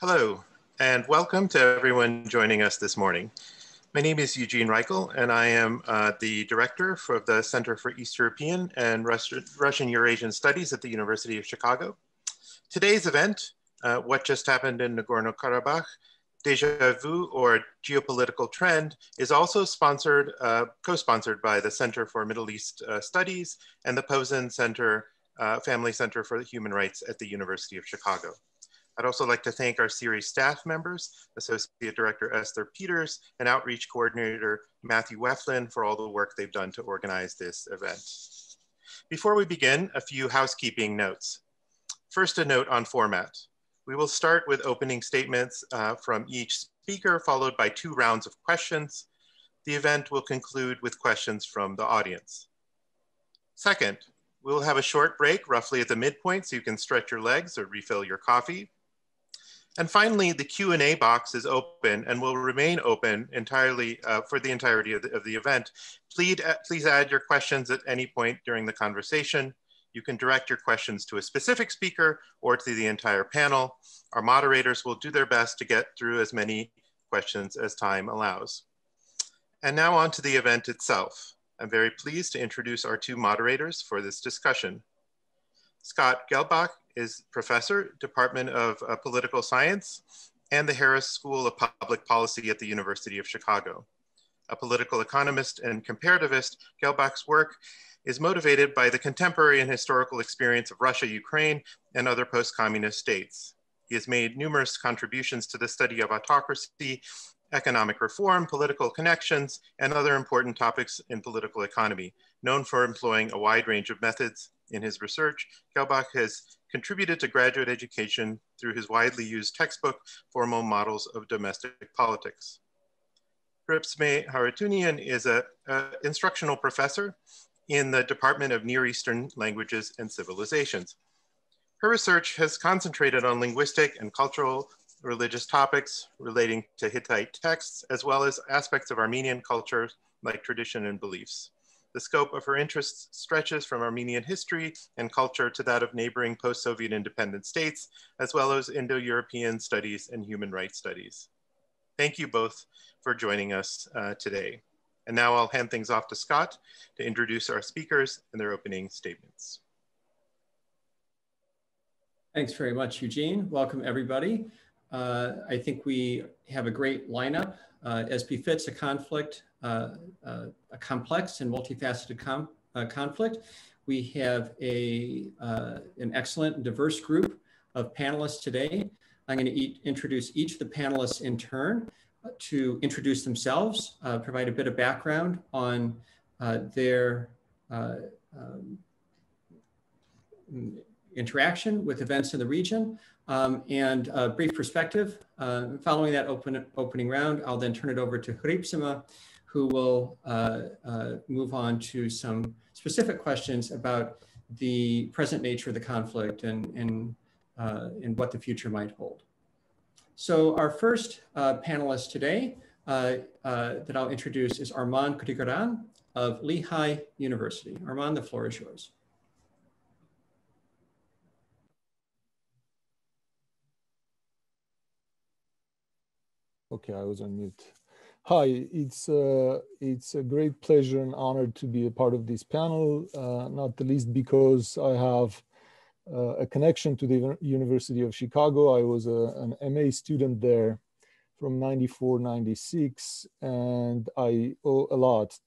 Hello, and welcome to everyone joining us this morning. My name is Eugene Reichel, and I am the director for the Center for East European and Russian Eurasian Studies at the University of Chicago. Today's event, What Just Happened in Nagorno-Karabakh, Deja Vu or Geopolitical Trend, is also co-sponsored by the Center for Middle East Studies and the Posen Center, Family Center for Human Rights at the University of Chicago. I'd also like to thank our series staff members, Associate Director Esther Peters and Outreach Coordinator Matthew Weflin for all the work they've done to organize this event. Before we begin, a few housekeeping notes. First, a note on format. We will start with opening statements from each speaker, followed by 2 rounds of questions. The event will conclude with questions from the audience. Second, we'll have a short break roughly at the midpoint so you can stretch your legs or refill your coffee. And finally, the Q&A box is open and will remain open entirely for the entirety of the event. Please add your questions at any point during the conversation. You can direct your questions to a specific speaker or to the entire panel. Our moderators will do their best to get through as many questions as time allows. And now on to the event itself. I'm very pleased to introduce our 2 moderators for this discussion. Scott Gelbach is Professor, Department of Political Science and the Harris School of Public Policy at the University of Chicago. A political economist and comparativist, Gelbach's work is motivated by the contemporary and historical experience of Russia, Ukraine, and other post-communist states. He has made numerous contributions to the study of autocracy, economic reform, political connections, and other important topics in political economy. Known for employing a wide range of methods in his research, Gelbach has contributed to graduate education through his widely used textbook, Formal Models of Domestic Politics. Ripsme Haratunian is an instructional professor in the Department of Near Eastern Languages and Civilizations. Her research has concentrated on linguistic and cultural religious topics relating to Hittite texts, as well as aspects of Armenian culture like tradition and beliefs. The scope of her interests stretches from Armenian history and culture to that of neighboring post-Soviet independent states, as well as Indo-European studies and human rights studies. Thank you both for joining us today. And now I'll hand things off to Scott to introduce our speakers and their opening statements. Thanks very much, Eugene. Welcome, everybody. I think we have a great lineup as befits a conflict, a complex and multifaceted conflict. We have an excellent and diverse group of panelists today. I'm going to introduce each of the panelists in turn to introduce themselves, provide a bit of background on their interaction with events in the region, and a brief perspective. Following that opening round, I'll then turn it over to Hripsima, who will move on to some specific questions about the present nature of the conflict and what the future might hold. So our first panelist today that I'll introduce is Arman Grigoryan of Lehigh University. Arman, the floor is yours. Okay, I was on mute. Hi, it's a great pleasure and honor to be a part of this panel, not the least because I have a connection to the University of Chicago. I was an MA student there from 94, 96, and I owe a lot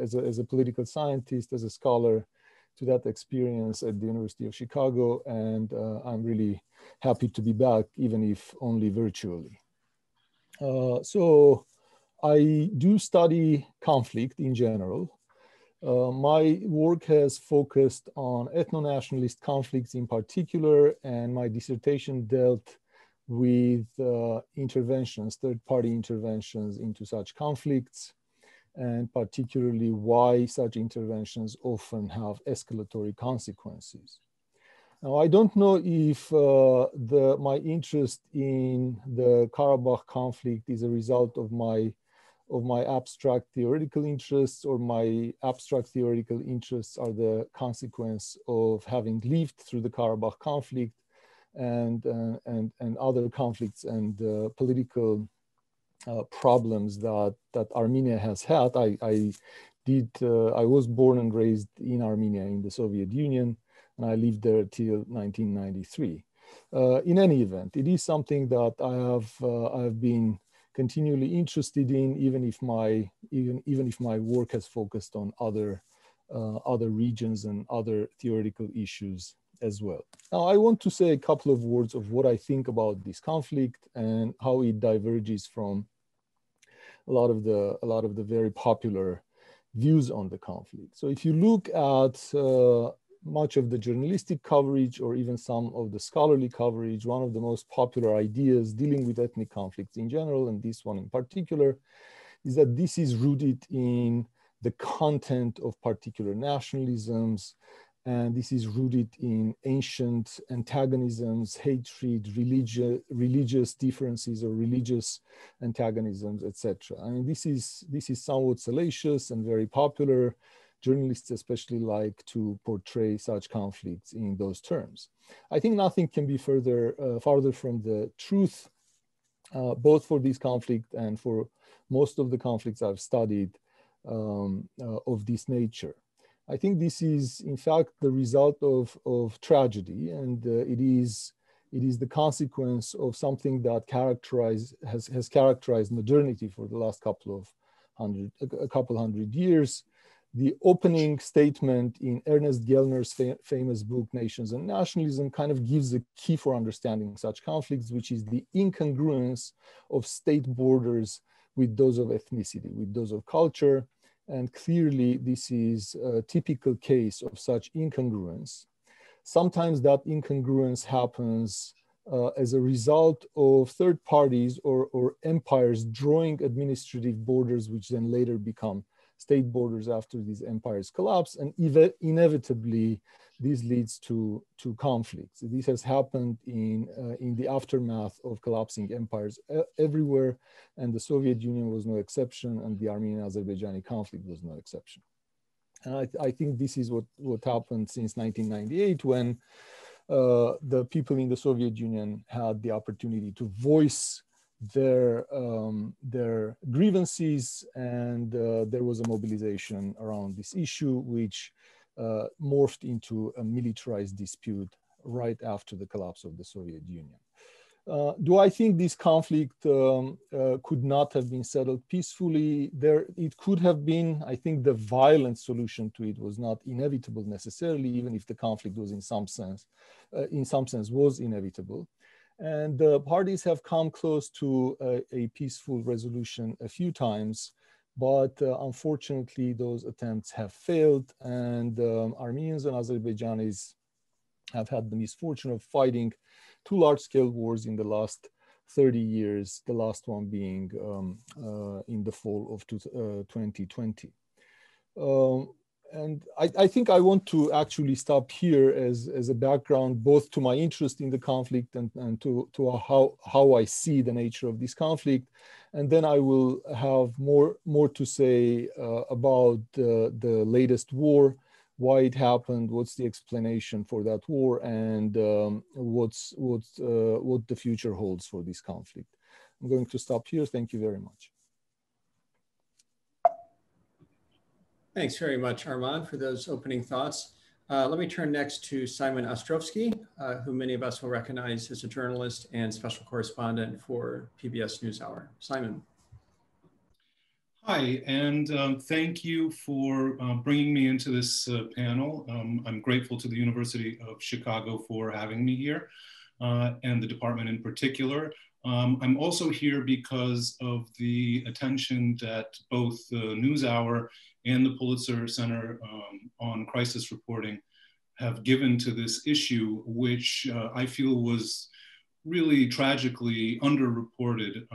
as a political scientist, as a scholar, to that experience at the University of Chicago, and I'm really happy to be back, even if only virtually. So I do study conflict in general. My work has focused on ethno-nationalist conflicts in particular, and my dissertation dealt with interventions, third-party interventions into such conflicts, and particularly why such interventions often have escalatory consequences. Now, I don't know if my interest in the Karabakh conflict is a result of my abstract theoretical interests, or my abstract theoretical interests are the consequence of having lived through the Karabakh conflict and other conflicts and political problems that Armenia has had. I was born and raised in Armenia in the Soviet Union, and I lived there till 1993. In any event, it is something that I have been continually interested in, even if my work has focused on other regions and other theoretical issues as well. Now, I want to say a couple of words of what I think about this conflict and how it diverges from a lot of the very popular views on the conflict. So if you look at much of the journalistic coverage or even some of the scholarly coverage, one of the most popular ideas dealing with ethnic conflicts in general, and this one in particular, is that this is rooted in the content of particular nationalisms, and this is rooted in ancient antagonisms, hatred, religious differences or religious antagonisms, etc. I mean, this is somewhat salacious and very popular. Journalists especially like to portray such conflicts in those terms. I think nothing can be farther from the truth, both for this conflict and for most of the conflicts I've studied of this nature. I think this is, in fact, the result of tragedy, and it is the consequence of something that has characterized modernity for the last couple hundred years. The opening statement in Ernest Gellner's famous book, Nations and Nationalism, kind of gives a key for understanding such conflicts, which is the incongruence of state borders with those of ethnicity, with those of culture. And clearly, this is a typical case of such incongruence. Sometimes that incongruence happens as a result of third parties or empires drawing administrative borders, which then later become state borders after these empires collapse, and inevitably this leads to conflicts. This has happened in the aftermath of collapsing empires everywhere, and the Soviet Union was no exception, and the Armenian-Azerbaijani conflict was no exception. And I think this is what happened since 1998, when the people in the Soviet Union had the opportunity to voice their grievances, and there was a mobilization around this issue, which morphed into a militarized dispute right after the collapse of the Soviet Union. Do I think this conflict could not have been settled peacefully? It could have been. I think the violent solution to it was not inevitable necessarily, even if the conflict was in some sense was inevitable. And the parties have come close to a peaceful resolution a few times, but unfortunately those attempts have failed, and Armenians and Azerbaijanis have had the misfortune of fighting two large-scale wars in the last 30 years, the last one being in the fall of 2020. And I think I want to actually stop here as a background, both to my interest in the conflict and to how I see the nature of this conflict. And then I will have more to say about the latest war, why it happened, what's the explanation for that war, and what the future holds for this conflict. I'm going to stop here. Thank you very much. Thanks very much, Arman, for those opening thoughts. Let me turn next to Simon Ostrovsky, who many of us will recognize as a journalist and special correspondent for PBS NewsHour. Simon. Hi, and thank you for bringing me into this panel. I'm grateful to the University of Chicago for having me here, and the department in particular. I'm also here because of the attention that both the NewsHour and the Pulitzer Center on Crisis Reporting have given to this issue, which I feel was really tragically underreported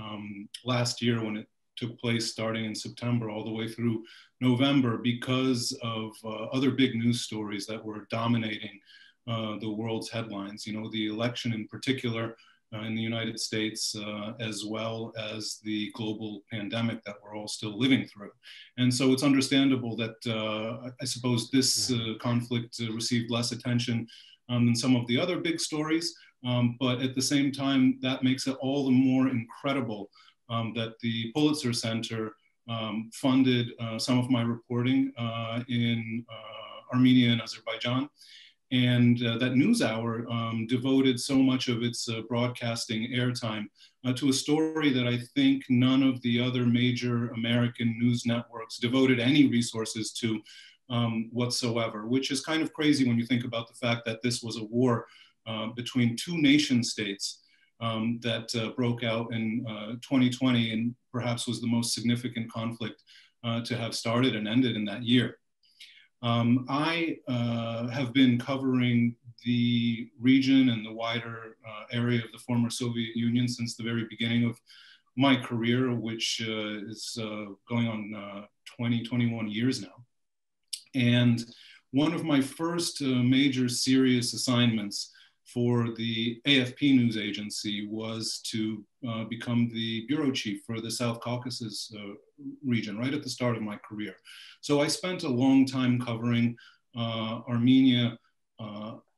last year when it took place starting in September all the way through November, because of other big news stories that were dominating the world's headlines. You know, the election in particular in the United States, as well as the global pandemic that we're all still living through. And so it's understandable that I suppose this conflict received less attention than some of the other big stories. But at the same time, that makes it all the more incredible that the Pulitzer Center funded some of my reporting in Armenia and Azerbaijan. And that NewsHour devoted so much of its broadcasting airtime to a story that I think none of the other major American news networks devoted any resources to whatsoever, which is kind of crazy when you think about the fact that this was a war between two nation states that broke out in 2020 and perhaps was the most significant conflict to have started and ended in that year. I have been covering the region and the wider area of the former Soviet Union since the very beginning of my career, which is going on 21 years now. And one of my first major serious assignments for the AFP news agency was to become the bureau chief for the South Caucasus region right at the start of my career. So I spent a long time covering Armenia,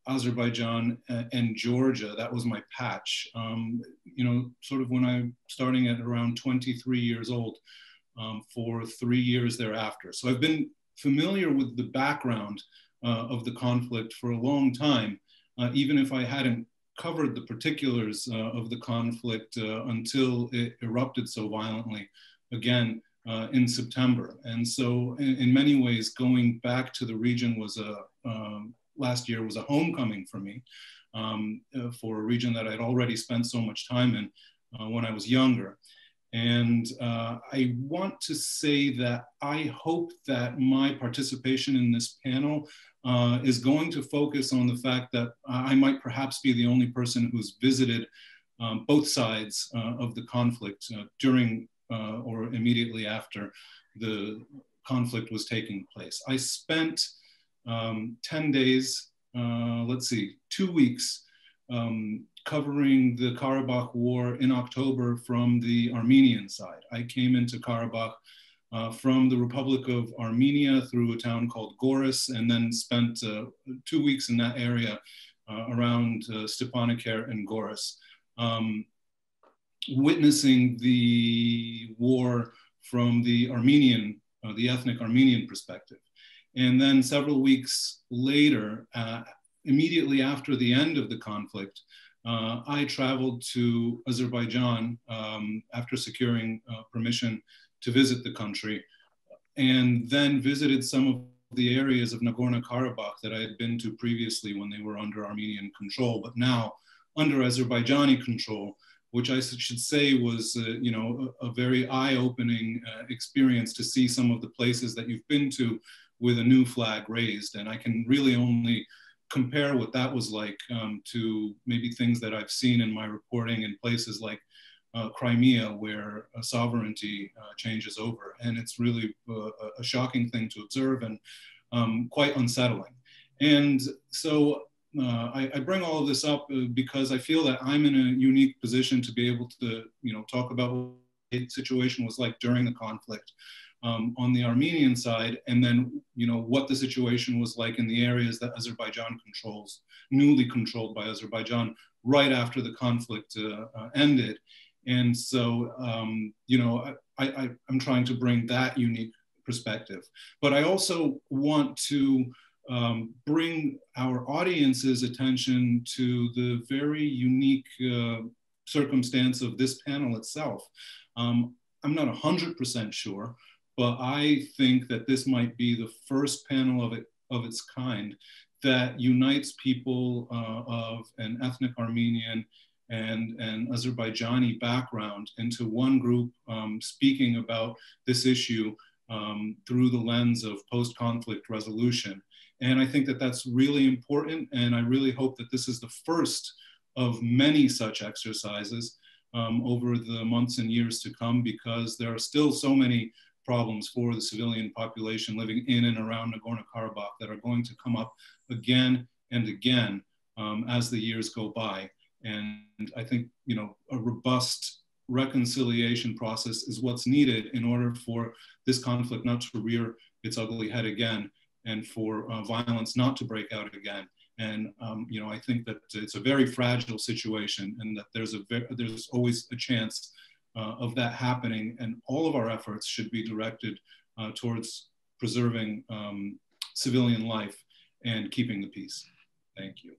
Azerbaijan, and Georgia. That was my patch. You know, sort of when I'm starting at around 23 years old for 3 years thereafter. So I've been familiar with the background of the conflict for a long time, even if I hadn't covered the particulars of the conflict until it erupted so violently again in September. And so in many ways, going back to the region was last year was a homecoming for me, for a region that I'd already spent so much time in when I was younger. And I want to say that I hope that my participation in this panel is going to focus on the fact that I might perhaps be the only person who's visited both sides of the conflict during or immediately after the conflict was taking place. I spent 10 days, 2 weeks, covering the Karabakh War in October from the Armenian side. I came into Karabakh from the Republic of Armenia through a town called Goris, and then spent 2 weeks in that area around Stepanakert and Goris, witnessing the war from the Armenian, the ethnic Armenian perspective. And then several weeks later, immediately after the end of the conflict, I traveled to Azerbaijan after securing permission to visit the country, and then visited some of the areas of Nagorno-Karabakh that I had been to previously when they were under Armenian control, but now under Azerbaijani control, which I should say was a very eye-opening experience to see some of the places that you've been to with a new flag raised. And I can really only compare what that was like to maybe things that I've seen in my reporting in places like Crimea, where sovereignty changes over. And it's really a shocking thing to observe and quite unsettling. And so I bring all of this up because I feel that I'm in a unique position to be able to talk about what the situation was like during the conflict on the Armenian side, and then what the situation was like in the areas that Azerbaijan controls, newly controlled by Azerbaijan right after the conflict ended. And so I'm trying to bring that unique perspective, but I also want to bring our audience's attention to the very unique circumstance of this panel itself. I'm not 100% sure, but I think that this might be the first panel of its kind that unites people of an ethnic Armenian and an Azerbaijani background into one group speaking about this issue through the lens of post-conflict resolution. And I think that that's really important, and I really hope that this is the first of many such exercises over the months and years to come, because there are still so many problems for the civilian population living in and around Nagorno-Karabakh that are going to come up again and again as the years go by. And I think, a robust reconciliation process is what's needed in order for this conflict not to rear its ugly head again, and for violence not to break out again, And you know, I think that it's a very fragile situation, and that there's always a chance of that happening. And all of our efforts should be directed towards preserving civilian life and keeping the peace. Thank you.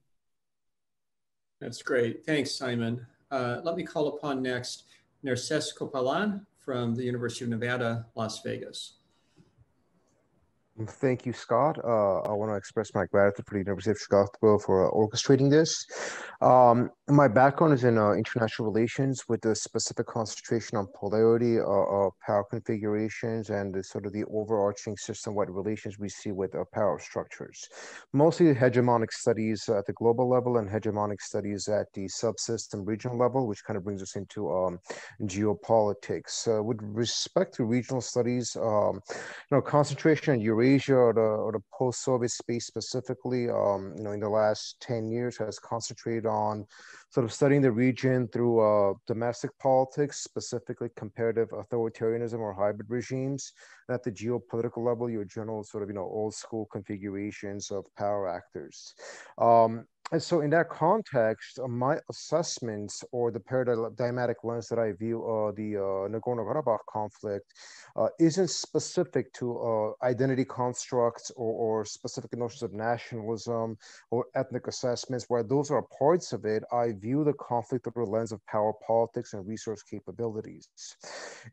That's great. Thanks, Simon. Let me call upon next Nerses Kopalan from the University of Nevada, Las Vegas. Thank you, Scott. I want to express my gratitude for the University of Chicago for orchestrating this. My background is in international relations with a specific concentration on polarity, power configurations, and the sort of the overarching system-wide relations we see with power structures. Mostly hegemonic studies at the global level and hegemonic studies at the subsystem regional level, which kind of brings us into geopolitics. With respect to regional studies, you know, concentration on Eurasia or the post-Soviet space specifically, you know, in the last 10 years has concentrated on sort of studying the region through domestic politics, specifically comparative authoritarianism or hybrid regimes. And at the geopolitical level, your general sort of, you know, old school configurations of power actors. And so in that context, my assessments or the paradigmatic lens that I view the Nagorno-Karabakh conflict isn't specific to identity constructs or specific notions of nationalism or ethnic assessments. Where those are parts of it, I view the conflict through the lens of power politics and resource capabilities.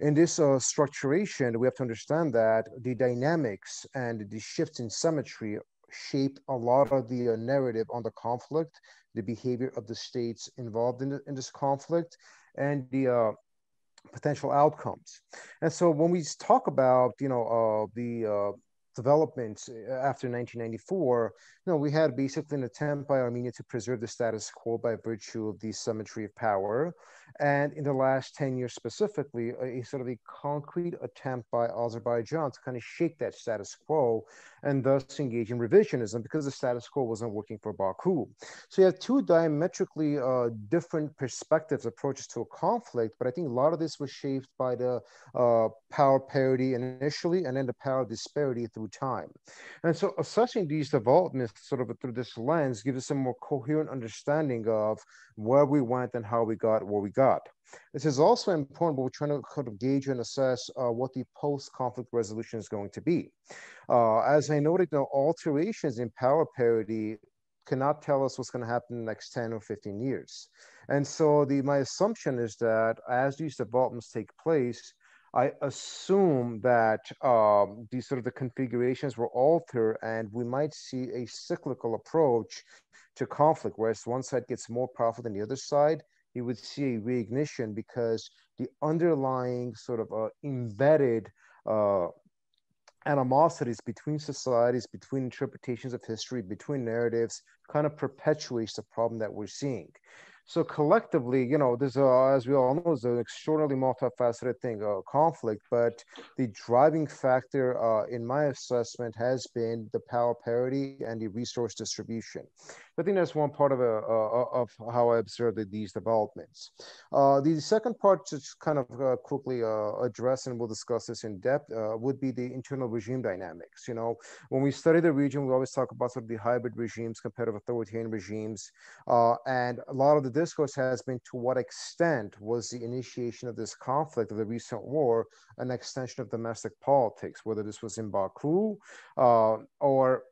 In this structuration, we have to understand that the dynamics and the shifts in symmetry shape a lot of the narrative on the conflict, the behavior of the states involved in this conflict, and the potential outcomes. And so when we talk about, you know, the developments after 1994, you know, we had basically an attempt by Armenia to preserve the status quo by virtue of the symmetry of power. And in the last 10 years specifically, a sort of a concrete attempt by Azerbaijan to kind of shake that status quo and thus engage in revisionism because the status quo wasn't working for Baku. So you have two diametrically different perspectives, approaches to a conflict, but I think a lot of this was shaped by the power parity initially and then the power disparity through time. And so assessing these developments sort of through this lens gives us a more coherent understanding of where we went and how we got where we got. This is also important, but we're trying to kind of gauge and assess what the post-conflict resolution is going to be. As I noted, the alterations in power parity cannot tell us what's going to happen in the next 10 or 15 years. And so my assumption is that as these developments take place, I assume that these sort of the configurations will alter and we might see a cyclical approach to conflict, whereas one side gets more powerful than the other side. You would see a reignition because the underlying sort of embedded animosities between societies, between interpretations of history, between narratives, kind of perpetuates the problem that we're seeing. So collectively, you know, there's as we all know, is an extraordinarily multifaceted thing, conflict, but the driving factor in my assessment has been the power parity and the resource distribution. I think that's one part of how I observed these developments. The second part, to kind of quickly address, and we'll discuss this in depth, would be the internal regime dynamics. You know, when we study the region, we always talk about sort of the hybrid regimes, competitive authoritarian regimes, and a lot of the discourse has been to what extent was the initiation of this conflict, of the recent war, an extension of domestic politics, whether this was in Baku or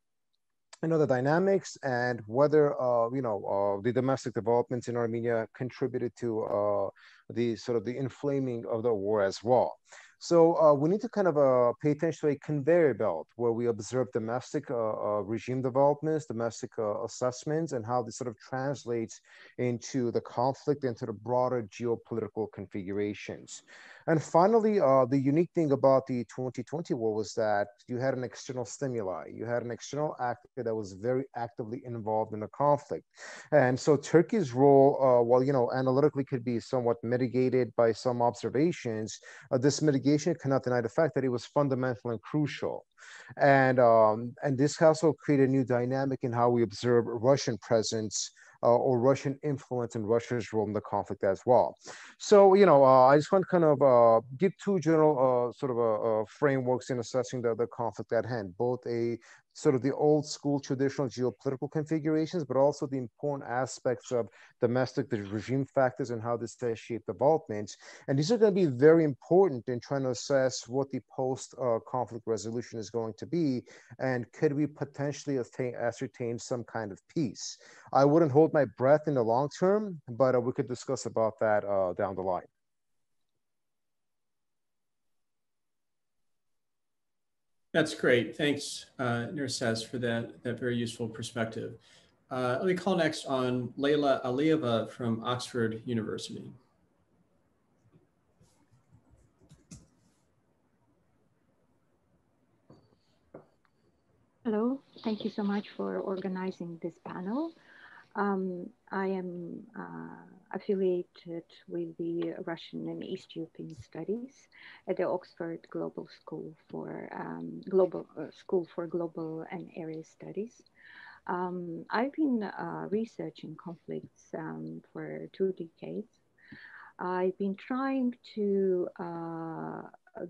you know, the dynamics, and whether, you know, the domestic developments in Armenia contributed to the sort of the inflaming of the war as well. So we need to kind of pay attention to a conveyor belt where we observe domestic regime developments, domestic assessments, and how this sort of translates into the conflict, into the broader geopolitical configurations. And finally, the unique thing about the 2020 war was that you had an external stimuli. You had an external actor that was very actively involved in the conflict. And so Turkey's role, while, you know, analytically could be somewhat mitigated by some observations, this mitigation cannot deny the fact that it was fundamental and crucial. And this also created a new dynamic in how we observe Russian presence or Russian influence and Russia's role in the conflict as well. So, you know, I just want to kind of give two general sort of frameworks in assessing the conflict at hand, both a sort of the old school traditional geopolitical configurations, but also the important aspects of domestic regime factors and how this has shaped developments. And these are going to be very important in trying to assess what the post-conflict resolution is going to be, and could we potentially ascertain some kind of peace. I wouldn't hold my breath in the long term, but we could discuss about that down the line. That's great. Thanks, Nersas, for that very useful perspective. Let me call next on Leyla Aliyeva from Oxford University. Hello, thank you so much for organizing this panel. I am affiliated with the Russian and East European Studies at the Oxford Global School for Global and Area Studies. I've been researching conflicts for 2 decades. I've been trying to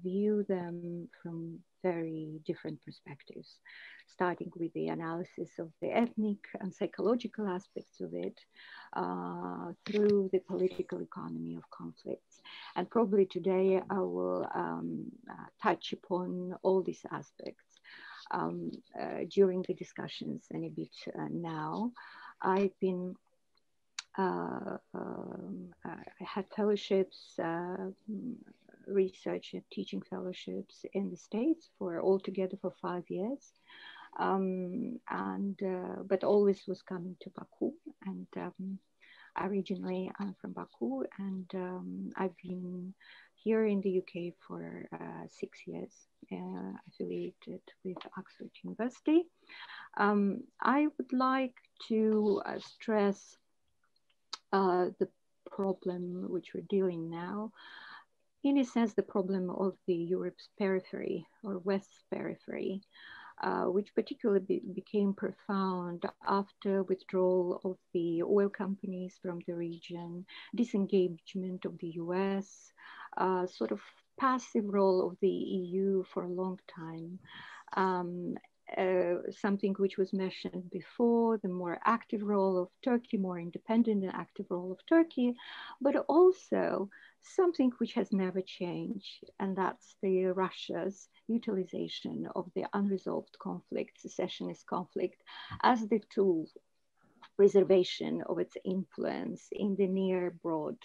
view them from very different perspectives, starting with the analysis of the ethnic and psychological aspects of it, through the political economy of conflicts. And probably today I will touch upon all these aspects during the discussions and a bit now. I've been I had fellowships, research and teaching fellowships in the States for altogether for 5 years. But always was coming to Baku, and originally I'm from Baku, and I've been here in the UK for 6 years, affiliated with Oxford University. I would like to stress the problem which we're dealing now, in a sense, the problem of the Europe's periphery or West's periphery, which particularly became profound after withdrawal of the oil companies from the region, disengagement of the US, sort of passive role of the EU for a long time. Something which was mentioned before, the more active role of Turkey, more independent and active role of Turkey, but also something which has never changed, and that's the Russia's utilization of the unresolved conflict, secessionist conflict, as the tool of preservation of its influence in the near broad.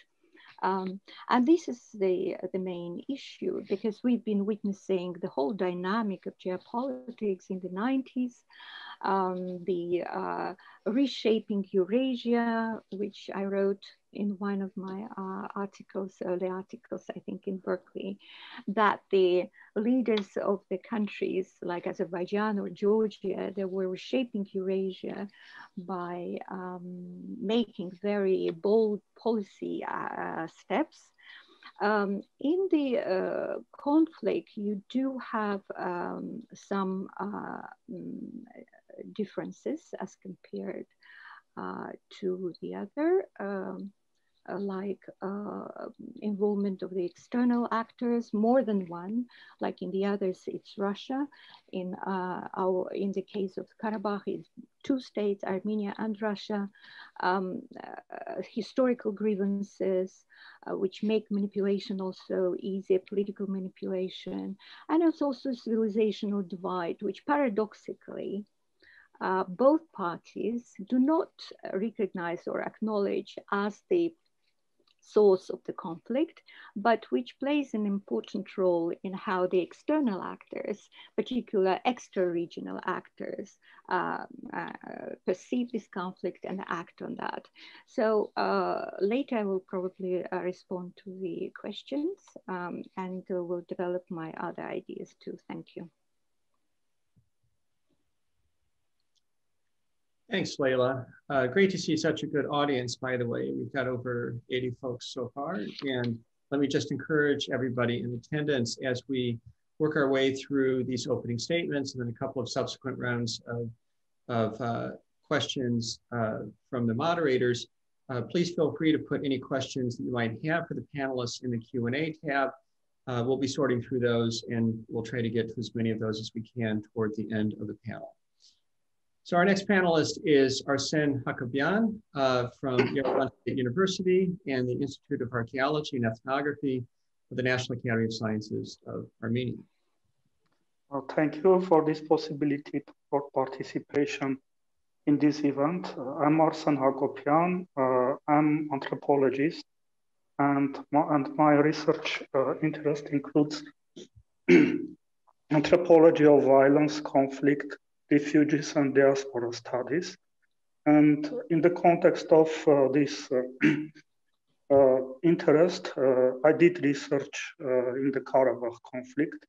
And this is the main issue, because we've been witnessing the whole dynamic of geopolitics in the 90s, the reshaping Eurasia, which I wrote in one of my early articles, I think in Berkeley, that the leaders of the countries like Azerbaijan or Georgia, they were reshaping Eurasia by making very bold policy steps. In the conflict, you do have some differences as compared to the other, like involvement of the external actors, more than one. Like in the others, it's Russia. In the case of Karabakh, it's 2 states, Armenia and Russia. Historical grievances, which make manipulation also easier, political manipulation, and it's also civilizational divide, which paradoxically, both parties do not recognize or acknowledge as the source of the conflict, but which plays an important role in how the external actors, particular extra-regional actors, perceive this conflict and act on that. So later I will probably respond to the questions and will develop my other ideas too. Thank you. Thanks, Leyla. Great to see such a good audience, by the way. We've got over 80 folks so far. And let me just encourage everybody in attendance as we work our way through these opening statements and then a couple of subsequent rounds of questions from the moderators. Please feel free to put any questions that you might have for the panelists in the Q&A tab. We'll be sorting through those, and we'll try to get to as many of those as we can toward the end of the panel. So our next panelist is Arsen Hakobyan from Yerevan State University and the Institute of Archaeology and Ethnography of the National Academy of Sciences of Armenia. Well, thank you for this possibility for participation in this event. I'm Arsen Hakobyan. I'm anthropologist, and my research interest includes anthropology of violence, conflict, refugees, and diaspora studies. And in the context of this interest, I did research in the Karabakh conflict.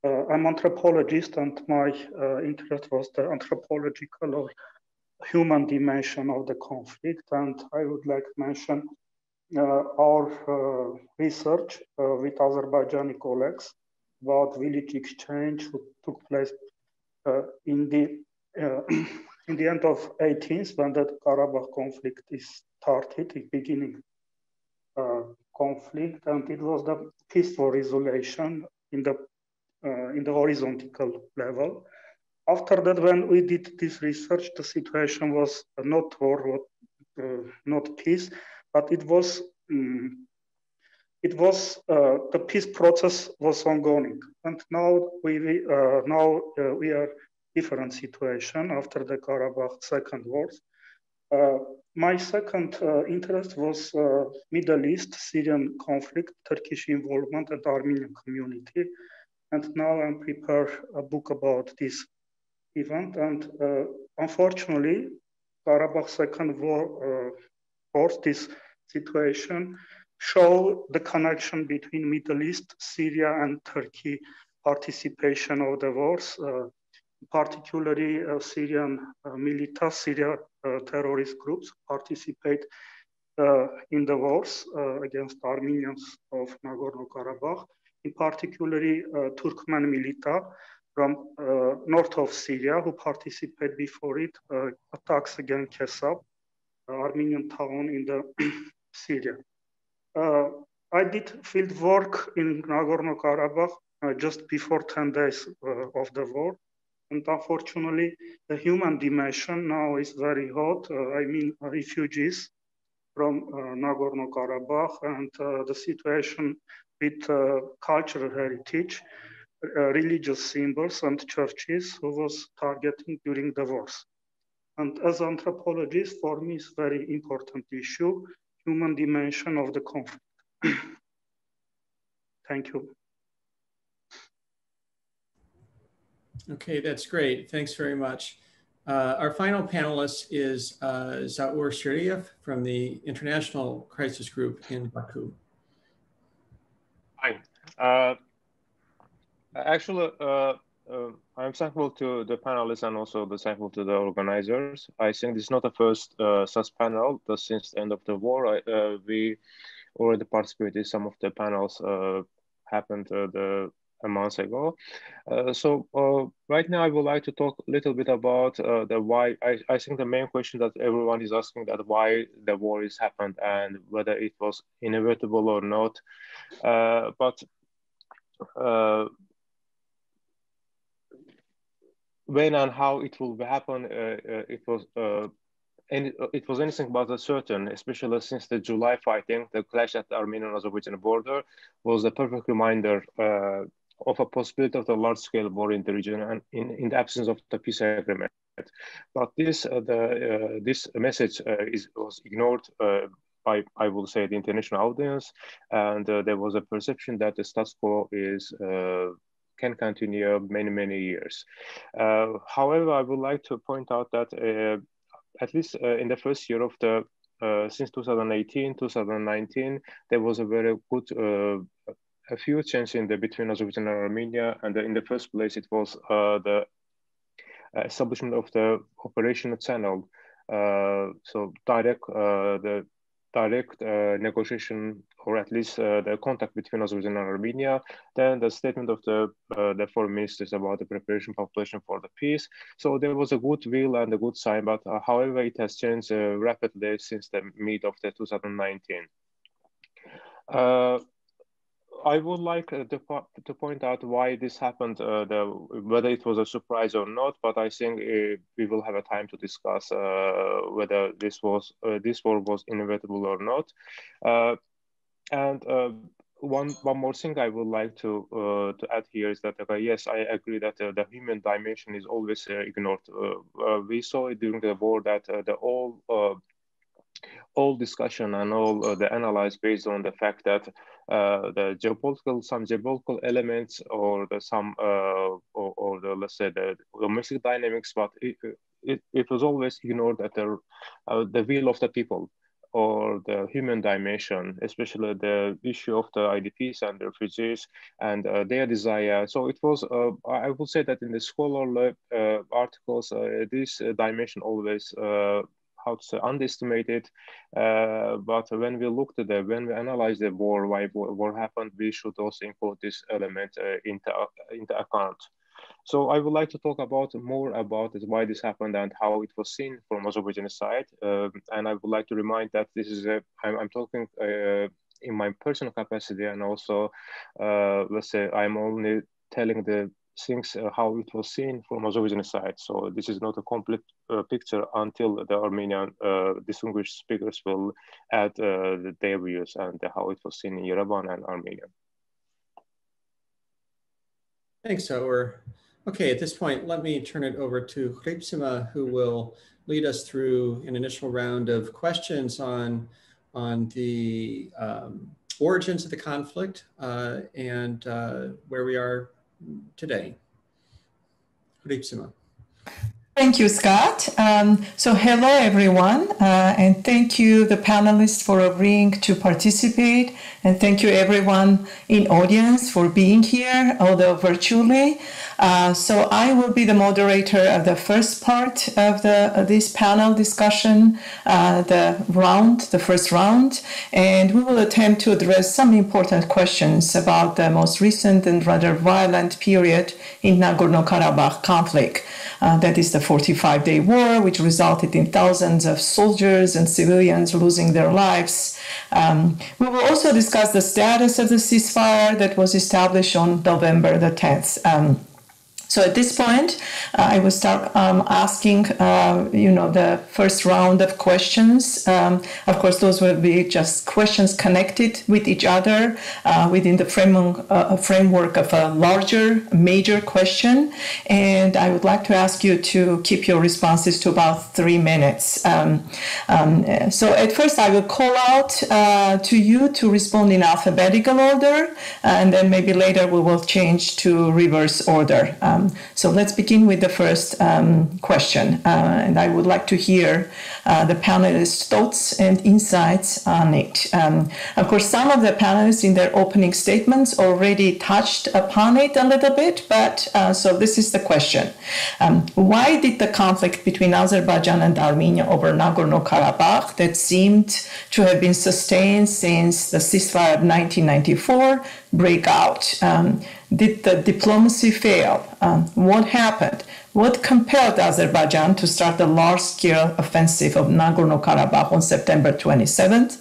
I'm an anthropologist, and my interest was the anthropological or human dimension of the conflict. And I would like to mention our research with Azerbaijani colleagues about village exchange who took place in the end of 18th, when the Karabakh conflict is started, the beginning conflict, and it was the peaceful resolution in the horizontal level. After that, when we did this research, the situation was not war, not peace, but it was the peace process was ongoing, and now we are different situation after the Karabakh Second War. My second interest was Middle East, Syrian conflict, Turkish involvement, and Armenian community, and now I'm preparing a book about this event. And unfortunately, Karabakh Second War, this situation show the connection between Middle East, Syria, and Turkey participation of the wars, particularly Syrian militants, Syrian terrorist groups participate in the wars against Armenians of Nagorno-Karabakh, in particularly Turkmen milita from north of Syria who participate before it, attacks against Kesab, Armenian town in the Syria. I did field work in Nagorno-Karabakh just before 10 days of the war. And unfortunately, the human dimension now is very hot. I mean, refugees from Nagorno-Karabakh, and the situation with cultural heritage, religious symbols, and churches who was targeting during the wars. And as an anthropologist, for me, it's a very important issue, human dimension of the conflict. Thank you. Okay, that's great. Thanks very much. Our final panelist is Zaur Shiriev from the International Crisis Group in Baku. Hi. Actually, I'm thankful to the panelists and also thankful to the organizers. I think this is not the first such panel, but since the end of the war, we already participated in some of the panels happened a month ago. So right now I would like to talk a little bit about the why. I think the main question that everyone is asking that why the war has happened and whether it was inevitable or not. But when and how it will happen, it was anything but certain, especially since the July fighting, the clash at the Armenian-Azerbaijani border was a perfect reminder of a possibility of the large-scale war in the region and in the absence of the peace agreement. But this message was ignored by, I will say, the international audience, and there was a perception that the status quo can continue many years. However, I would like to point out that at least in the first year of the since 2018, 2019, there was a very good a few changes in between Azerbaijan and Armenia, and in the first place it was the establishment of the operational channel, so the direct negotiation, or at least the contact between Azerbaijan and Armenia, then the statement of the foreign ministers about the preparation population for the peace. So there was a good will and a good sign, but however, it has changed rapidly since the mid of the 2019. I would like to point out why this happened, whether it was a surprise or not, but I think we will have a time to discuss whether this war was inevitable or not. One more thing I would like to add here is that yes, I agree that the human dimension is always ignored. We saw it during the war that all discussion and all the analysis based on the fact that some geopolitical elements or let's say the domestic dynamics, but it was always ignored that the will of the people or the human dimension, especially the issue of the IDPs and the refugees and their desire. So it was, I would say that in the scholarly articles, this dimension always underestimated, but when we looked at when we analyzed the war, why war happened, we should also include this element into account. So I would like to talk more about why this happened and how it was seen from Azerbaijani side. And I would like to remind that this is I'm talking in my personal capacity, and also let's say I'm only telling the things how it was seen from Azerbaijani side. So this is not a complete picture until the Armenian distinguished speakers will add their views and how it was seen in Yerevan and Armenia. Thanks, Howard. Okay, at this point, let me turn it over to Housekeeping, who will lead us through an initial round of questions on the origins of the conflict and where we are today. Housekeeping. Thank you, Scott. So hello, everyone, and thank you, the panelists, for agreeing to participate, and thank you, everyone in audience, for being here, although virtually. So I will be the moderator of the first part of this panel discussion, the first round, and we will attempt to address some important questions about the most recent and rather violent period in Nagorno-Karabakh conflict. That is the 45-day war, which resulted in thousands of soldiers and civilians losing their lives. We will also discuss the status of the ceasefire that was established on November the 10th. So at this point, I will start asking, the first round of questions. Of course, those will be just questions connected with each other within the framework of a larger, major question. And I would like to ask you to keep your responses to about 3 minutes. So at first, I will call out to you to respond in alphabetical order, and then maybe later we will change to reverse order. So let's begin with the first question, and I would like to hear the panelists' thoughts and insights on it. Of course, some of the panelists in their opening statements already touched upon it a little bit, but so this is the question. Why did the conflict between Azerbaijan and Armenia over Nagorno-Karabakh that seemed to have been sustained since the ceasefire of 1994 break out? Did the diplomacy fail? What happened? What compelled Azerbaijan to start the large-scale offensive of Nagorno-Karabakh on September 27th?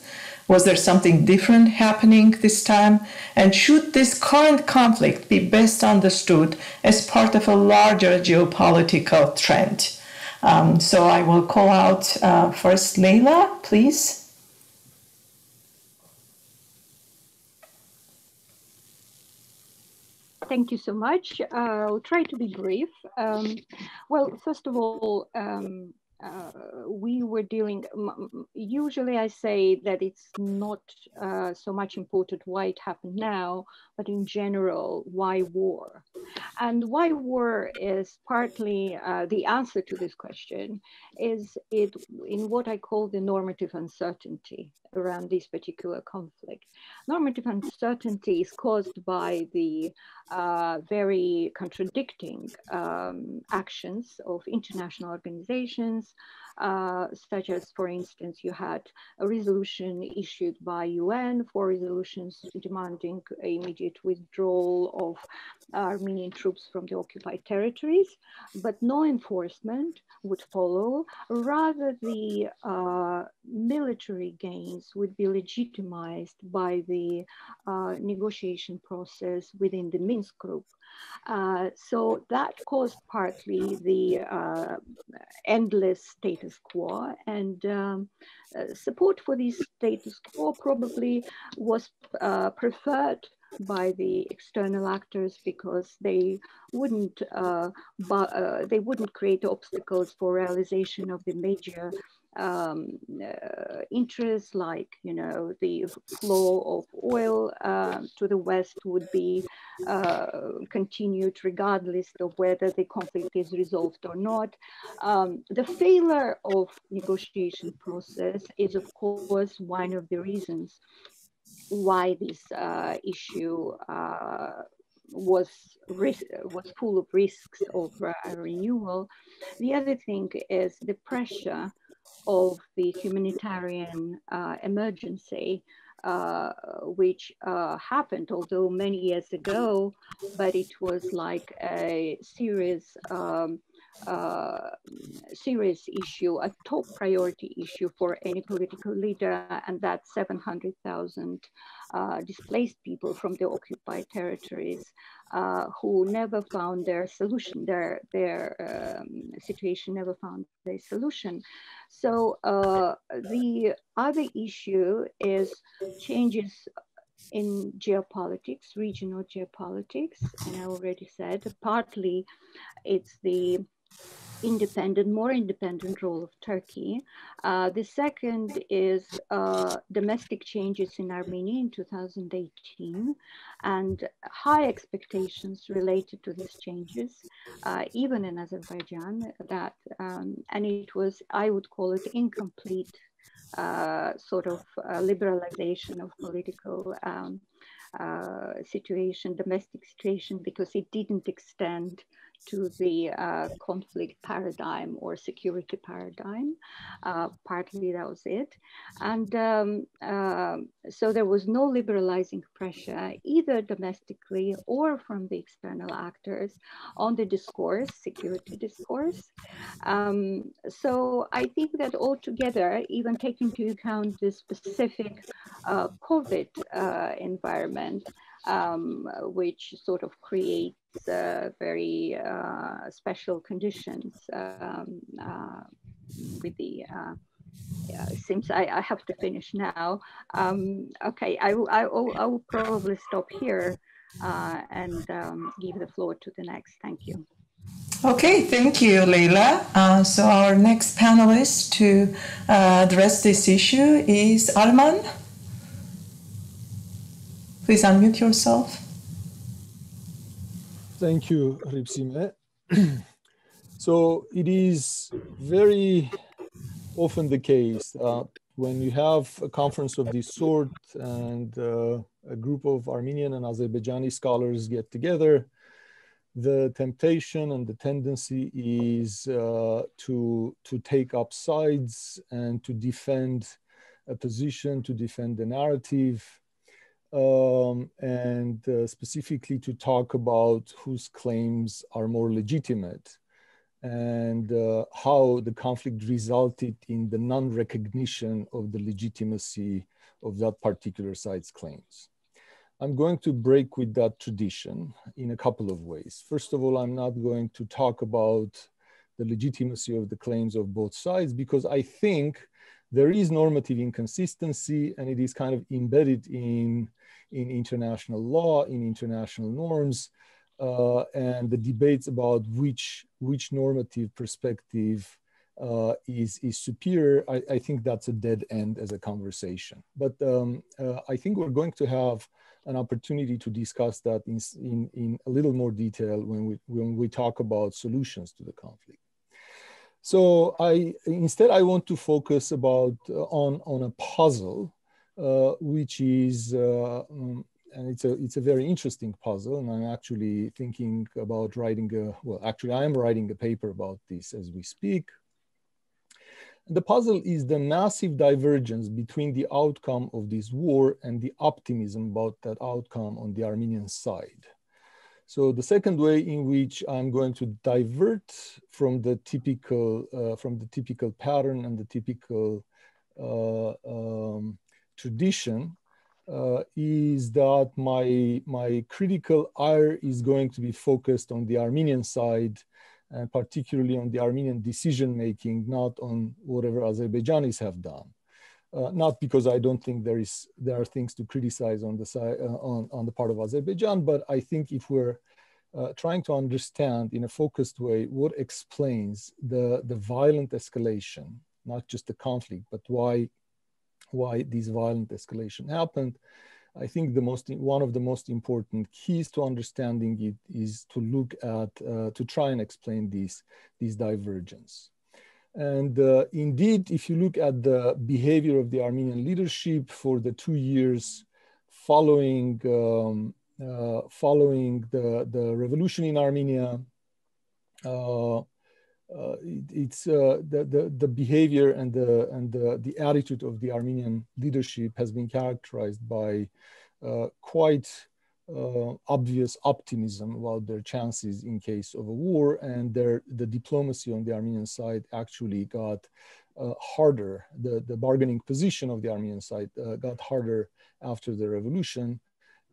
Was there something different happening this time? And should this current conflict be best understood as part of a larger geopolitical trend? So I will call out first Leila, please. Thank you so much. I'll try to be brief. Well, first of all, we were dealing, usually I say that it's not so much important why it happened now, but in general, why war? And why war is partly the answer to this question is in what I call the normative uncertainty around this particular conflict. Normative uncertainty is caused by the very contradicting actions of international organizations, such as, for instance, you had a resolution issued by UN, 4 resolutions demanding immediate withdrawal of Armenian troops from the occupied territories, but no enforcement would follow. Rather, the military gains would be legitimized by the negotiation process within the Minsk group. So that caused partly the endless status quo, and support for this status quo probably was preferred by the external actors because they wouldn't create obstacles for realization of the major interests, like, you know, the flow of oil to the West would be continued regardless of whether the conflict is resolved or not. The failure of negotiation process is, of course, one of the reasons why this issue was full of risks of renewal. The other thing is the pressure of the humanitarian emergency, which happened, although many years ago, but it was like a serious issue, a top priority issue for any political leader, and that's 700,000 displaced people from the occupied territories who never found their solution, their situation never found their solution. So the other issue is changes in geopolitics, regional geopolitics, and I already said partly it's the more independent role of Turkey. The second is domestic changes in Armenia in 2018 and high expectations related to these changes, even in Azerbaijan, that, and it was, I would call it incomplete sort of liberalization of political situation, domestic situation, because it didn't extend to the conflict paradigm or security paradigm. Partly that was it. And so there was no liberalizing pressure, either domestically or from the external actors, on the discourse, security discourse. So I think that altogether, even taking into account the specific COVID environment, which sort of creates very special conditions with the, it seems I have to finish now. Okay, I will probably stop here and give the floor to the next. Thank you. Okay, thank you, Leila. So our next panelist to address this issue is Arman. Please unmute yourself. Thank you, Ripsime. So it is very often the case when you have a conference of this sort and a group of Armenian and Azerbaijani scholars get together, the temptation and the tendency is to take up sides and to defend a position, to defend the narrative, and specifically to talk about whose claims are more legitimate and how the conflict resulted in the non-recognition of the legitimacy of that particular side's claims. I'm going to break with that tradition in a couple of ways. First of all, I'm not going to talk about the legitimacy of the claims of both sides, because I think there is normative inconsistency and it is kind of embedded in international law, in international norms, and the debates about which normative perspective is superior. I think that's a dead end as a conversation. But I think we're going to have an opportunity to discuss that in a little more detail when we talk about solutions to the conflict. So instead I want to focus on a puzzle, which is, and it's a very interesting puzzle, and I'm actually thinking about writing I'm writing a paper about this as we speak. The puzzle is the massive divergence between the outcome of this war and the optimism about that outcome on the Armenian side. So the second way in which I'm going to divert from the typical pattern and the typical tradition is that my critical ire is going to be focused on the Armenian side, and particularly on the Armenian decision-making, not on whatever Azerbaijanis have done. Not because I don't think there are things to criticize on the side on the part of Azerbaijan, but I think if we're trying to understand in a focused way what explains the violent escalation, not just the conflict, but why this violent escalation happened, I think one of the most important keys to understanding it is to look at, to try and explain this divergence. And indeed, if you look at the behavior of the Armenian leadership for the 2 years following the revolution in Armenia, it's the behavior and the attitude of the Armenian leadership has been characterized by quite obvious optimism about their chances in case of a war, and the diplomacy on the Armenian side actually got harder. The bargaining position of the Armenian side got harder after the revolution.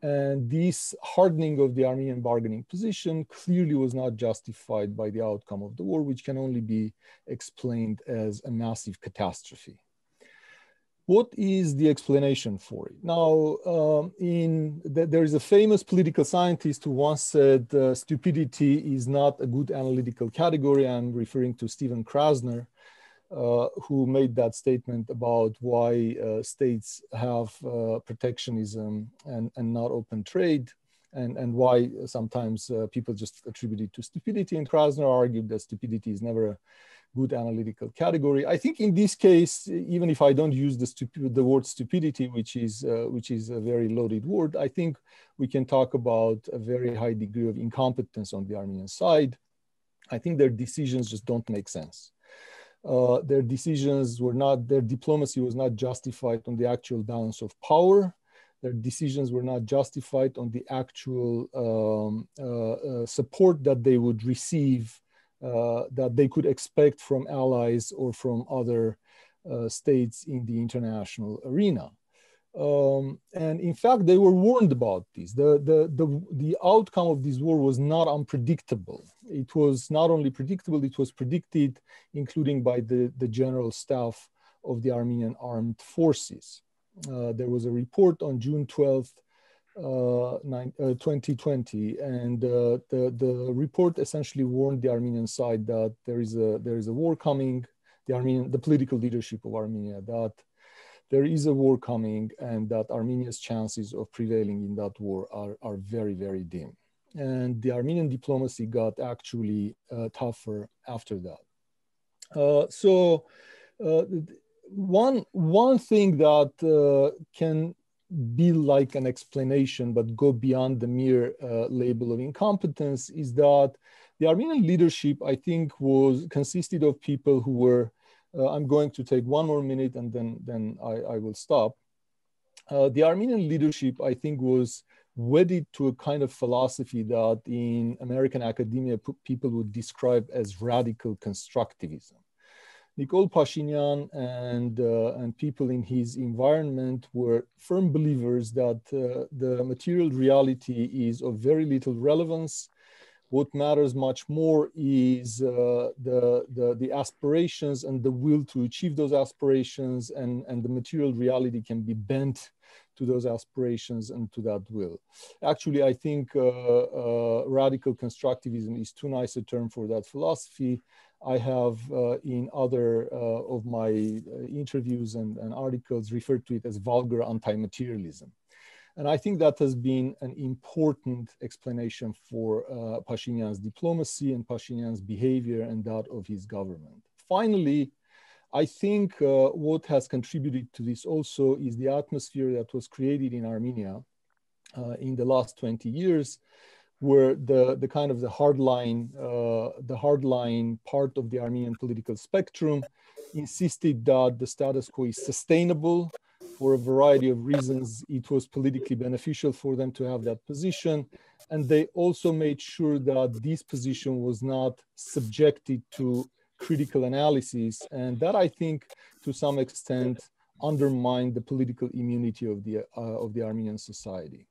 And this hardening of the Armenian bargaining position clearly was not justified by the outcome of the war, which can only be explained as a massive catastrophe. What is the explanation for it? Now, there is a famous political scientist who once said, stupidity is not a good analytical category. I'm referring to Stephen Krasner, who made that statement about why states have protectionism and not open trade, and why sometimes people just attribute it to stupidity. And Krasner argued that stupidity is never a good analytical category. I think in this case, even if I don't use the word stupidity, which is a very loaded word, I think we can talk about a very high degree of incompetence on the Armenian side. I think their decisions just don't make sense. Their diplomacy was not justified on the actual balance of power. Their decisions were not justified on the actual support that they would receive, that they could expect from allies or from other states in the international arena. And in fact, they were warned about this. The outcome of this war was not unpredictable. It was not only predictable, it was predicted, including by the general staff of the Armenian armed forces. There was a report on June 12th, 2020, and the report essentially warned the Armenian side that there is a war coming, the political leadership of Armenia, that there is a war coming and that Armenia's chances of prevailing in that war are very, very dim. And the Armenian diplomacy got actually tougher after that. One thing that can be like an explanation but go beyond the mere label of incompetence is that the Armenian leadership, I think, consisted of people who were, I'm going to take one more minute and then I will stop. The Armenian leadership, I think, was wedded to a kind of philosophy that in American academia people would describe as radical constructivism. Nikol Pashinyan and people in his environment were firm believers that the material reality is of very little relevance. What matters much more is the aspirations and the will to achieve those aspirations, and the material reality can be bent to those aspirations and to that will. Actually, I think radical constructivism is too nice a term for that philosophy. I have in other of my interviews and articles referred to it as vulgar anti-materialism. And I think that has been an important explanation for Pashinyan's diplomacy and Pashinyan's behavior and that of his government. Finally, I think what has contributed to this also is the atmosphere that was created in Armenia in the last 20 years, where the kind of the hardline part of the Armenian political spectrum insisted that the status quo is sustainable. For a variety of reasons, it was politically beneficial for them to have that position. And they also made sure that this position was not subjected to critical analysis. And that, I think, to some extent, undermine the political immunity of the Armenian society.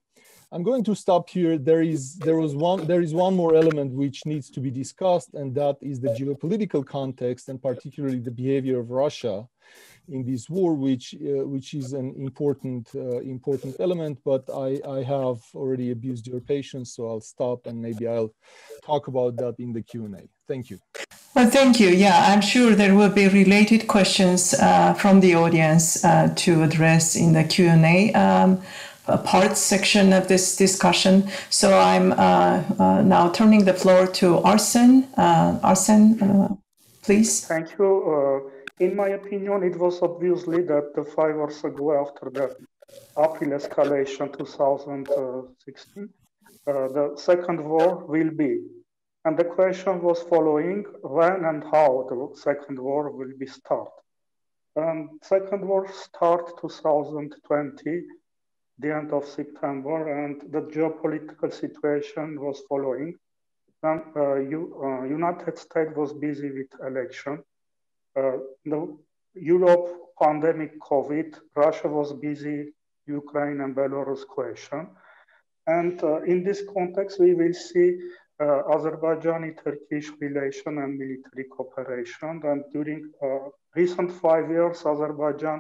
I'm going to stop here. There is one more element which needs to be discussed, and that is the geopolitical context, and particularly the behavior of Russia in this war, which is an important element. But I have already abused your patience, so I'll stop, and maybe I'll talk about that in the Q&A. Thank you. Well, thank you. Yeah, I'm sure there will be related questions from the audience to address in the Q&A part section of this discussion. So I'm now turning the floor to Arsen. Arsen, please. Thank you. In my opinion, it was obviously that 5 years ago, after the April escalation 2016, the second war will be. And the question was following when and how the second war will be started. Second war start 2020, the end of September, and the geopolitical situation was following. United States was busy with election. The Europe pandemic COVID, Russia was busy, Ukraine and Belarus question. And in this context, we will see Azerbaijani-Turkish relation and military cooperation. And during recent 5 years, Azerbaijan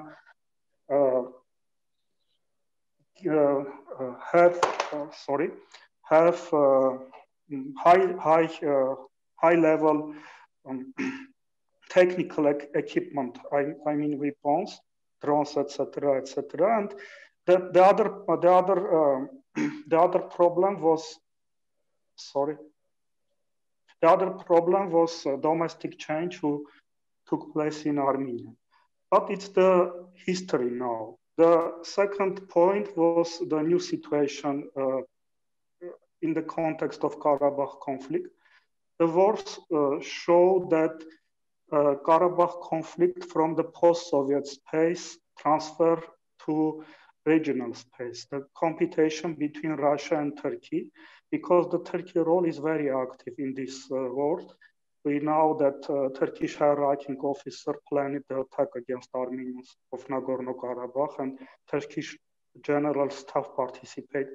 have high level technical equipment. I mean weapons, drones, etc., etc. And the other problem was domestic change who took place in Armenia. But it's the history now. The second point was the new situation in the context of Karabakh conflict. The wars show that Karabakh conflict from the post-Soviet space transfer to regional space, the competition between Russia and Turkey, because the Turkey role is very active in this war. We know that Turkish high-ranking officer planned the attack against Armenians of Nagorno-Karabakh, and Turkish general staff participate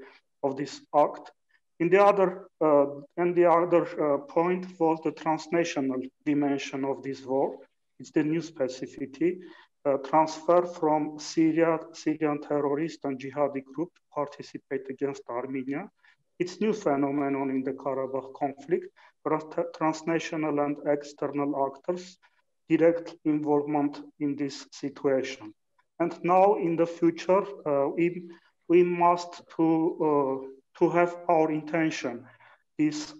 of this act. And the other point was the transnational dimension of this war. It's the new specificity, transfer from Syrian terrorist and jihadi group to participate against Armenia. It's new phenomenon in the Karabakh conflict, transnational and external actors, direct involvement in this situation. And now in the future, we must to have our intention, this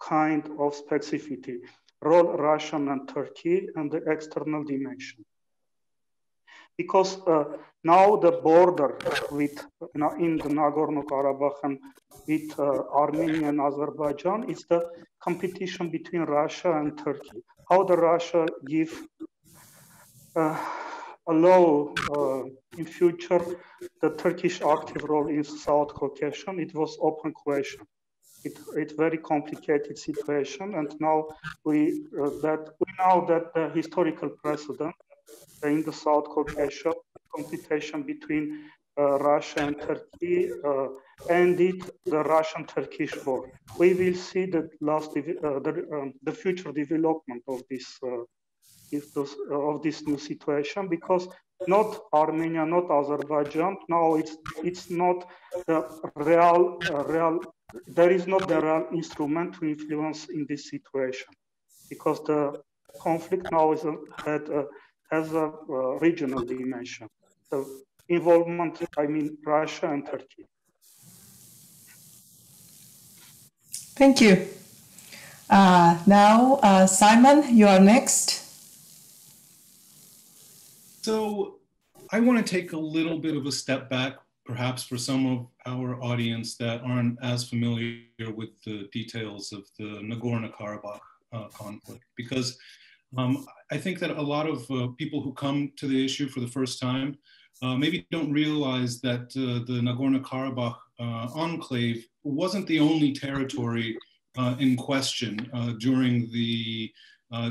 kind of specificity, role Russian and Turkey and the external dimension. Because now the border with in the Nagorno-Karabakh and with Armenia and Azerbaijan is the competition between Russia and Turkey. How the Russia give allow in future the Turkish active role in South Caucasus, it was open question. It's very complicated situation, and now we know that the historical precedent in the South Caucasus, competition between Russia and Turkey ended the Russian-Turkish war. We will see the the future development of this new situation, because not Armenia, not Azerbaijan. Now it's not the real. There is not the real instrument to influence in this situation, because the conflict now has a regional dimension. The involvement, I mean, Russia and Turkey. Thank you. Now, Simon, you are next. So I want to take a little bit of a step back, perhaps for some of our audience that aren't as familiar with the details of the Nagorno-Karabakh conflict, because I think that a lot of people who come to the issue for the first time maybe don't realize that the Nagorno-Karabakh enclave wasn't the only territory in question during the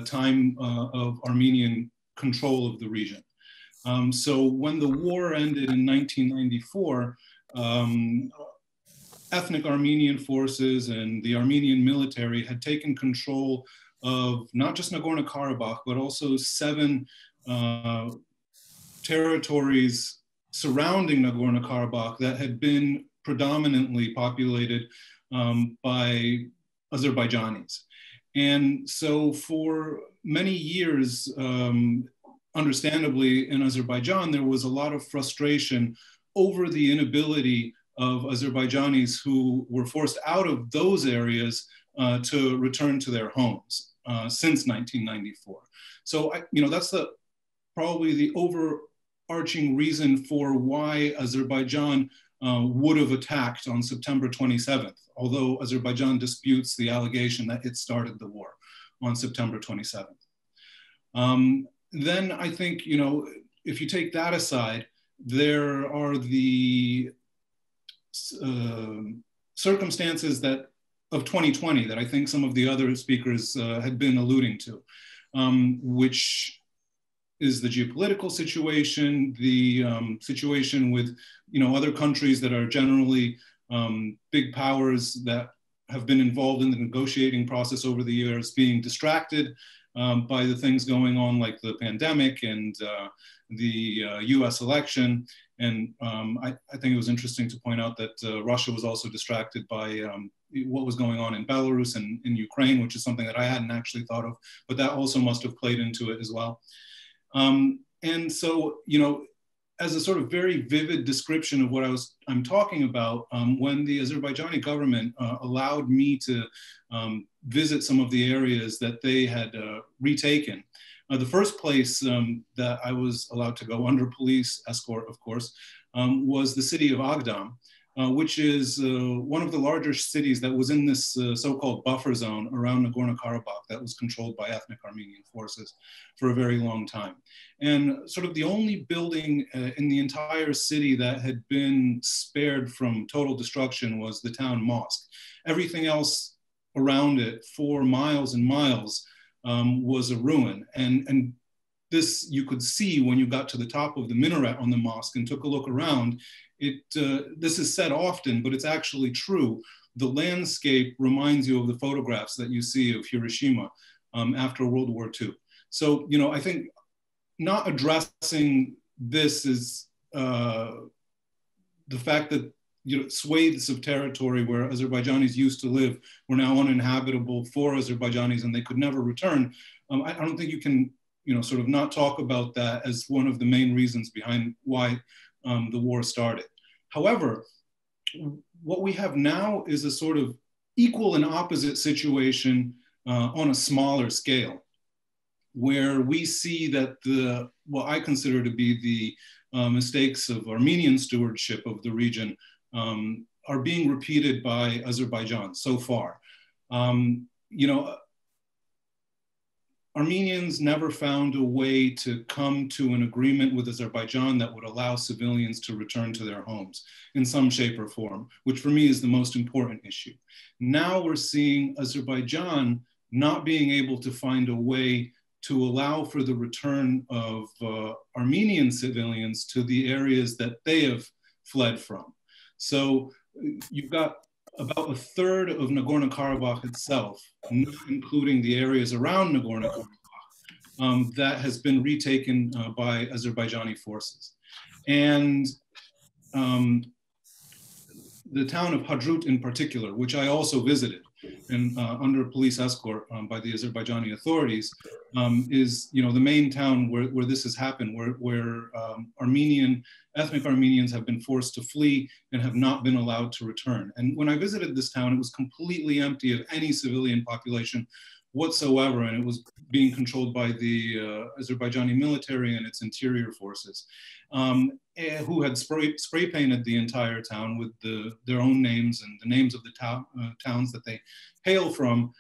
time of Armenian control of the region. So when the war ended in 1994, ethnic Armenian forces and the Armenian military had taken control of not just Nagorno-Karabakh, but also 7 territories surrounding Nagorno-Karabakh that had been predominantly populated by Azerbaijanis. And so for many years, understandably in Azerbaijan, there was a lot of frustration over the inability of Azerbaijanis who were forced out of those areas to return to their homes since 1994. So, that's probably the overarching reason for why Azerbaijan would have attacked on September 27th, although Azerbaijan disputes the allegation that it started the war on September 27th. Then I think, if you take that aside, there are the circumstances of 2020 that I think some of the other speakers had been alluding to, which is the geopolitical situation, the situation with other countries that are generally big powers that have been involved in the negotiating process over the years being distracted by the things going on like the pandemic and the US election. And I think it was interesting to point out that Russia was also distracted by what was going on in Belarus and in Ukraine, which is something that I hadn't actually thought of, but that also must have played into it as well. And so, as a sort of very vivid description of what I'm talking about, when the Azerbaijani government allowed me to visit some of the areas that they had retaken, the first place that I was allowed to go under police escort, of course, was the city of Agdam, which is one of the larger cities that was in this so-called buffer zone around Nagorno-Karabakh that was controlled by ethnic Armenian forces for a very long time. And sort of the only building in the entire city that had been spared from total destruction was the town mosque. Everything else around it, 4 miles and miles, was a ruin. And this you could see when you got to the top of the minaret on the mosque and took a look around. This is said often, but it's actually true. The landscape reminds you of the photographs that you see of Hiroshima after World War II. So, I think not addressing this is the fact that swathes of territory where Azerbaijanis used to live were now uninhabitable for Azerbaijanis and they could never return. I don't think you can sort of not talk about that as one of the main reasons behind why the war started. However, what we have now is a sort of equal and opposite situation on a smaller scale, where we see that what I consider to be the mistakes of Armenian stewardship of the region are being repeated by Azerbaijan so far. Armenians never found a way to come to an agreement with Azerbaijan that would allow civilians to return to their homes in some shape or form, which for me is the most important issue. Now we're seeing Azerbaijan not being able to find a way to allow for the return of Armenian civilians to the areas that they have fled from. So you've got about a third of Nagorno-Karabakh itself, not including the areas around Nagorno-Karabakh, that has been retaken by Azerbaijani forces. And the town of Hadrut in particular, which I also visited and under police escort by the Azerbaijani authorities, is the main town where this has happened, where ethnic Armenians have been forced to flee and have not been allowed to return. And when I visited this town, it was completely empty of any civilian population whatsoever, and it was being controlled by the Azerbaijani military and its interior forces, who had spray painted the entire town with their own names and the names of the towns that they hail from,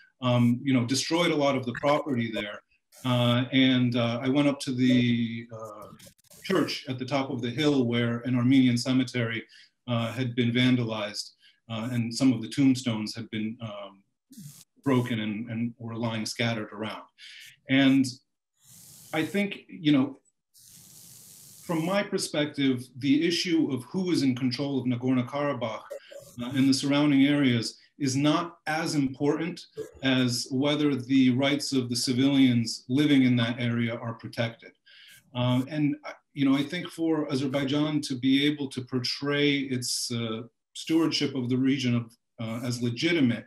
destroyed a lot of the property there. And I went up to the church at the top of the hill where an Armenian cemetery had been vandalized, and some of the tombstones had been broken and were lying scattered around. And I think, from my perspective, the issue of who is in control of Nagorno-Karabakh and the surrounding areas is not as important as whether the rights of the civilians living in that area are protected. And I think for Azerbaijan to be able to portray its stewardship of the region as legitimate,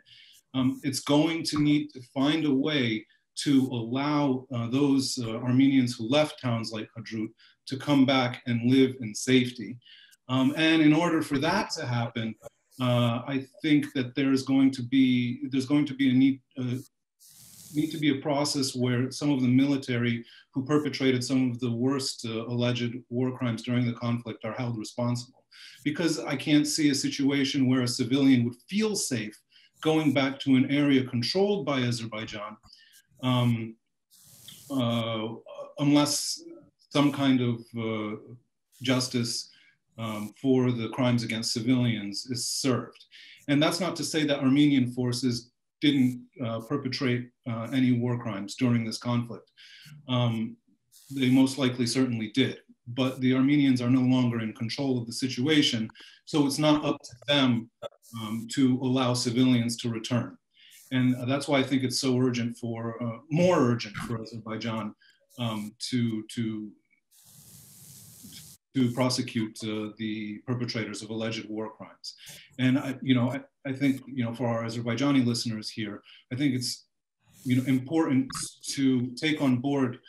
it's going to need to find a way to allow those Armenians who left towns like Hadrut to come back and live in safety. And in order for that to happen, I think that there's going to be a process where some of the military who perpetrated some of the worst alleged war crimes during the conflict are held responsible. Because I can't see a situation where a civilian would feel safe going back to an area controlled by Azerbaijan unless some kind of justice for the crimes against civilians is served. And that's not to say that Armenian forces didn't perpetrate any war crimes during this conflict. They most likely certainly did, but the Armenians are no longer in control of the situation, so it's not up to them to allow civilians to return. And that's why I think it's so urgent more urgent for Azerbaijan to prosecute the perpetrators of alleged war crimes. And I think for our Azerbaijani listeners here, I think it's important to take on board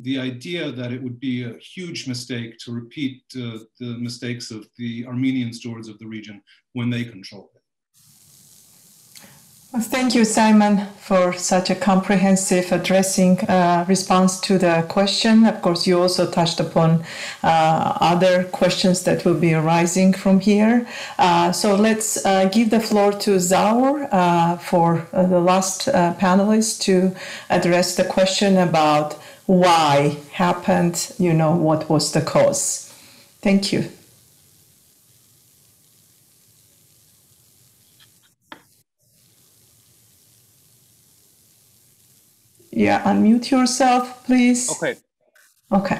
the idea that it would be a huge mistake to repeat the mistakes of the Armenian stewards of the region when they controlled it. Well, thank you, Simon, for such a comprehensive addressing response to the question. Of course, you also touched upon other questions that will be arising from here. So let's give the floor to Zaur for the last panelist to address the question about why happened, what was the cause. Thank you. Yeah, unmute yourself, please. Okay. Okay.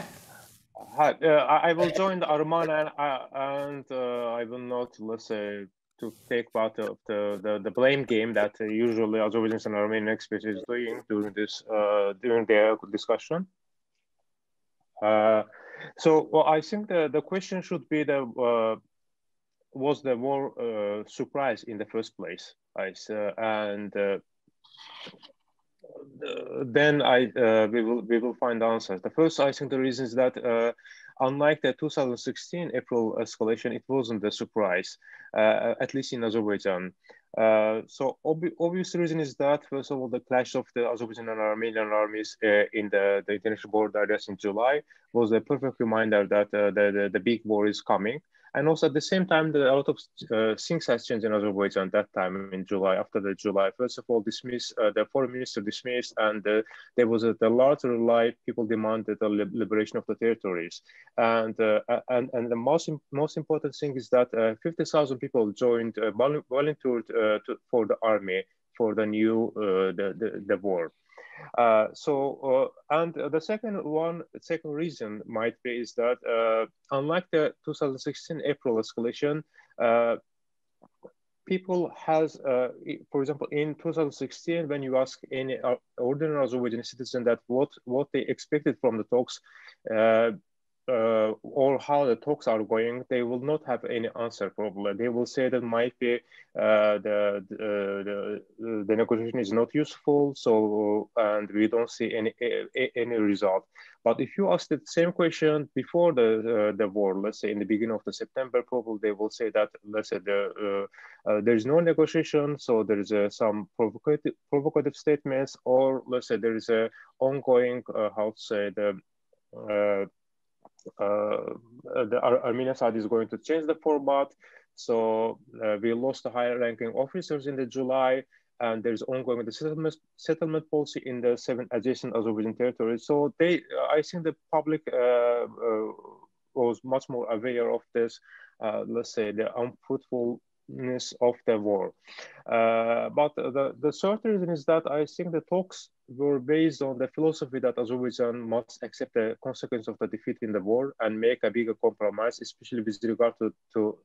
Hi, I will join the Arman and I will not, let's say, to take part of the blame game that usually Azerbaijans and Armenian experts is doing during their discussion. So I think the question should be was the war surprise in the first place? Then we will find answers. The first, I think, the reason is that unlike the 2016 April escalation, it wasn't a surprise, at least in Azerbaijan. So obvious reason is that, first of all, the clash of the Azerbaijan and Armenian armies in the international border areas in July was a perfect reminder that the big war is coming. And also at the same time, a lot of things has changed in Azerbaijan that time in July, after the July. First of all, the foreign minister dismissed, and there was the larger rally. People demanded the liberation of the territories. And the most important thing is that 50,000 people joined, volunteered for the army for the new, the war. And the second reason might be is that unlike the 2016 April escalation, people has, for example, in 2016, when you ask any ordinary Azerbaijani citizen that what they expected from the talks, or how the talks are going, they will not have any answer probably. They will say that might be the negotiation is not useful, so and we don't see any result. But if you ask the same question before the war, let's say in the beginning of the September, probably they will say that, let's say there is no negotiation, so there is some provocative statements, or let's say there is a ongoing how to say the Armenian side is going to change the format. So we lost the higher ranking officers in the July, and there's ongoing the settlement policy in the 7 adjacent Azerbaijan territories. So I think the public was much more aware of this, let's say the unfruitful of the war. But the certain reason is that I think the talks were based on the philosophy that Azerbaijan must accept the consequence of the defeat in the war and make a bigger compromise, especially with regard to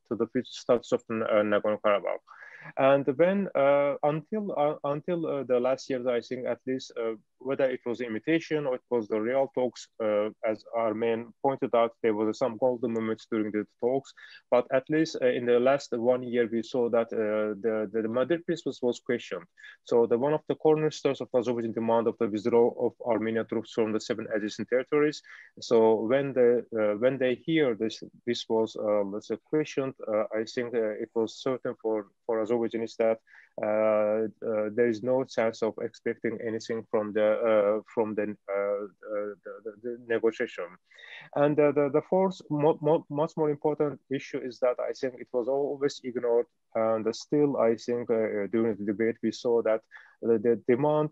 the future status of Nagorno-Karabakh. And when until the last years, I think at least whether it was imitation or it was the real talks, as Arman pointed out, there was some golden moments during the talks. But at least in the last 1 year, we saw that the Madrid Peace was questioned. So one of the cornerstones of Azerbaijan demand of the withdrawal of Armenian troops from the 7 adjacent territories. So when they hear this was let's say questioned, I think it was certain for Azerbaijanis that there is no chance of expecting anything from the negotiation. And the fourth, much more important issue is that I think it was always ignored, and still I think during the debate we saw that the demand.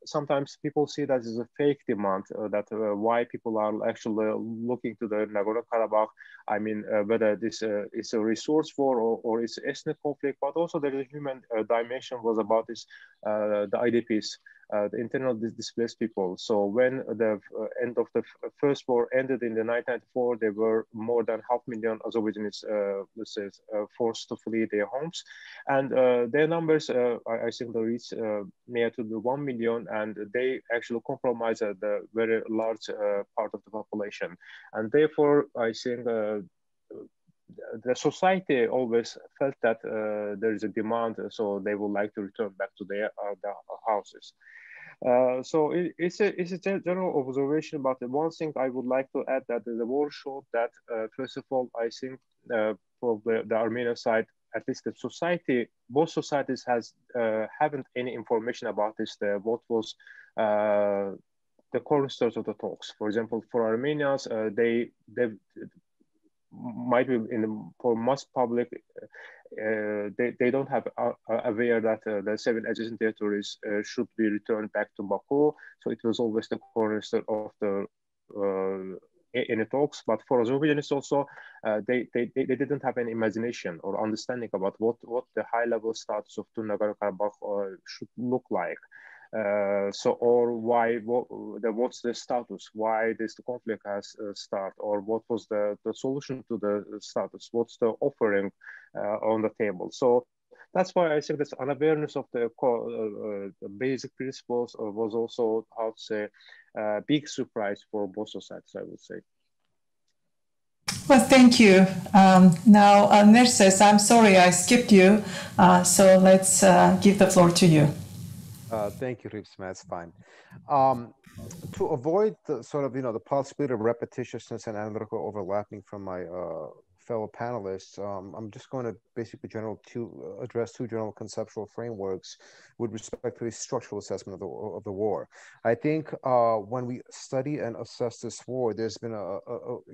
Sometimes people see that as a fake demand, that why people are actually looking to the Nagorno-Karabakh. I mean, whether this is a resource war or it's ethnic conflict, but also there is a human dimension was about this, the IDPs, the internal displaced people. So when the end of the first war ended in the 1994, there were more than 500,000 Azerbaijanis, let's say, forced to flee their homes. And their numbers, I think they reach near to the 1 million, and they actually compromise the very large part of the population. And therefore, I think the society always felt that there is a demand, so they would like to return back to their houses. So it's a general observation, but the one thing I would like to add that the war showed that first of all, I think for the Armenian side, at least the society, both societies haven't any information about this. What was the cornerstones of the talks? For example, for Armenians, they might be for most public. They don't have aware that the 7 adjacent territories should be returned back to Baku. So it was always the cornerstone of the in the talks. But for Azerbaijanis also, they didn't have any imagination or understanding about what the high-level status of Nagorno-Karabakh should look like. Or what's the status? Why this conflict has started, or what was the solution to the status? What's the offering on the table? So that's why I think this unawareness of the basic principles was also, how to say, a big surprise for both societies, I would say. Well, thank you. Now, Nerses, I'm sorry I skipped you, so let's give the floor to you. Thank you, Ripsma. That's fine. To avoid the sort of, the possibility of repetitiousness and analytical overlapping from my fellow panelists, I'm just going to basically address 2 general conceptual frameworks with respect to the structural assessment of the war. I think when we study and assess this war, there's been an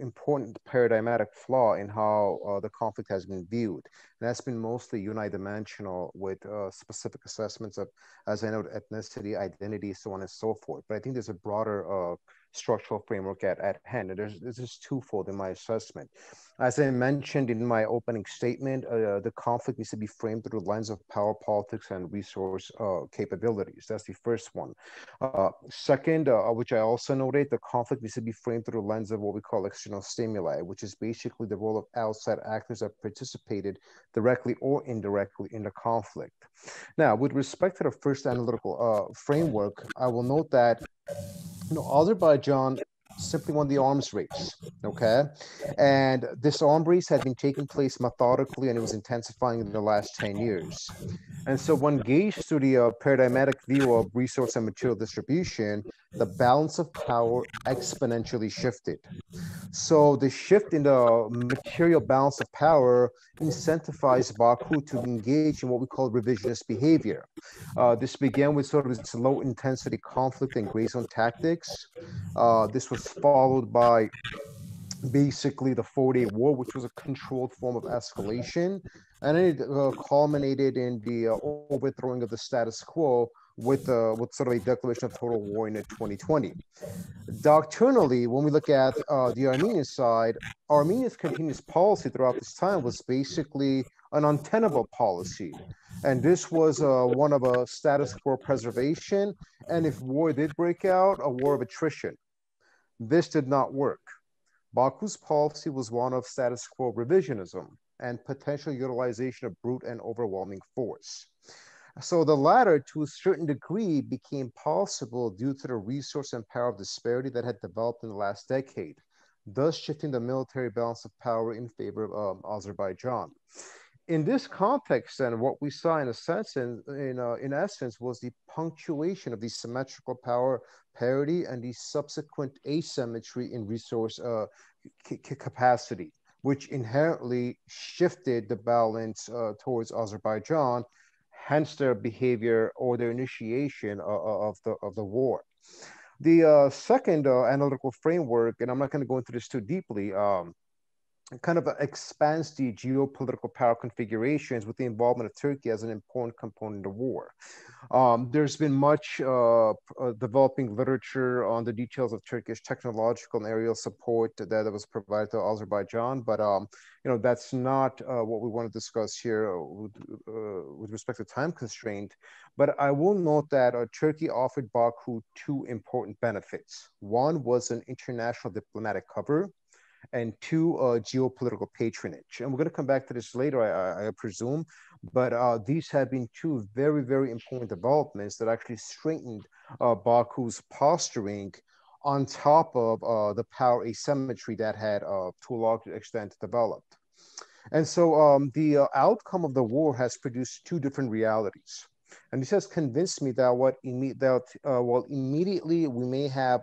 important paradigmatic flaw in how the conflict has been viewed. And that's been mostly unidimensional with specific assessments of, as I noted, ethnicity, identity, so on and so forth. But I think there's a broader structural framework at hand. And this is twofold in my assessment. As I mentioned in my opening statement, the conflict needs to be framed through the lens of power politics and resource capabilities. That's the first one. Second, which I also noted, the conflict needs to be framed through the lens of what we call external stimuli, which is basically the role of outside actors that participated directly or indirectly in the conflict. Now, with respect to the first analytical framework, I will note that Azerbaijan simply won the arms race, okay? And this arms race had been taking place methodically, and it was intensifying in the last 10 years. And so when gauged to the paradigmatic view of resource and material distribution, the balance of power exponentially shifted. So the shift in the material balance of power incentivized Baku to engage in what we call revisionist behavior. This began with sort of its low intensity conflict and gray zone tactics. This was followed by basically the 4-day war, which was a controlled form of escalation. And it culminated in the overthrowing of the status quo with sort of a declaration of total war in 2020. Doctrinally, when we look at the Armenian side, Armenia's continuous policy throughout this time was basically an untenable policy. And this was one of a status quo preservation, and if war did break out, a war of attrition. This did not work. Baku's policy was one of status quo revisionism and potential utilization of brute and overwhelming force. So the latter, to a certain degree, became possible due to the resource and power disparity that had developed in the last decade, thus shifting the military balance of power in favor of Azerbaijan. In this context, then, what we saw in essence was the punctuation of the symmetrical power parity and the subsequent asymmetry in resource capacity, which inherently shifted the balance towards Azerbaijan, hence their behavior or their initiation of the war. The second analytical framework, and I'm not going to go into this too deeply, kind of expands the geopolitical power configurations with the involvement of Turkey as an important component of war. There's been much developing literature on the details of Turkish technological and aerial support that was provided to Azerbaijan, but that's not what we want to discuss here with respect to time constraint. But I will note that Turkey offered Baku two important benefits. One was an international diplomatic cover, and two, geopolitical patronage. And we're going to come back to this later, I presume, but these have been two very, very important developments that actually strengthened Baku's posturing on top of the power asymmetry that had, to a large extent, developed. And so the outcome of the war has produced two different realities. And this has convinced me that while immediately we may have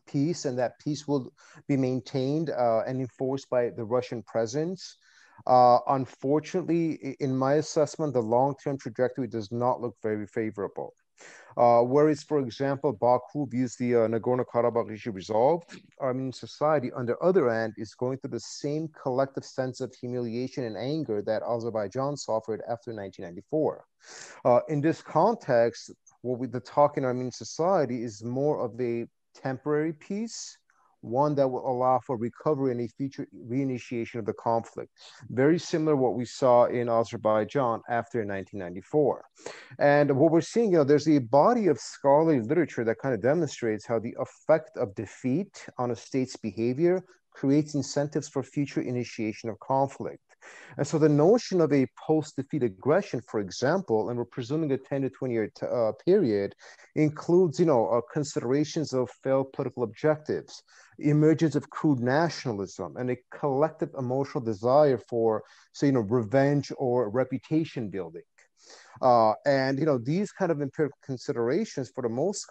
peace, and that peace will be maintained and enforced by the Russian presence. Unfortunately, in my assessment, the long-term trajectory does not look very favorable. Whereas, for example, Baku views the Nagorno-Karabakh issue resolved, Armenian society, on the other hand, is going through the same collective sense of humiliation and anger that Azerbaijan suffered after 1994. In this context, the talk in Armenian society is more of a temporary peace, one that will allow for recovery and a future reinitiation of the conflict. Very similar to what we saw in Azerbaijan after 1994. And what we're seeing, there's a body of scholarly literature that kind of demonstrates how the effect of defeat on a state's behavior creates incentives for future initiation of conflict. And so the notion of a post-defeat aggression, for example, and we're presuming a 10 to 20 year period, includes, considerations of failed political objectives, emergence of crude nationalism, and a collective emotional desire for, revenge or reputation building. And these kind of empirical considerations, for the most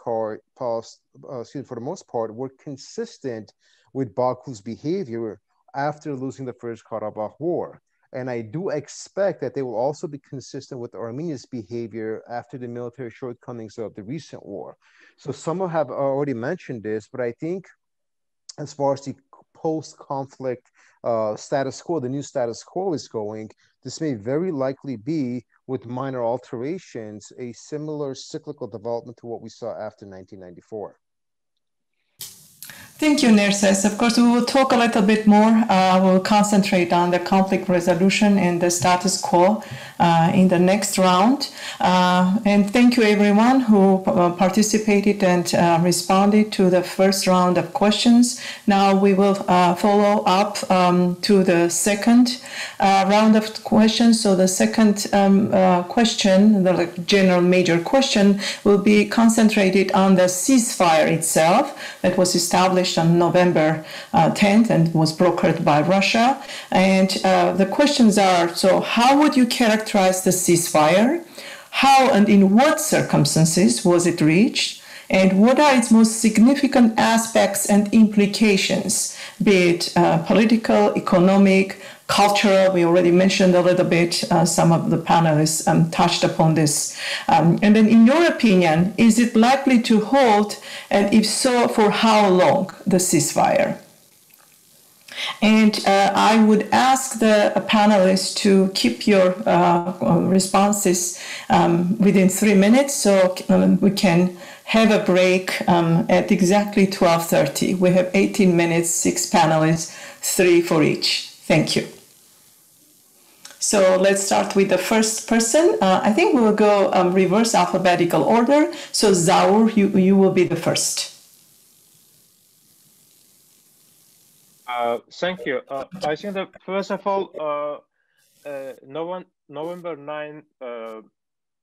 part, were consistent with Baku's behavior after losing the First Karabakh War. And I do expect that they will also be consistent with Armenia's behavior after the military shortcomings of the recent war. So some have already mentioned this, but I think as far as the post-conflict status quo, the new status quo is going, this may very likely be, with minor alterations, a similar cyclical development to what we saw after 1994. Thank you, Nerses. Of course, we will talk a little bit more. We'll concentrate on the conflict resolution and the status quo in the next round. And thank you, everyone who participated and responded to the first round of questions. Now we will follow up to the second round of questions. So the second question, the general major question, will be concentrated on the ceasefire itself that was established on November 10th and was brokered by Russia. And the questions are, so how would you characterize the ceasefire? How and in what circumstances was it reached? And what are its most significant aspects and implications, be it political, economic, cultural? We already mentioned a little bit, some of the panelists touched upon this. And then in your opinion, is it likely to hold? And if so, for how long, the ceasefire? And I would ask the panelists to keep your responses within 3 minutes so we can have a break at exactly 12:30. We have 18 minutes, 6 panelists, 3 for each. Thank you. So let's start with the first person. I think we will go reverse alphabetical order. So Zaur, you will be the first. Thank you. I think that first of all, November 9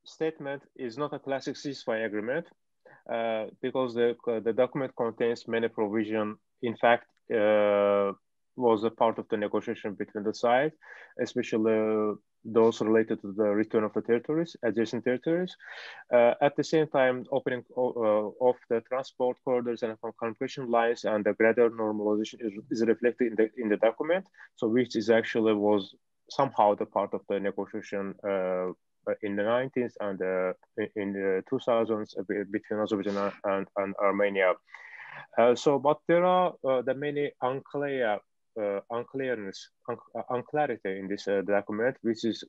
statement is not a classic ceasefire agreement because the document contains many provisions. In fact, was a part of the negotiation between the sides, especially those related to the return of the territories, adjacent territories. At the same time, opening of the transport corridors and communication lines and the gradual normalization is reflected in the document. So which is actually was somehow the part of the negotiation in the 90s and in the 2000s between Azerbaijan and Armenia. But there are the many unclarity in this document, which is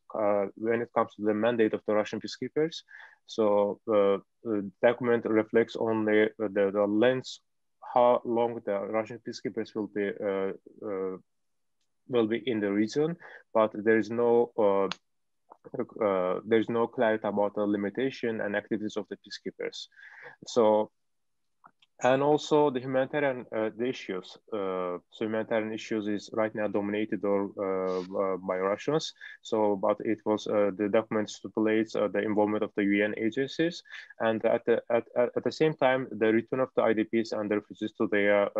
when it comes to the mandate of the Russian peacekeepers. So the document reflects only the length, how long the Russian peacekeepers will be in the region, but there is no clarity about the limitation and activities of the peacekeepers. So. And also the humanitarian the issues. So humanitarian issues is right now dominated by Russians. So, but it was the document stipulates the involvement of the UN agencies, and at the same time the return of the IDPs and the refugees to their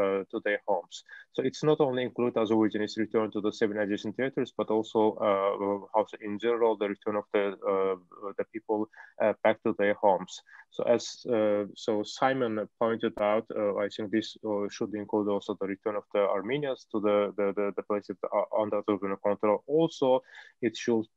homes. So it's not only include Azerbaijanis return to the 7 adjacent territories, but also also in general the return of the people back to their homes. So as so Simon pointed out, I think this should include also the return of the Armenians to the places under Azerbaijan control. Also, it should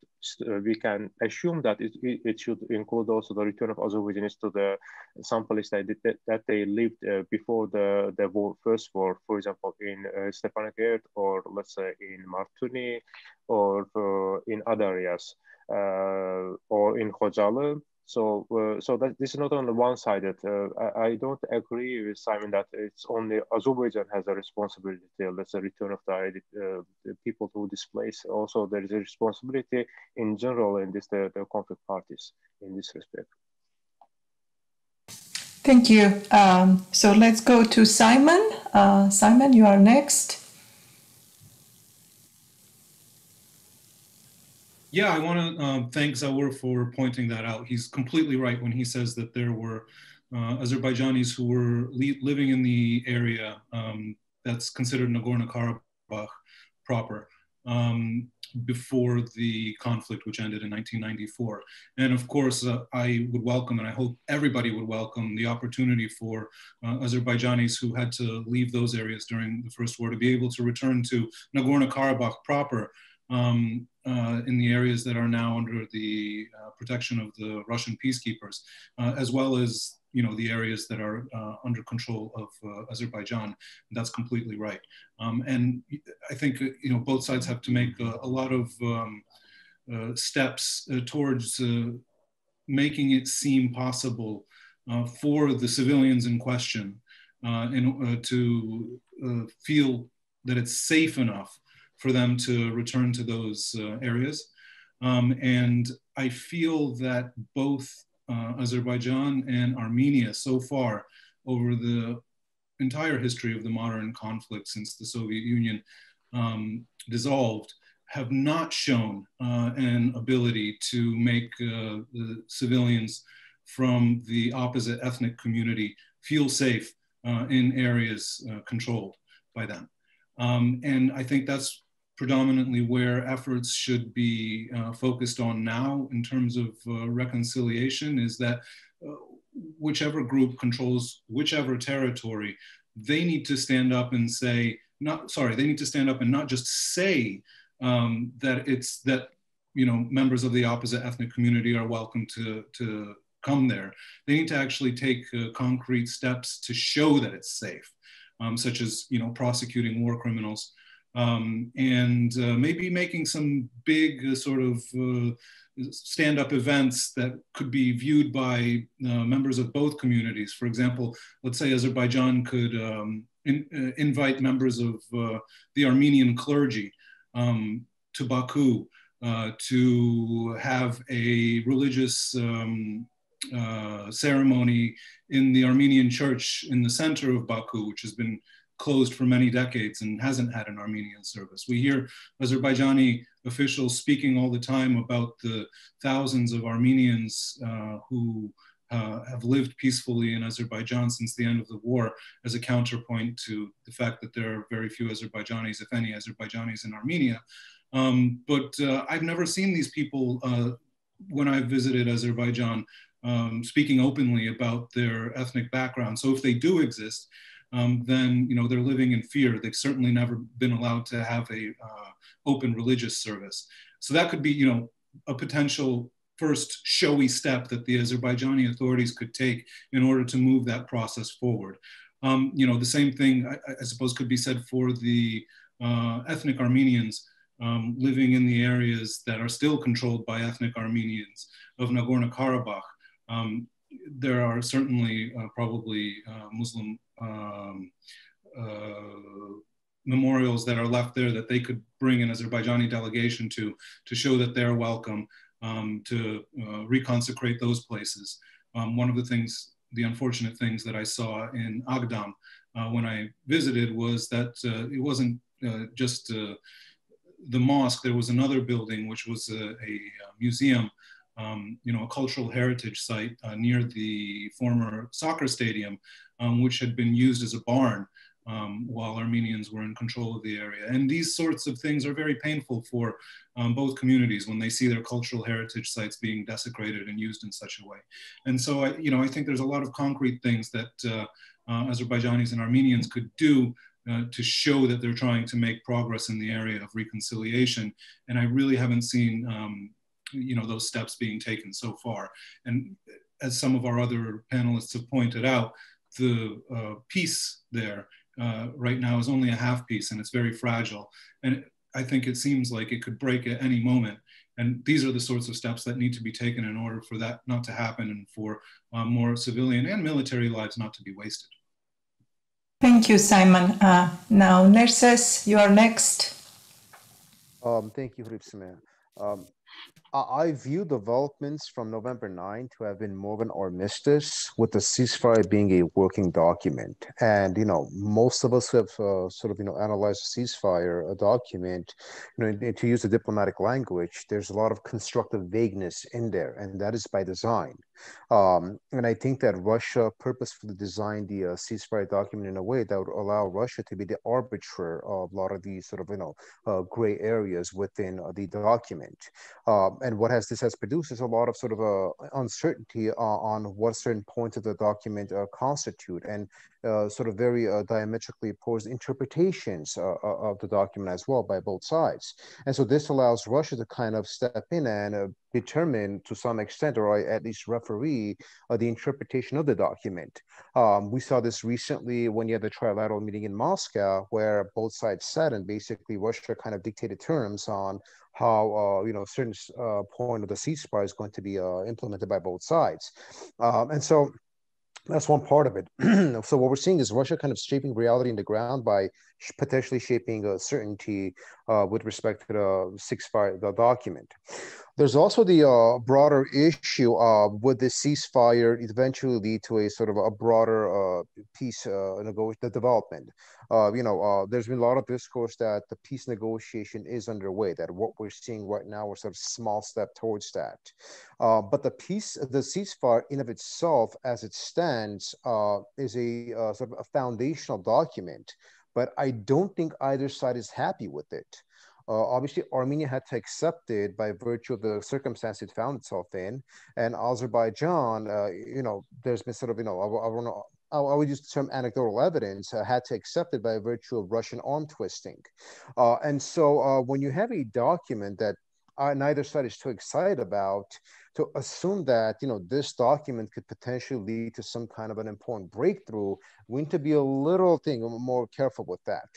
we can assume that it should include also the return of Azerbaijanis to some place that they lived before the first war, for example, in Stepanakert, or let's say in Martuni, or in other areas, or in Khojaly. So that this is not only one-sided. I don't agree with Simon that it's only Azerbaijan has a responsibility. Let's say return of the people who displaced. Also, there is a responsibility in general in this the conflict parties in this respect. Thank you. So let's go to Simon. Simon, you are next. Yeah, I want to thank Zaur for pointing that out. He's completely right when he says that there were Azerbaijanis who were living in the area that's considered Nagorno-Karabakh proper before the conflict, which ended in 1994. And of course, I would welcome, and I hope everybody would welcome, the opportunity for Azerbaijanis who had to leave those areas during the First War to be able to return to Nagorno-Karabakh proper. In the areas that are now under the protection of the Russian peacekeepers, as well as the areas that are under control of Azerbaijan. That's completely right. And I think both sides have to make a lot of steps towards making it seem possible for the civilians in question to feel that it's safe enough for them to return to those areas. And I feel that both Azerbaijan and Armenia so far over the entire history of the modern conflict since the Soviet Union dissolved have not shown an ability to make the civilians from the opposite ethnic community feel safe in areas controlled by them. And I think that's predominantly where efforts should be focused on now in terms of reconciliation, is that whichever group controls whichever territory, they need to stand up and say, they need to stand up and not just say that members of the opposite ethnic community are welcome to come there. They need to actually take concrete steps to show that it's safe, such as prosecuting war criminals, and maybe making some big sort of stand-up events that could be viewed by members of both communities. For example, let's say Azerbaijan could invite members of the Armenian clergy to Baku to have a religious ceremony in the Armenian church in the center of Baku, which has been closed for many decades and hasn't had an Armenian service. We hear Azerbaijani officials speaking all the time about the thousands of Armenians who have lived peacefully in Azerbaijan since the end of the war, as a counterpoint to the fact that there are very few Azerbaijanis, if any, Azerbaijanis in Armenia. But I've never seen these people when I've visited Azerbaijan speaking openly about their ethnic background. So if they do exist, then they're living in fear. They've certainly never been allowed to have a open religious service. So that could be a potential first showy step that the Azerbaijani authorities could take in order to move that process forward. The same thing I suppose could be said for the ethnic Armenians living in the areas that are still controlled by ethnic Armenians of Nagorno-Karabakh. There are certainly probably Muslim memorials that are left there that they could bring an Azerbaijani delegation to show that they're welcome, to reconsecrate those places. One of the unfortunate things that I saw in Agdam when I visited was that it wasn't just the mosque. There was another building which was a museum, a cultural heritage site near the former soccer stadium, which had been used as a barn while Armenians were in control of the area. And these sorts of things are very painful for both communities when they see their cultural heritage sites being desecrated and used in such a way. And so, I think there's a lot of concrete things that Azerbaijanis and Armenians could do to show that they're trying to make progress in the area of reconciliation. And I really haven't seen, those steps being taken so far. And as some of our other panelists have pointed out, the peace there right now is only a half peace, and it's very fragile. And I think it seems like it could break at any moment. And these are the sorts of steps that need to be taken in order for that not to happen and for more civilian and military lives not to be wasted. Thank you, Simon. Now, Nerses, you are next. Thank you, Hripsime. I view developments from November 9 to have been more of an armistice, with the ceasefire being a working document. And, most of us have analyzed the ceasefire document, to use the diplomatic language, there's a lot of constructive vagueness in there, and that is by design. And I think that Russia purposefully designed the ceasefire document in a way that would allow Russia to be the arbiter of a lot of these gray areas within the document. And what this has produced is a lot of uncertainty on what certain points of the document constitute, and very diametrically opposed interpretations of the document as well by both sides. And so this allows Russia to kind of step in and determine to some extent, or at least referee, the interpretation of the document. We saw this recently when you had the trilateral meeting in Moscow, where both sides sat and basically Russia kind of dictated terms on how certain point of the ceasefire is going to be implemented by both sides. And so that's one part of it. So what we're seeing is Russia kind of shaping reality in the ground by potentially shaping certainty with respect to the ceasefire, the document. There's also the broader issue would the ceasefire eventually lead to a broader peace development. There's been a lot of discourse that the peace negotiation is underway, that what we're seeing right now is a small step towards that. But the ceasefire in of itself, as it stands, is a foundational document. But I don't think either side is happy with it. Obviously, Armenia had to accept it by virtue of the circumstance it found itself in, and Azerbaijan, there's been I would use the term anecdotal evidence, had to accept it by virtue of Russian arm twisting. And so when you have a document that neither side is too excited about, to assume that this document could potentially lead to some kind of an important breakthrough, we need to be a little more careful with that.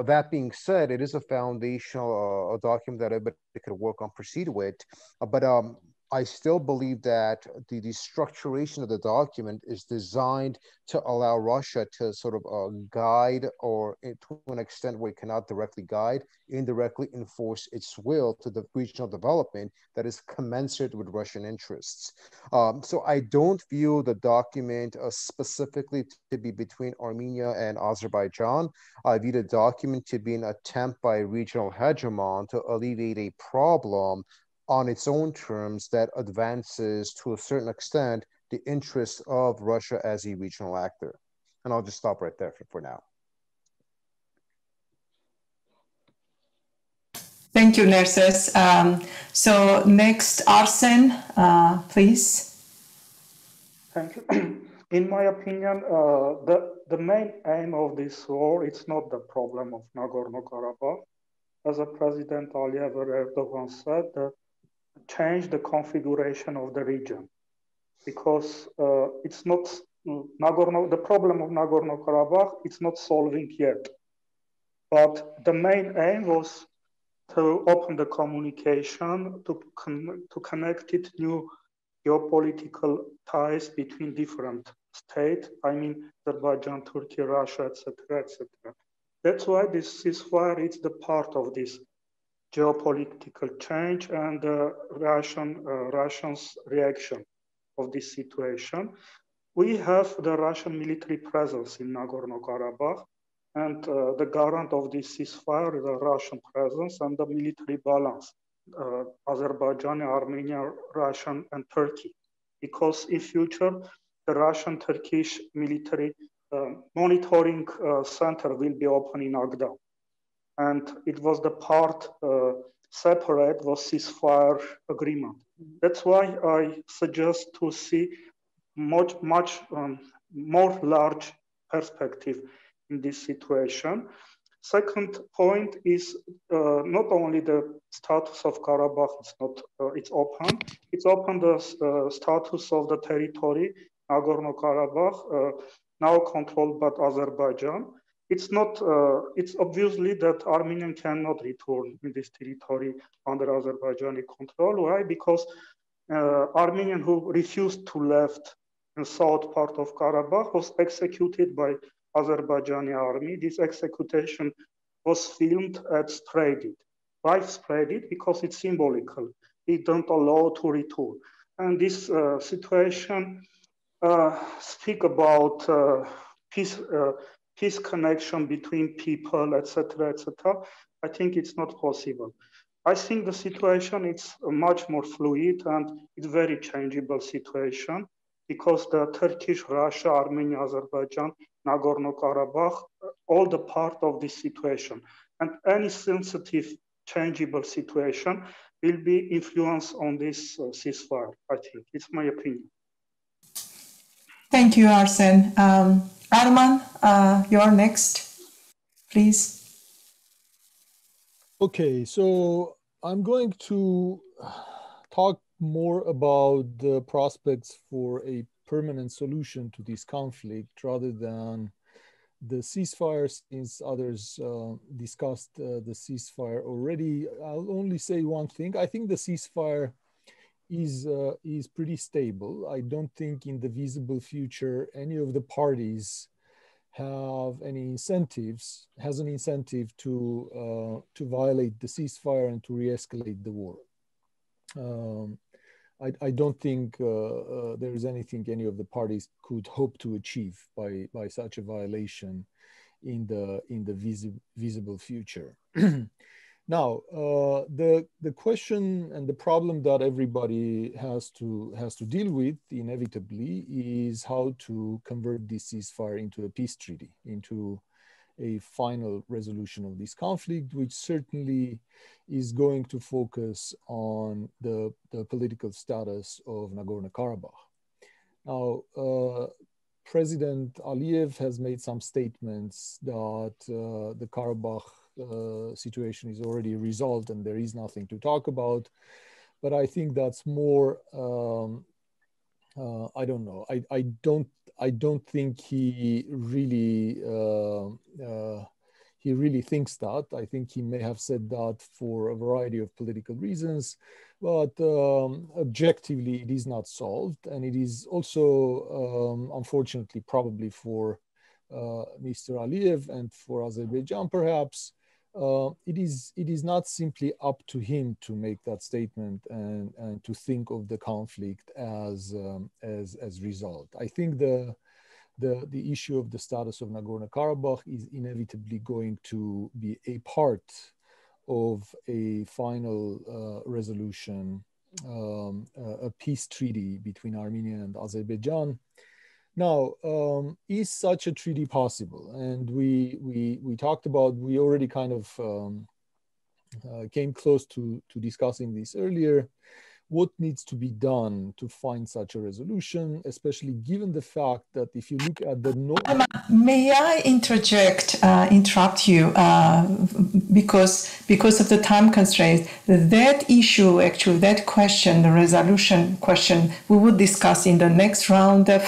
That being said, it is a foundational document that everybody could work on, proceed with. But I still believe that the structuration of the document is designed to allow Russia to sort of guide, or to an extent where it cannot directly guide, indirectly enforce its will to the regional development that is commensurate with Russian interests. So I don't view the document specifically to be between Armenia and Azerbaijan. I view the document to be an attempt by a regional hegemon to alleviate a problem on its own terms that advances to a certain extent the interests of Russia as a regional actor. And I'll just stop right there for now. Thank you, Nerses. So next, Arsen, please. Thank you. In my opinion, the main aim of this war, it's not the problem of Nagorno-Karabakh. As the President Aliyev Erdogan said, change the configuration of the region, because it's not the problem of Nagorno-Karabakh, it's not solving yet. But the main aim was to open the communication, to connect it new geopolitical ties between different states. I mean, Azerbaijan, Turkey, Russia, etc., etc. That's why this ceasefire is the part of this geopolitical change and Russia's reaction of this situation. We have the Russian military presence in Nagorno-Karabakh, and the garant of this ceasefire is the Russian presence and the military balance, Azerbaijan, Armenia, Russian, and Turkey. Because in future, the Russian-Turkish military monitoring center will be open in Agda. And it was the part separate was ceasefire agreement. That's why I suggest to see much more large perspective in this situation. Second point is not only the status of Karabakh, it's open. It's open the status of the territory, Nagorno-Karabakh, now controlled by Azerbaijan. It's not. It's obviously that Armenian cannot return in this territory under Azerbaijani control. Why? Because Armenian who refused to left the south part of Karabakh was executed by Azerbaijani army. This execution was filmed and spread it. Why spread it? Because it's symbolical. It don't allow to return. And this situation speak about peace connection between people, etc., etc. I think it's not possible. I think the situation is much more fluid and it's very changeable situation because the Turkish, Russia, Armenia, Azerbaijan, Nagorno-Karabakh, all the part of this situation. And any sensitive, changeable situation will be influenced on this ceasefire, I think. It's my opinion. Thank you, Arsen. Arman, you're next, please. Okay, so I'm going to talk more about the prospects for a permanent solution to this conflict rather than the ceasefire, since others discussed the ceasefire already. I'll only say one thing. I think the ceasefire is pretty stable. I don't think in the visible future any of the parties has an incentive to violate the ceasefire and to re-escalate the war. I don't think there is anything any of the parties could hope to achieve by such a violation in the visible future. Now, the question and the problem that everybody has to deal with inevitably is how to convert this ceasefire into a peace treaty, into a final resolution of this conflict, which certainly is going to focus on the political status of Nagorno-Karabakh. Now, President Aliyev has made some statements that the Karabakh situation is already resolved and there is nothing to talk about. But I think that's more, I don't know. I don't think he really thinks that. I think he may have said that for a variety of political reasons. but objectively it is not solved, and it is also, unfortunately, probably for Mr. Aliyev and for Azerbaijan perhaps, it is not simply up to him to make that statement and to think of the conflict as resolved. I think the issue of the status of Nagorno-Karabakh is inevitably going to be a part of a final resolution, a peace treaty between Armenia and Azerbaijan. Now, is such a treaty possible? And we talked about, we already kind of came close to discussing this earlier. What needs to be done to find such a resolution, especially given the fact that if you look at the... May I interrupt you, because of the time constraints, that issue, actually, that question, the resolution question, we will discuss in the next round of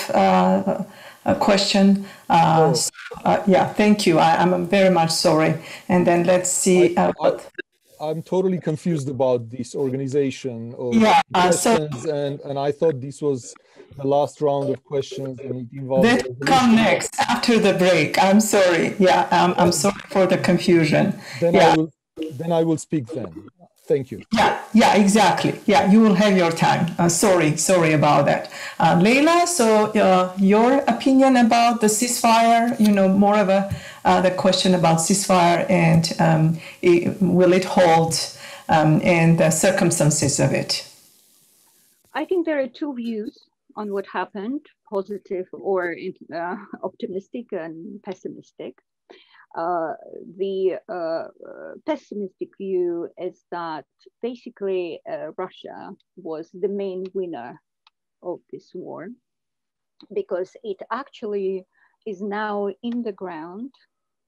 question. Yeah, thank you. I'm very much sorry. And then let's see. I'm totally confused about this organization of questions, and I thought this was the last round of questions, and it involves... That come next after the break. I'm sorry. Yeah, I'm sorry for the confusion. Then I will speak then. Thank you. Yeah, exactly. Yeah, you will have your time. Sorry about that. Leila, so your opinion about the ceasefire, more of the question about ceasefire and will it hold and the circumstances of it? I think there are two views on what happened, positive or optimistic and pessimistic. The pessimistic view is that basically Russia was the main winner of this war because it actually is now in the ground,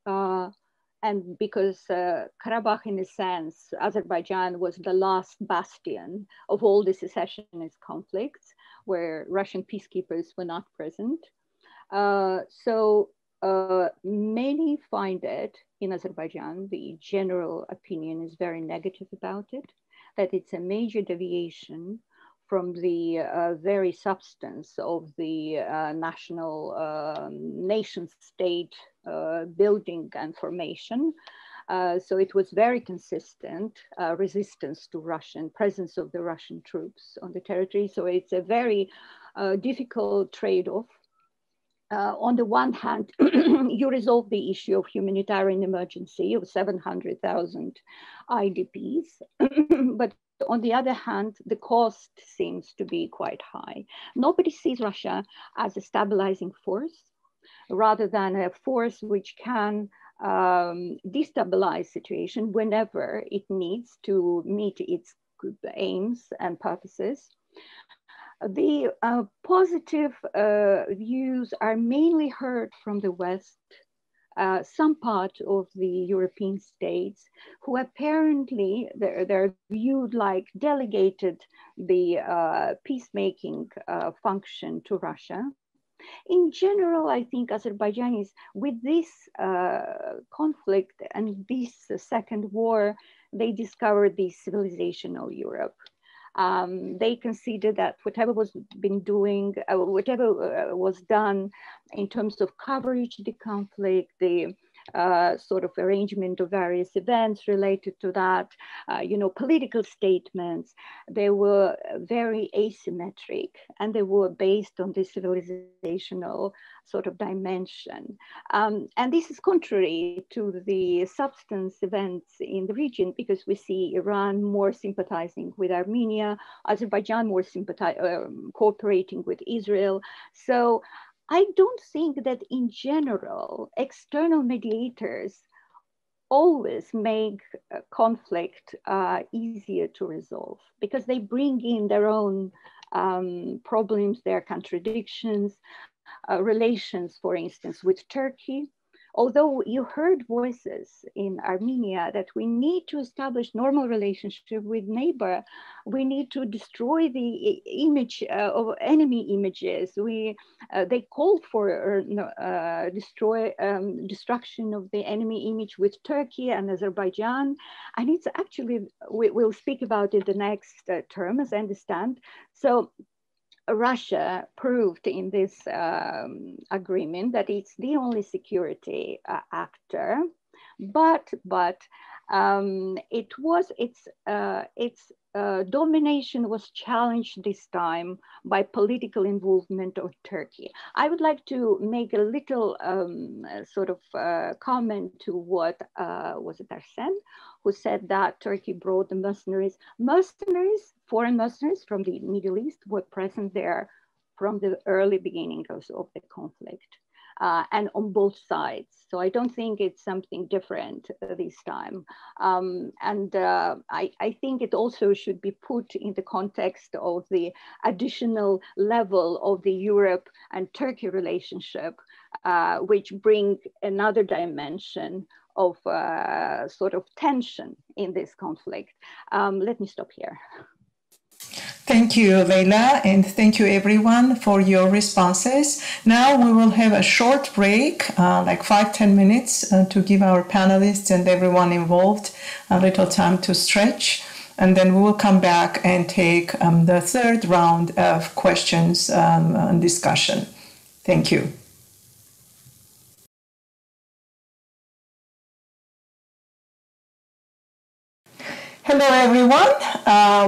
and because Karabakh, in a sense, Azerbaijan was the last bastion of all the secessionist conflicts where Russian peacekeepers were not present. Many find it in Azerbaijan, the general opinion is very negative about it, that it's a major deviation from the very substance of the national nation state building and formation. So it was very consistent resistance to Russian presence of the Russian troops on the territory. So it's a very difficult trade-off. On the one hand, you resolve the issue of humanitarian emergency of 700,000 IDPs, but on the other hand, the cost seems to be quite high. Nobody sees Russia as a stabilizing force, rather than a force which can destabilize situation whenever it needs to meet its aims and purposes. The positive views are mainly heard from the West, some part of the European states who apparently they're viewed like delegated the peacemaking function to Russia. In general, I think Azerbaijanis with this conflict and this second war, they discovered the civilizational Europe. They consider that whatever was been doing, whatever was done in terms of coverage of the conflict, the sort of arrangement of various events related to that, political statements, they were very asymmetric and they were based on this civilizational sort of dimension. And this is contrary to the substance events in the region, because we see Iran more sympathizing with Armenia, Azerbaijan more cooperating with Israel. So I don't think that in general, external mediators always make conflict easier to resolve, because they bring in their own problems, their contradictions, relations, for instance, with Turkey, although you heard voices in Armenia that we need to establish normal relationship with neighbor, we need to destroy the image of enemy images. They called for destruction of the enemy image with Turkey and Azerbaijan, and it's actually, we'll speak about it the next term, as I understand. So Russia proved in this agreement that it's the only security actor, but its domination was challenged this time by political involvement of Turkey. I would like to make a little comment to what was it Arsen, who said that Turkey brought the mercenaries, foreign mercenaries from the Middle East were present there from the early beginnings of the conflict. And on both sides. So I don't think it's something different this time. I think it also should be put in the context of the additional level of the Europe and Turkey relationship, which bring another dimension of sort of tension in this conflict. Let me stop here. Thank you, Leila, and thank you everyone for your responses. Now we will have a short break, like 5-10 minutes, to give our panelists and everyone involved a little time to stretch. And then we will come back and take the third round of questions and discussion. Thank you. Hello, everyone.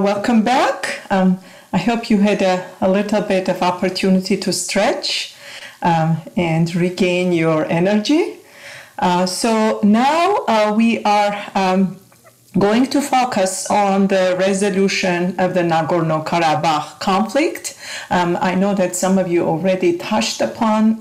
Welcome back. I hope you had a little bit of opportunity to stretch and regain your energy. So now we are going to focus on the resolution of the Nagorno-Karabakh conflict. I know that some of you already touched upon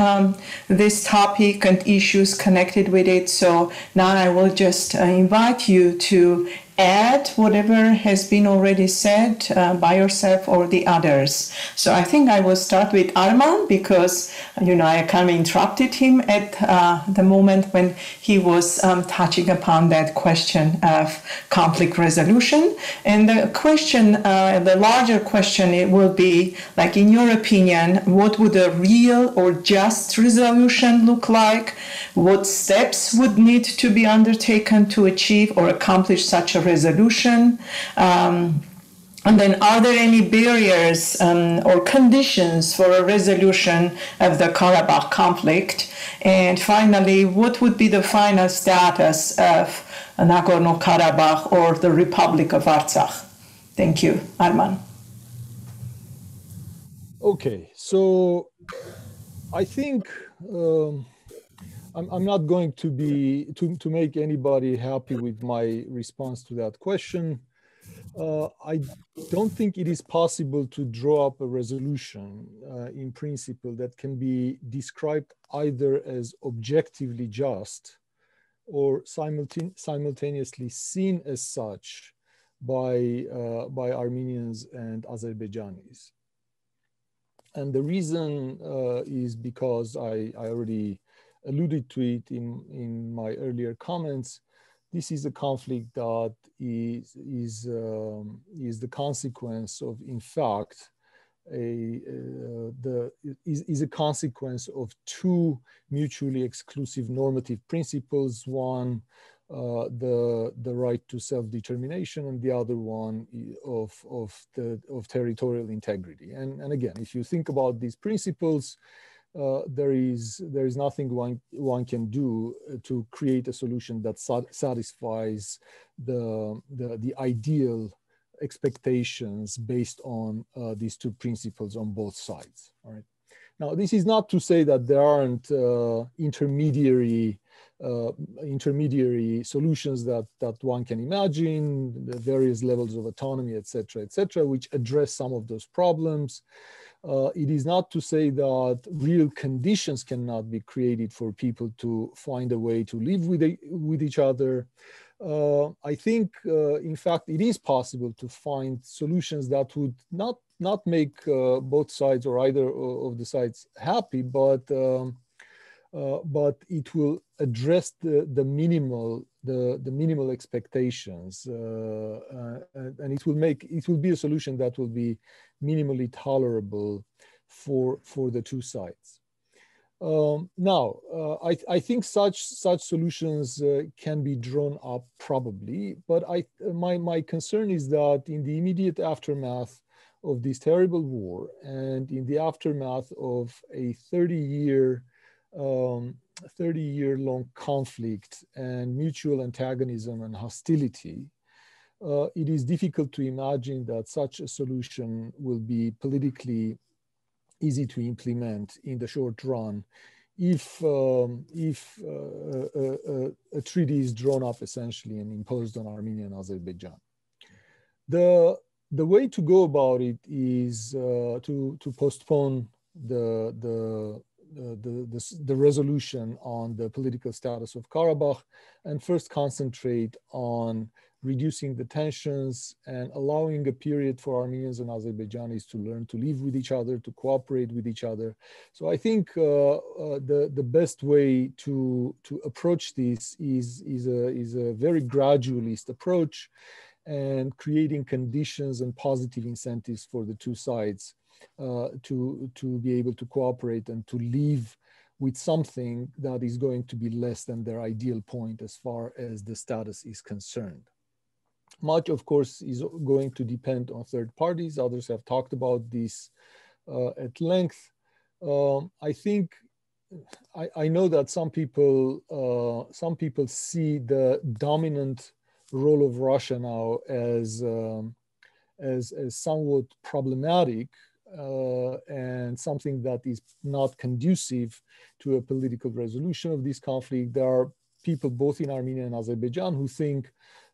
this topic and issues connected with it. So now I will just invite you to add whatever has been already said by yourself or the others. So I think I will start with Arman because, I kind of interrupted him at the moment when he was touching upon that question of conflict resolution. And the question, the larger question, it will be, like, in your opinion, what would a real or just resolution look like? What steps would need to be undertaken to achieve or accomplish such a resolution? And then are there any barriers or conditions for a resolution of the Karabakh conflict? And finally, what would be the final status of Nagorno-Karabakh or the Republic of Artsakh? Thank you, Arman. Okay, so I think I'm not going to make anybody happy with my response to that question. I don't think it is possible to draw up a resolution in principle that can be described either as objectively just or simultaneously seen as such by Armenians and Azerbaijanis. And the reason is because I already alluded to it in my earlier comments. This is a conflict that is the consequence of, in fact, is a consequence of two mutually exclusive normative principles. One, the right to self-determination, and the other one of territorial integrity. And again, if you think about these principles, there is nothing one can do to create a solution that satisfies the ideal expectations based on these two principles on both sides. All right. Now, this is not to say that there aren't intermediary solutions that one can imagine, the various levels of autonomy, et cetera, which address some of those problems. It is not to say that real conditions cannot be created for people to find a way to live with each other. I think, in fact, it is possible to find solutions that would not make both sides or either of the sides happy, but but it will address the minimal expectations, and it will be a solution that will be minimally tolerable for the two sides. I think such solutions can be drawn up probably, but my concern is that in the immediate aftermath of this terrible war and in the aftermath of a 30-year-long conflict and mutual antagonism and hostility, it is difficult to imagine that such a solution will be politically easy to implement in the short run if a treaty is drawn up essentially and imposed on Armenia and Azerbaijan. The way to go about it is to postpone the resolution on the political status of Karabakh and first concentrate on reducing the tensions and allowing a period for Armenians and Azerbaijanis to learn to live with each other, to cooperate with each other. So I think the best way to approach this is a very gradualist approach, and creating conditions and positive incentives for the two sides to be able to cooperate and to live with something that is going to be less than their ideal point as far as the status is concerned. Much, of course, is going to depend on third parties. Others have talked about this at length. I think I know that some people see the dominant role of Russia now as somewhat problematic and something that is not conducive to a political resolution of this conflict. There are people both in Armenia and Azerbaijan who think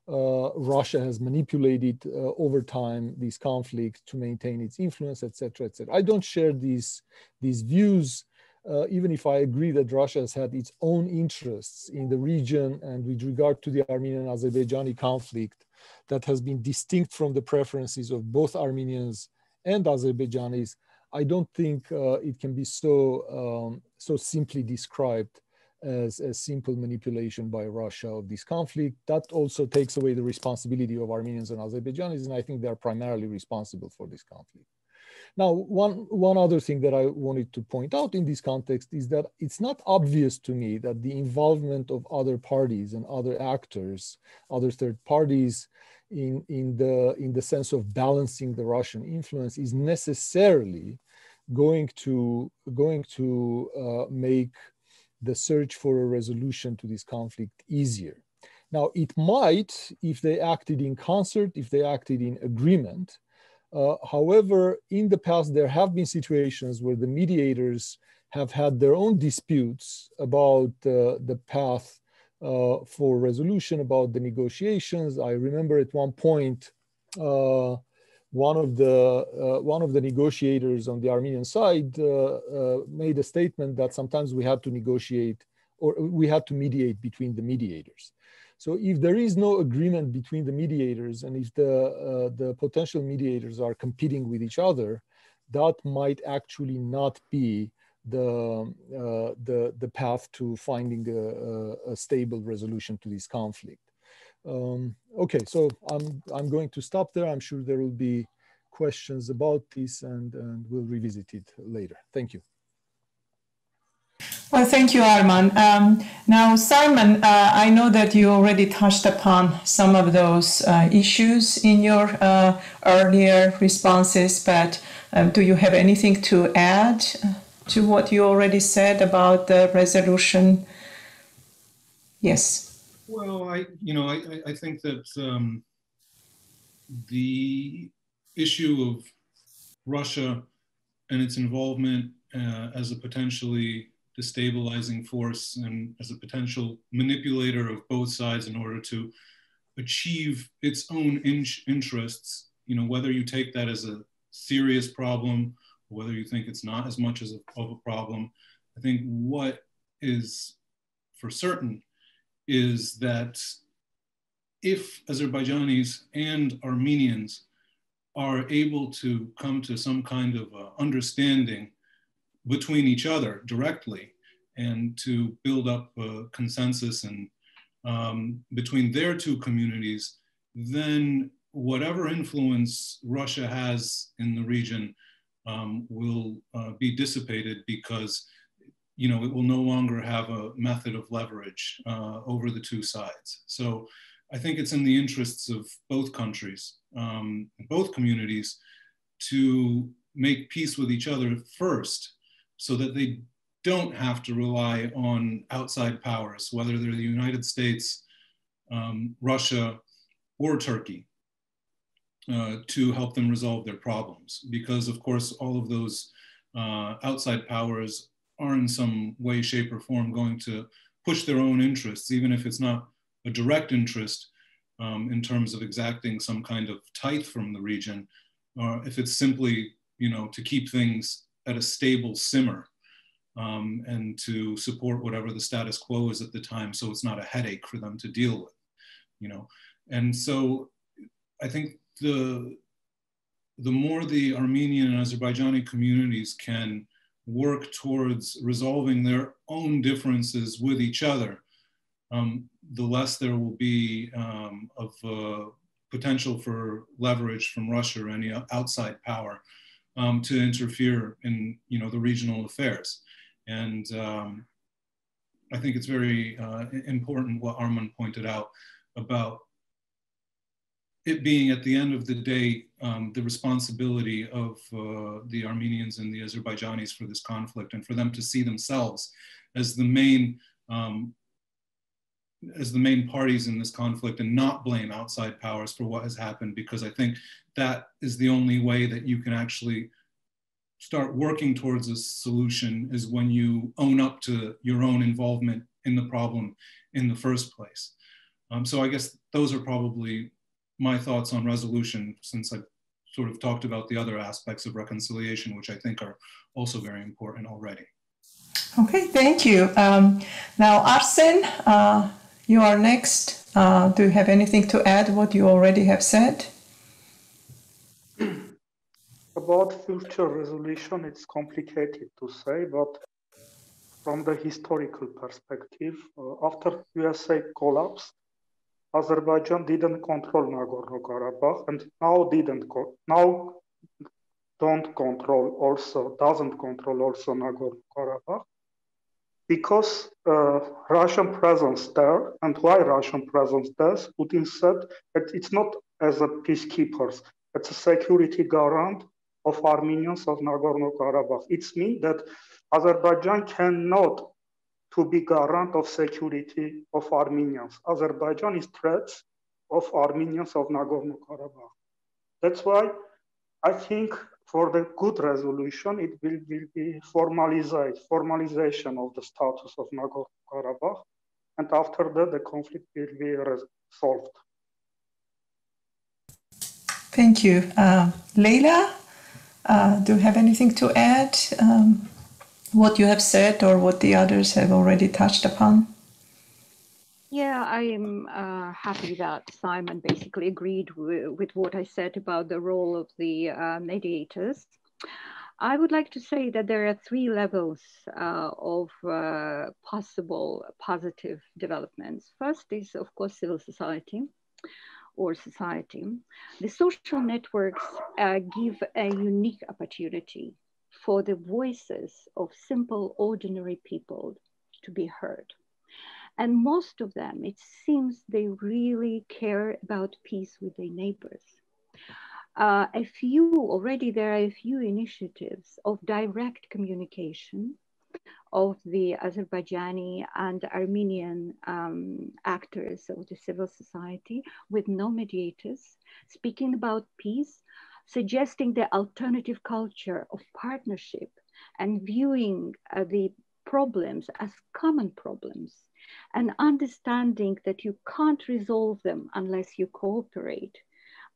Russia has manipulated over time these conflicts to maintain its influence, etc., etc. I don't share these views, even if I agree that Russia has had its own interests in the region and with regard to the Armenian and Azerbaijani conflict that has been distinct from the preferences of both Armenians and Azerbaijanis. I don't think it can be so simply described as a simple manipulation by Russia of this conflict. That also takes away the responsibility of Armenians and Azerbaijanis, and I think they're primarily responsible for this conflict. Now, one other thing that I wanted to point out in this context is that it's not obvious to me that the involvement of other parties and other actors, other third parties, in the sense of balancing the Russian influence is necessarily going to make the search for a resolution to this conflict easier. Now, it might, if they acted in concert, if they acted in agreement. However, in the past, there have been situations where the mediators have had their own disputes about the path for resolution, about the negotiations. I remember at one point, one of the negotiators on the Armenian side made a statement that sometimes we had to negotiate, or we had to mediate between the mediators. So if there is no agreement between the mediators, and if the potential mediators are competing with each other, that might actually not be the path to finding a stable resolution to this conflict. Okay, so I'm going to stop there. I'm sure there will be questions about this, and we'll revisit it later. Thank you. Well, thank you, Arman. Now, Simon, I know that you already touched upon some of those issues in your earlier responses, but do you have anything to add to what you already said about the resolution? Yes. Well, I think that the issue of Russia and its involvement as a potentially destabilizing force and as a potential manipulator of both sides in order to achieve its own interests, whether you take that as a serious problem, or whether you think it's not as much of a problem, I think what is for certain is that if Azerbaijanis and Armenians are able to come to some kind of understanding between each other directly and to build up a consensus and between their two communities, then whatever influence Russia has in the region will be dissipated, because it will no longer have a method of leverage over the two sides. So I think it's in the interests of both countries, both communities, to make peace with each other first, so that they don't have to rely on outside powers, whether they're the United States, Russia, or Turkey, to help them resolve their problems. Because of course, all of those outside powers are in some way, shape, or form going to push their own interests, even if it's not a direct interest in terms of exacting some kind of tithe from the region, or if it's simply, to keep things at a stable simmer and to support whatever the status quo is at the time, so it's not a headache for them to deal with, And so I think the more the Armenian and Azerbaijani communities can work towards resolving their own differences with each other, the less there will be of potential for leverage from Russia or any outside power to interfere in the regional affairs. And I think it's very important what Arman pointed out about it being, at the end of the day, the responsibility of the Armenians and the Azerbaijanis for this conflict, and for them to see themselves as the main parties in this conflict, and not blame outside powers for what has happened, because I think that is the only way that you can actually start working towards a solution, is when you own up to your own involvement in the problem in the first place. So I guess those are probably my thoughts on resolution, since I've sort of talked about the other aspects of reconciliation, which I think are also very important already. Okay, thank you. Now, Arsen, you are next. Do you have anything to add what you already have said? About future resolution, it's complicated to say, but from the historical perspective, after USA collapsed, Azerbaijan didn't control Nagorno-Karabakh, and doesn't control also Nagorno-Karabakh, because Russian presence there. And why Russian presence there? Putin said that it's not as a peacekeepers, it's a security garant of Armenians of Nagorno-Karabakh. It means that Azerbaijan cannot to be garant of security of Armenians. Azerbaijan is threats of Armenians of Nagorno-Karabakh. That's why I think for the good resolution, it will be formalization of the status of Nagorno-Karabakh. And after that, the conflict will be resolved. Thank you. Leila, do you have anything to add? What you have said or what the others have already touched upon? Yeah, I am happy that Simon basically agreed with what I said about the role of the mediators. I would like to say that there are three levels of possible positive developments. First is, of course, civil society or society. The social networks give a unique opportunity for the voices of simple, ordinary people to be heard. And most of them, it seems they really care about peace with their neighbors. There are a few initiatives of direct communication of the Azerbaijani and Armenian actors of the civil society with no mediators, speaking about peace, suggesting the alternative culture of partnership and viewing the problems as common problems, and understanding that you can't resolve them unless you cooperate.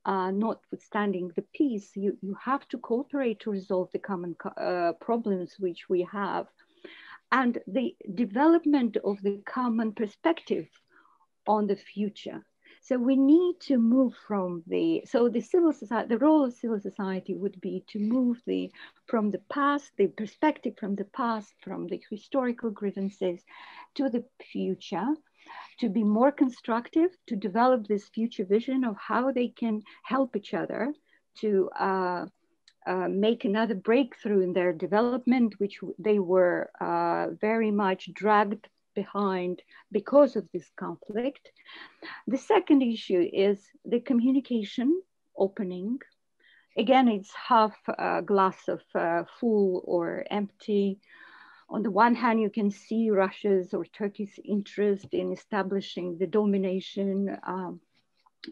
Notwithstanding the peace, you have to cooperate to resolve the common problems which we have. And the development of the common perspective on the future. So we need to move from the civil society, the role of civil society would be to move from the past, the perspective from the past, from the historical grievances to the future, to be more constructive, to develop this future vision of how they can help each other to make another breakthrough in their development, which they were very much dragged behind because of this conflict. The second issue is the communication opening. Again, it's half a glass of full or empty. On the one hand, you can see Russia's or Turkey's interest in establishing the domination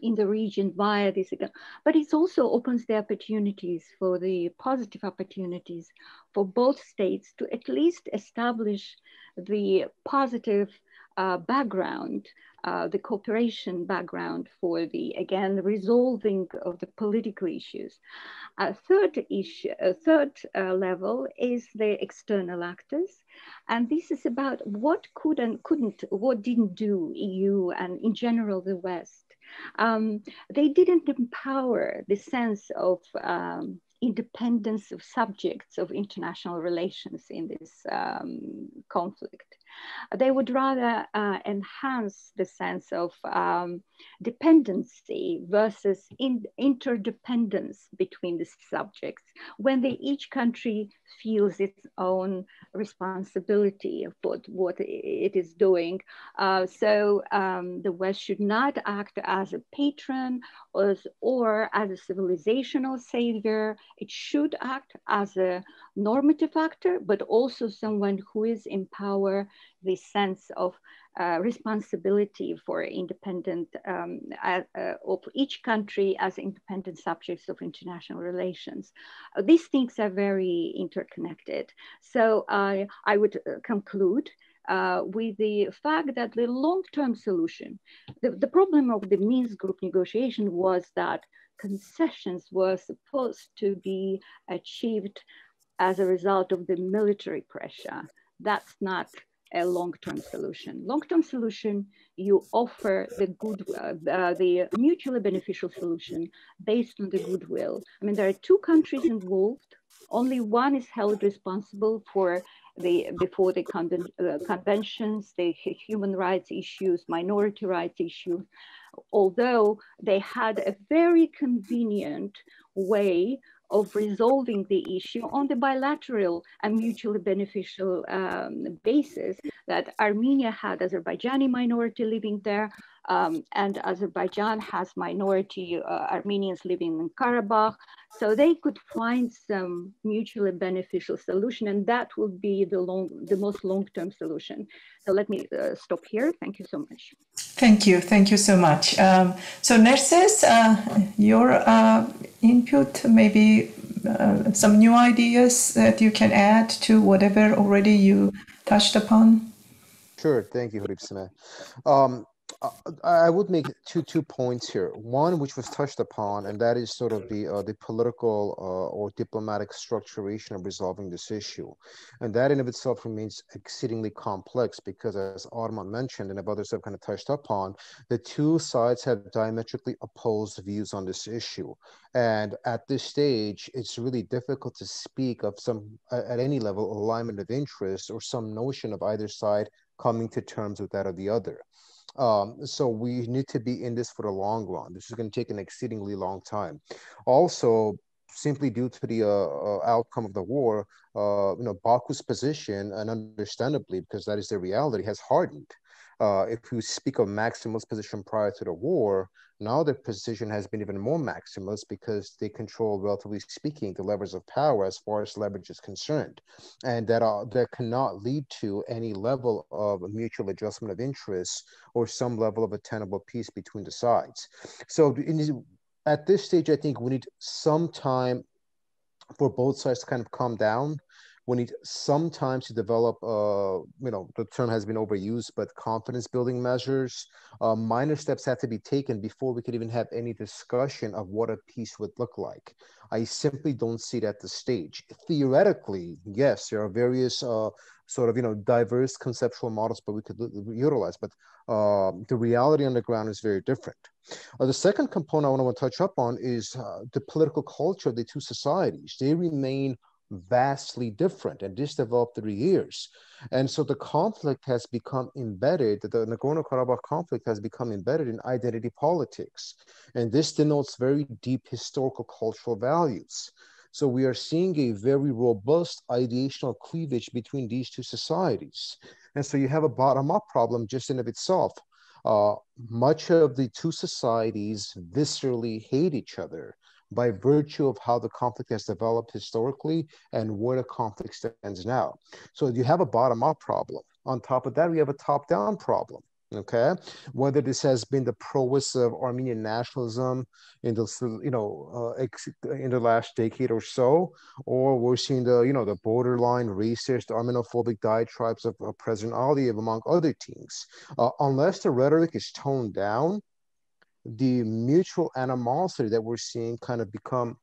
in the region via this, but it also opens the opportunities for the positive opportunities for both states to at least establish the positive background, the cooperation background for the, again, resolving of the political issues. A third level is the external actors. And this is about what could and couldn't, what didn't do EU and in general the West. They didn't empower the sense of independence of subjects of international relations in this conflict. They would rather enhance the sense of dependency versus interdependence between the subjects when each country feels its own responsibility for what it is doing. So the West should not act as a patron or as a civilizational savior. It should act as a normative actor, but also someone who is in power, the sense of responsibility for independent, of each country as independent subjects of international relations. These things are very interconnected. So I would conclude with the fact that the long-term solution, the problem of the Minsk group negotiation was that concessions were supposed to be achieved as a result of the military pressure. That's not a long-term solution. Long-term solution, you offer the the mutually beneficial solution based on the goodwill. I mean, there are two countries involved. Only one is held responsible for before the conventions, the human rights issues, minority rights issues, although they had a very convenient way of resolving the issue on the bilateral and mutually beneficial basis that Armenia had Azerbaijani minority living there, and Azerbaijan has minority Armenians living in Karabakh. So they could find some mutually beneficial solution, and that would be the most long-term solution. So let me stop here. Thank you so much. Thank you so much. So Nerses, your input, maybe some new ideas that you can add to whatever already you touched upon? Sure, thank you, Housekeeping. I would make two points here. One, which was touched upon, and that is sort of the political or diplomatic structuration of resolving this issue. And that in of itself remains exceedingly complex because, as Arman mentioned and others have kind of touched upon, the two sides have diametrically opposed views on this issue. And at this stage, it's really difficult to speak of some, at any level, alignment of interest or some notion of either side coming to terms with that of the other. So we need to be in this for the long run. This is going to take an exceedingly long time. Also, simply due to the outcome of the war, Baku's position, and understandably, because that is the reality, has hardened. If you speak of maximalist position prior to the war, now their position has been even more maximalist because they control, relatively speaking, the levers of power as far as leverage is concerned. And that cannot lead to any level of mutual adjustment of interests or some level of attainable peace between the sides. So at this stage, I think we need some time for both sides to kind of calm down. We need some time to develop, the term has been overused, but confidence building measures. Minor steps have to be taken before we could even have any discussion of what a peace would look like. I simply don't see it at this stage. Theoretically, yes, there are various sort of, diverse conceptual models, but we could utilize, but the reality on the ground is very different. The second component I want to touch up on is the political culture of the two societies. They remain vastly different, and this developed through years. And so the conflict has become embedded, the Nagorno-Karabakh conflict has become embedded in identity politics. And this denotes very deep historical cultural values. So we are seeing a very robust ideational cleavage between these two societies. And so you have a bottom-up problem just in of itself. Much of the two societies viscerally hate each other by virtue of how the conflict has developed historically and where the conflict stands now. So you have a bottom-up problem. On top of that, we have a top-down problem. Okay, whether this has been the prowess of Armenian nationalism in the in the last decade or so, or we're seeing the the borderline racist Armenophobic diatribes of President Aliyev, among other things. Unless the rhetoric is toned down, the mutual animosity that we're seeing kind of become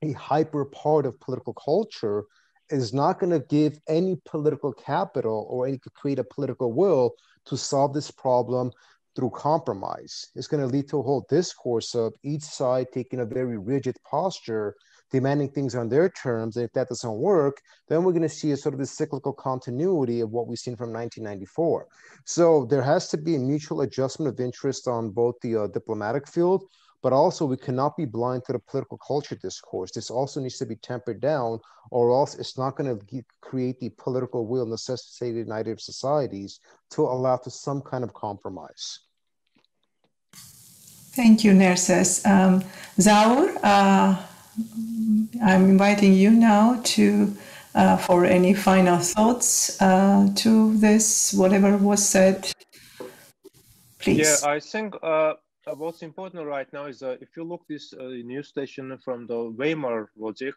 a hyper part of political culture is not going to give any political capital or create a political will to solve this problem through compromise. It's going to lead to a whole discourse of each side taking a very rigid posture, demanding things on their terms. And if that doesn't work, then we're going to see a sort of this cyclical continuity of what we've seen from 1994. So there has to be a mutual adjustment of interest on both the diplomatic field, but also we cannot be blind to the political culture discourse. This also needs to be tempered down, or else it's not going to create the political will necessitated in United societies to allow to some kind of compromise. Thank you, Nerses. Zaur, I'm inviting you now to for any final thoughts to this, whatever was said, please. Yeah, I think what's important right now is if you look this news station from the Weimar logic,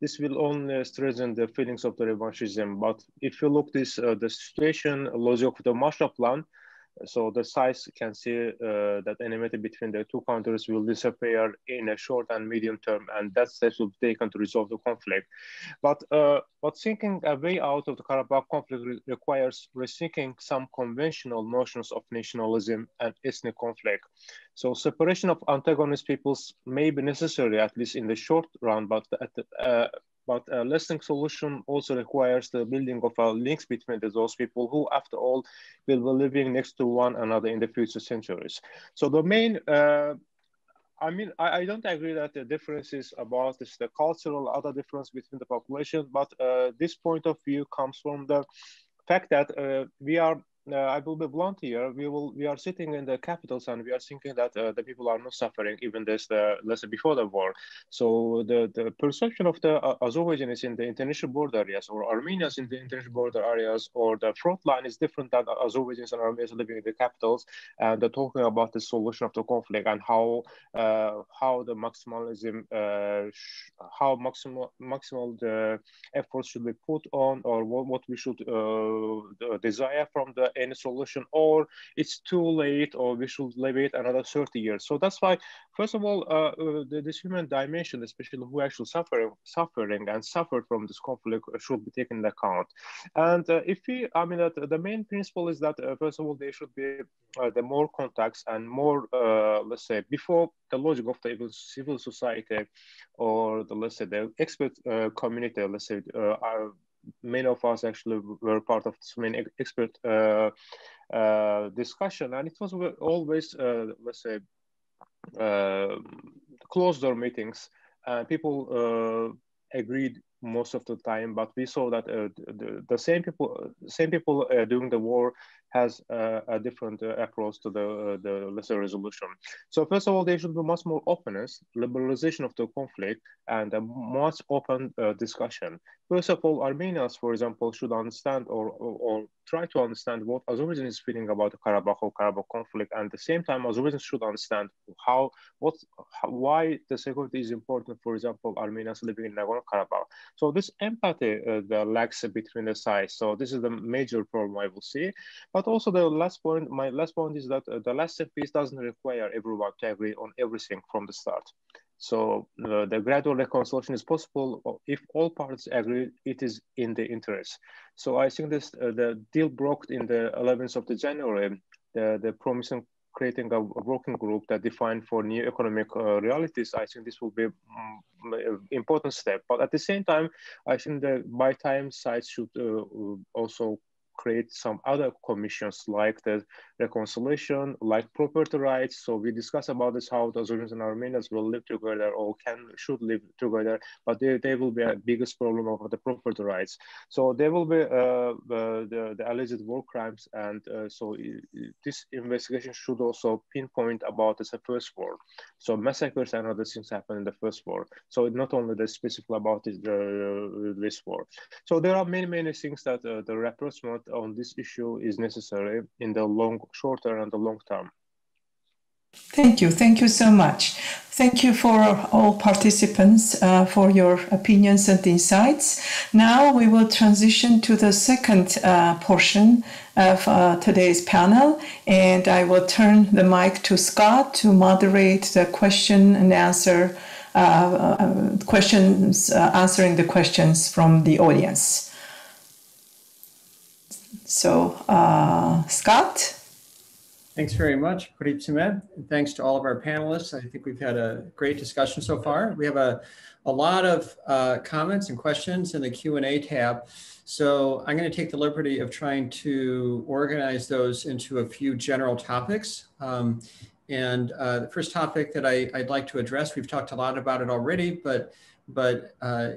this will only strengthen the feelings of the revanchism. But if you look this the situation logic of the Marshall Plan, so the sides can see that enmity between the two countries will disappear in a short and medium term, and that steps will be taken to resolve the conflict. But thinking a way out of the Karabakh conflict requires rethinking some conventional notions of nationalism and ethnic conflict. So separation of antagonist peoples may be necessary, at least in the short run, but a lasting solution also requires the building of links between those people who, after all, will be living next to one another in the future centuries. So the main, I don't agree that the difference is about the cultural other difference between the population, but this point of view comes from the fact that we are, I will be blunt here, we are sitting in the capitals and we are thinking that the people are not suffering even this, let's say, before the war. So the perception of the Azerbaijanis in the international border areas, or Armenians in the international border areas, or the front line is different than Azerbaijanis and Armenians living in the capitals, and they're talking about the solution of the conflict and how the maximalism, how maximal the efforts should be put on, or what we should desire from the any solution, or it's too late, or we should wait another 30 years. So that's why, first of all, this human dimension, especially who actually suffering and suffered from this conflict, should be taken into account. And if we, that the main principle is that first of all, there should be the more contacts and more, let's say, before the logic of the civil society, or the, let's say, the expert community, let's say, many of us actually were part of this main expert discussion, and it was always, let's say, closed door meetings. People agreed most of the time, but we saw that the same people during the war has a different approach to the lesser resolution. So first of all, there should be much more openness, liberalization of the conflict, and a much open discussion. First of all, Armenians, for example, should understand or try to understand what Azerbaijan is feeling about the Karabakh conflict, and at the same time, Azerbaijan should understand why the security is important. For example, Armenians living in Nagorno-Karabakh. So this empathy lacks between the sides. So this is the major problem I will see. But also the last point, my last point is that the lasting peace doesn't require everyone to agree on everything from the start. So the gradual reconciliation is possible if all parties agree it is in the interest. So I think this the deal broke in the 11th of January, the promising creating a working group that defined for new economic realities. I think this will be an important step. But at the same time, I think the by time sides should also create some other commissions like the reconciliation, like property rights. So we discussed about this, how the Azerbaijanis and Armenians will live together or should live together, but they will be a biggest problem of the property rights. So there will be the alleged war crimes, and so this investigation should also pinpoint about the first war. So massacres and other things happen in the first war. So not only the specific about this war. So there are many things that the rapprochement on this issue is necessary in the shorter and the long term. Thank you so much. Thank you for all participants for your opinions and insights. Now we will transition to the second portion of today's panel, and I will turn the mic to Scott to moderate the question and answer answering the questions from the audience. So, Scott? Thanks very much, Housekeeping. Thanks to all of our panelists. I think we've had a great discussion so far. We have a lot of comments and questions in the Q&A tab. So I'm going to take the liberty of trying to organize those into a few general topics. The first topic that I'd like to address, we've talked a lot about it already, but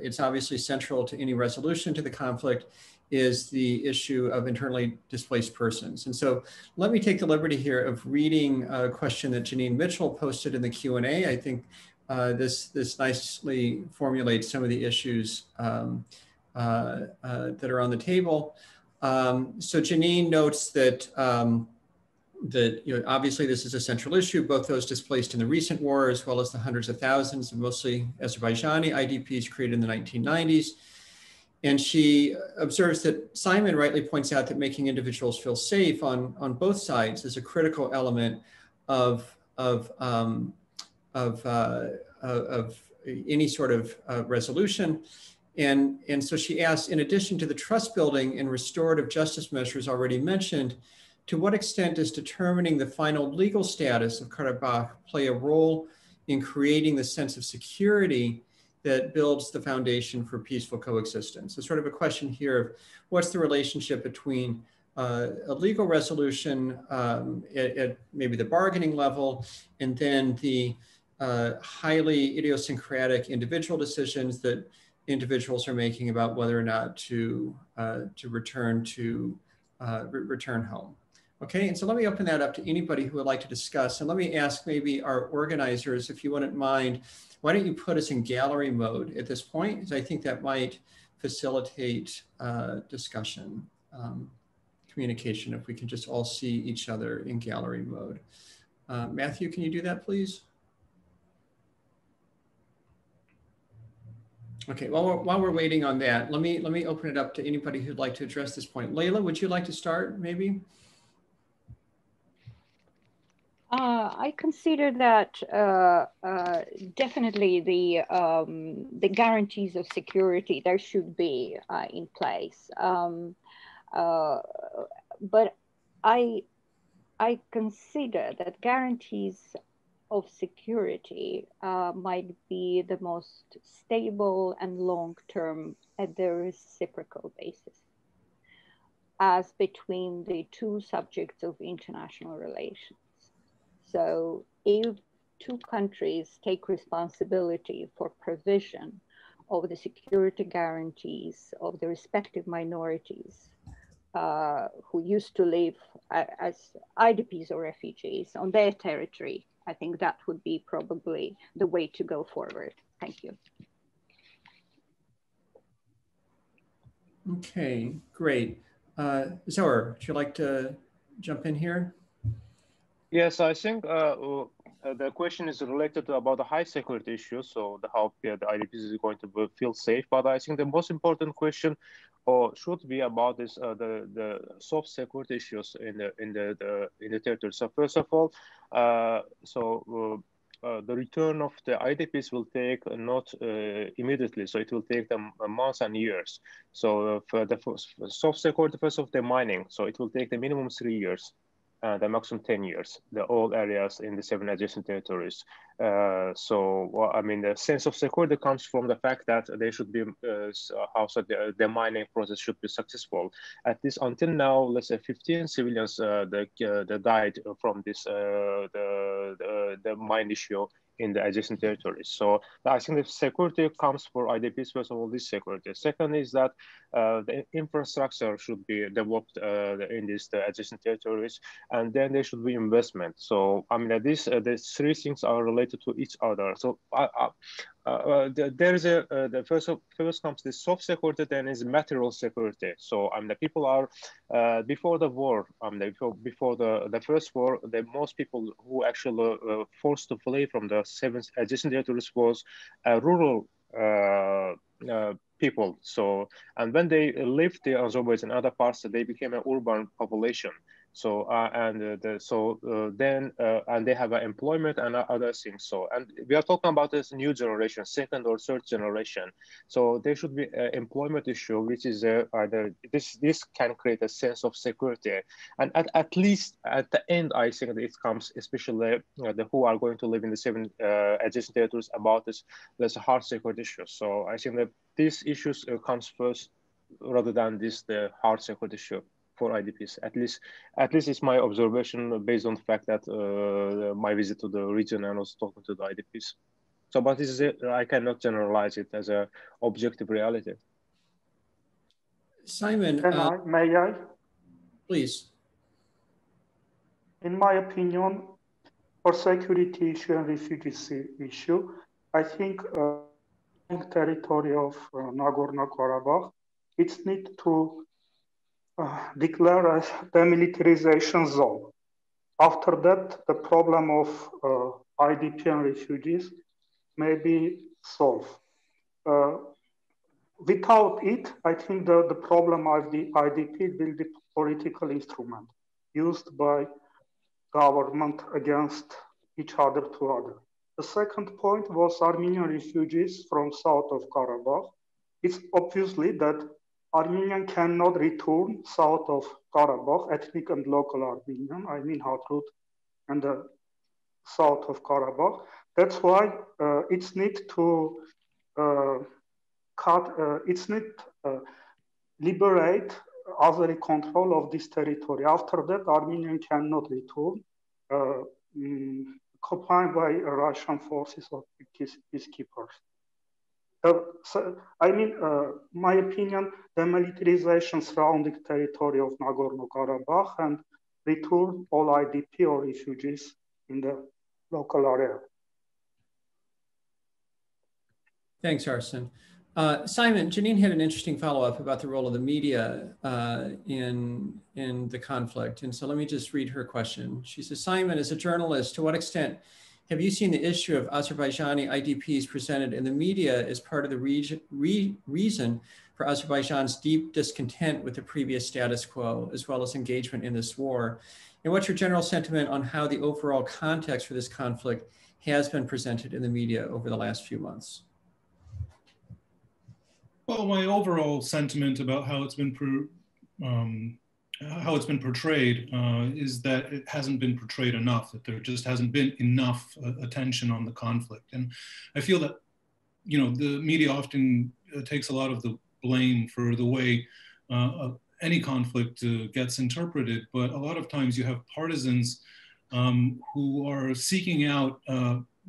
it's obviously central to any resolution to the conflict, is the issue of internally displaced persons. And so let me take the liberty here of reading a question that Janine Mitchell posted in the Q&A. I think this nicely formulates some of the issues that are on the table. So Janine notes that obviously this is a central issue, both those displaced in the recent war as well as the hundreds of thousands of mostly Azerbaijani IDPs created in the 1990s. And she observes that Simon rightly points out that making individuals feel safe on both sides is a critical element of any sort of resolution. And so she asks, in addition to the trust building and restorative justice measures already mentioned, to what extent does determining the final legal status of Karabakh play a role in creating the sense of security that builds the foundation for peaceful coexistence? So sort of a question here of what's the relationship between a legal resolution at maybe the bargaining level, and then the highly idiosyncratic individual decisions that individuals are making about whether or not to return home. Okay, and so let me open that up to anybody who would like to discuss. And let me ask maybe our organizers, if you wouldn't mind, why don't you put us in gallery mode at this point? Because I think that might facilitate discussion, communication, if we can just all see each other in gallery mode. Matthew, can you do that, please? Okay, while we're waiting on that, let me open it up to anybody who'd like to address this point. Layla, would you like to start, maybe? I consider that definitely the guarantees of security there should be in place, but I consider that guarantees of security might be the most stable and long-term at the reciprocal basis, as between the two subjects of international relations. So if two countries take responsibility for provision of the security guarantees of the respective minorities who used to live as IDPs or refugees on their territory, I think that would be probably the way to go forward. Thank you. Okay, great. Zohar, would you like to jump in here? Yes, I think the question is related to about the high security issues, so how the IDPs is going to feel safe. But I think the most important question should be about this the soft security issues in the territory. So first of all, the return of the IDPs will take not immediately, so it will take them months and years. So for the soft security, first of the mining, so it will take the minimum 3 years. The maximum 10 years, the all areas in the 7 adjacent territories. Well, I mean, the sense of security comes from the fact that they should be, also the mining process should be successful. At least until now, let's say 15 civilians died from this, the mine issue in the adjacent territories. So I think the security comes for IDPs, first of all, this security. Second is that the infrastructure should be developed in these adjacent territories, and then there should be investment. So I mean, these 3 things are related to each other. So there is the first comes the soft security, then is material security. So I mean, the people are before the war, before the first war, the most people who actually forced to flee from the 7 adjacent territories was rural people. So, and when they left the Azerbaijan and other parts, they became an urban population. So and they have employment and other things. So, and we are talking about this new generation, 2nd or 3rd generation. So there should be an employment issue, which is either this can create a sense of security. And at least at the end, I think that it comes, especially the who are going to live in the 7 adjacent territories, about this hard security issues. So I think that these issues comes first rather than the hard security issue for IDPs. At least it's my observation based on the fact that my visit to the region and also talking to the IDPs. So, but this is I cannot generalize it as an objective reality. Simon, may I? Please. In my opinion, for security issue and refugees issue, I think territory of Nagorno-Karabakh, it's need to declare a demilitarization zone. After that, the problem of IDP and refugees may be solved. Without it, I think the problem of the IDP will be political instrument used by government against each other to other. The second point was Armenian refugees from south of Karabakh. It's obviously that Armenian cannot return south of Karabakh, ethnic and local Armenian, I mean Hatrut and the south of Karabakh. That's why it's need to liberate Azeri control of this territory. After that, Armenian cannot return, occupied by Russian forces or peacekeepers. So, I mean, my opinion, the militarization surrounding territory of Nagorno-Karabakh and return all IDP or refugees in the local area. Thanks, Arsen. Simon, Janine had an interesting follow-up about the role of the media in the conflict. And so let me just read her question. She says, Simon, as a journalist, to what extent have you seen the issue of Azerbaijani IDPs presented in the media as part of the reason for Azerbaijan's deep discontent with the previous status quo, as well as engagement in this war? And what's your general sentiment on how the overall context for this conflict has been presented in the media over the last few months? Well, my overall sentiment about how it's been portrayed is that it hasn't been portrayed enough, that there just hasn't been enough attention on the conflict. And I feel that, you know, the media often takes a lot of the blame for the way any conflict gets interpreted, but a lot of times you have partisans who are seeking out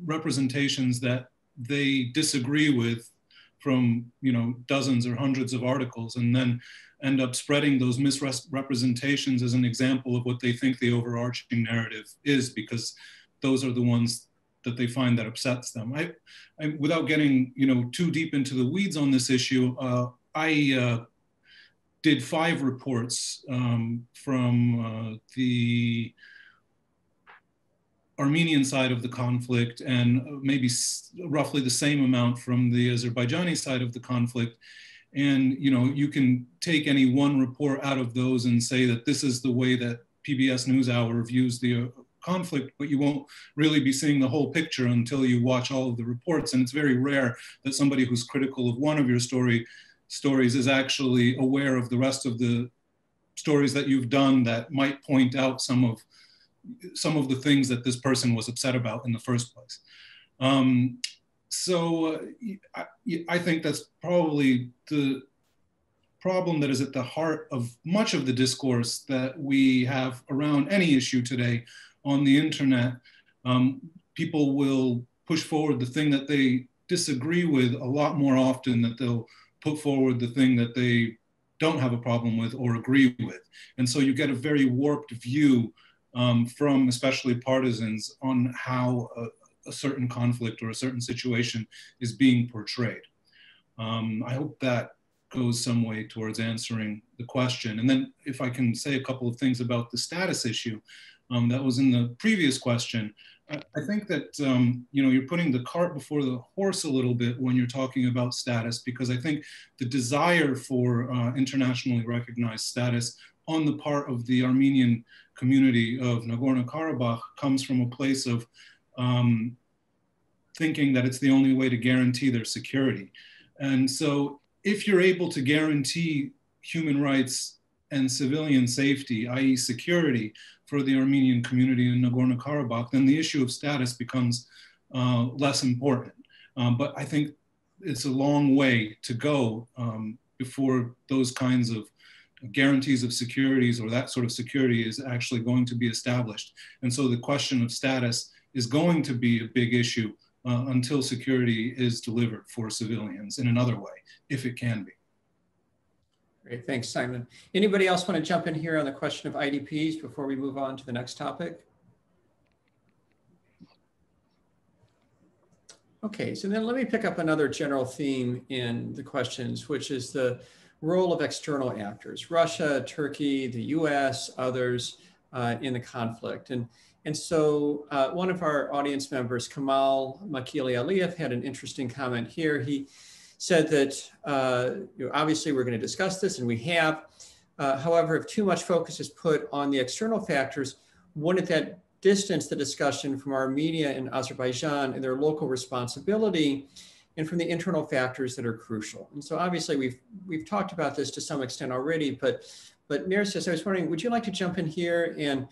representations that they disagree with from, you know, dozens or hundreds of articles, and then end up spreading those misrepresentations as an example of what they think the overarching narrative is, because those are the ones that they find that upsets them. I without getting, you know, too deep into the weeds on this issue, I did 5 reports from the Armenian side of the conflict, and maybe roughly the same amount from the Azerbaijani side of the conflict. And, you know, you can take any one report out of those and say that this is the way that PBS NewsHour views the conflict, but you won't really be seeing the whole picture until you watch all of the reports. And it's very rare that somebody who's critical of one of your stories is actually aware of the rest of the stories that you've done that might point out some of the things that this person was upset about in the first place. I think that's probably the problem that is at the heart of much of the discourse that we have around any issue today on the internet. People will push forward the thing that they disagree with a lot more often than they'll put forward the thing that they don't have a problem with or agree with. And so you get a very warped view from especially partisans on how a certain conflict or a certain situation is being portrayed. I hope that goes some way towards answering the question. And then if I can say a couple of things about the status issue that was in the previous question. I think that you're putting the cart before the horse a little bit when you're talking about status, because I think the desire for internationally recognized status on the part of the Armenian community of Nagorno-Karabakh comes from a place of thinking that it's the only way to guarantee their security. And so if you're able to guarantee human rights and civilian safety, i.e. security, for the Armenian community in Nagorno-Karabakh, then the issue of status becomes less important. But I think it's a long way to go before those kinds of guarantees of securities or that sort of security is actually going to be established. And so the question of status is going to be a big issue until security is delivered for civilians in another way, if it can be. Great, thanks, Simon. Anybody else want to jump in here on the question of IDPs before we move on to the next topic? Okay, so then let me pick up another general theme in the questions, which is the role of external actors, Russia, Turkey, the US, others in the conflict. And so one of our audience members, Kamal Makili Aliyev, had an interesting comment here. He said that obviously we're going to discuss this, and we have. However, if too much focus is put on the external factors, wouldn't that distance the discussion from Armenia and Azerbaijan and their local responsibility and from the internal factors that are crucial? And so obviously we've talked about this to some extent already, but Mirces, I was wondering, would you like to jump in here and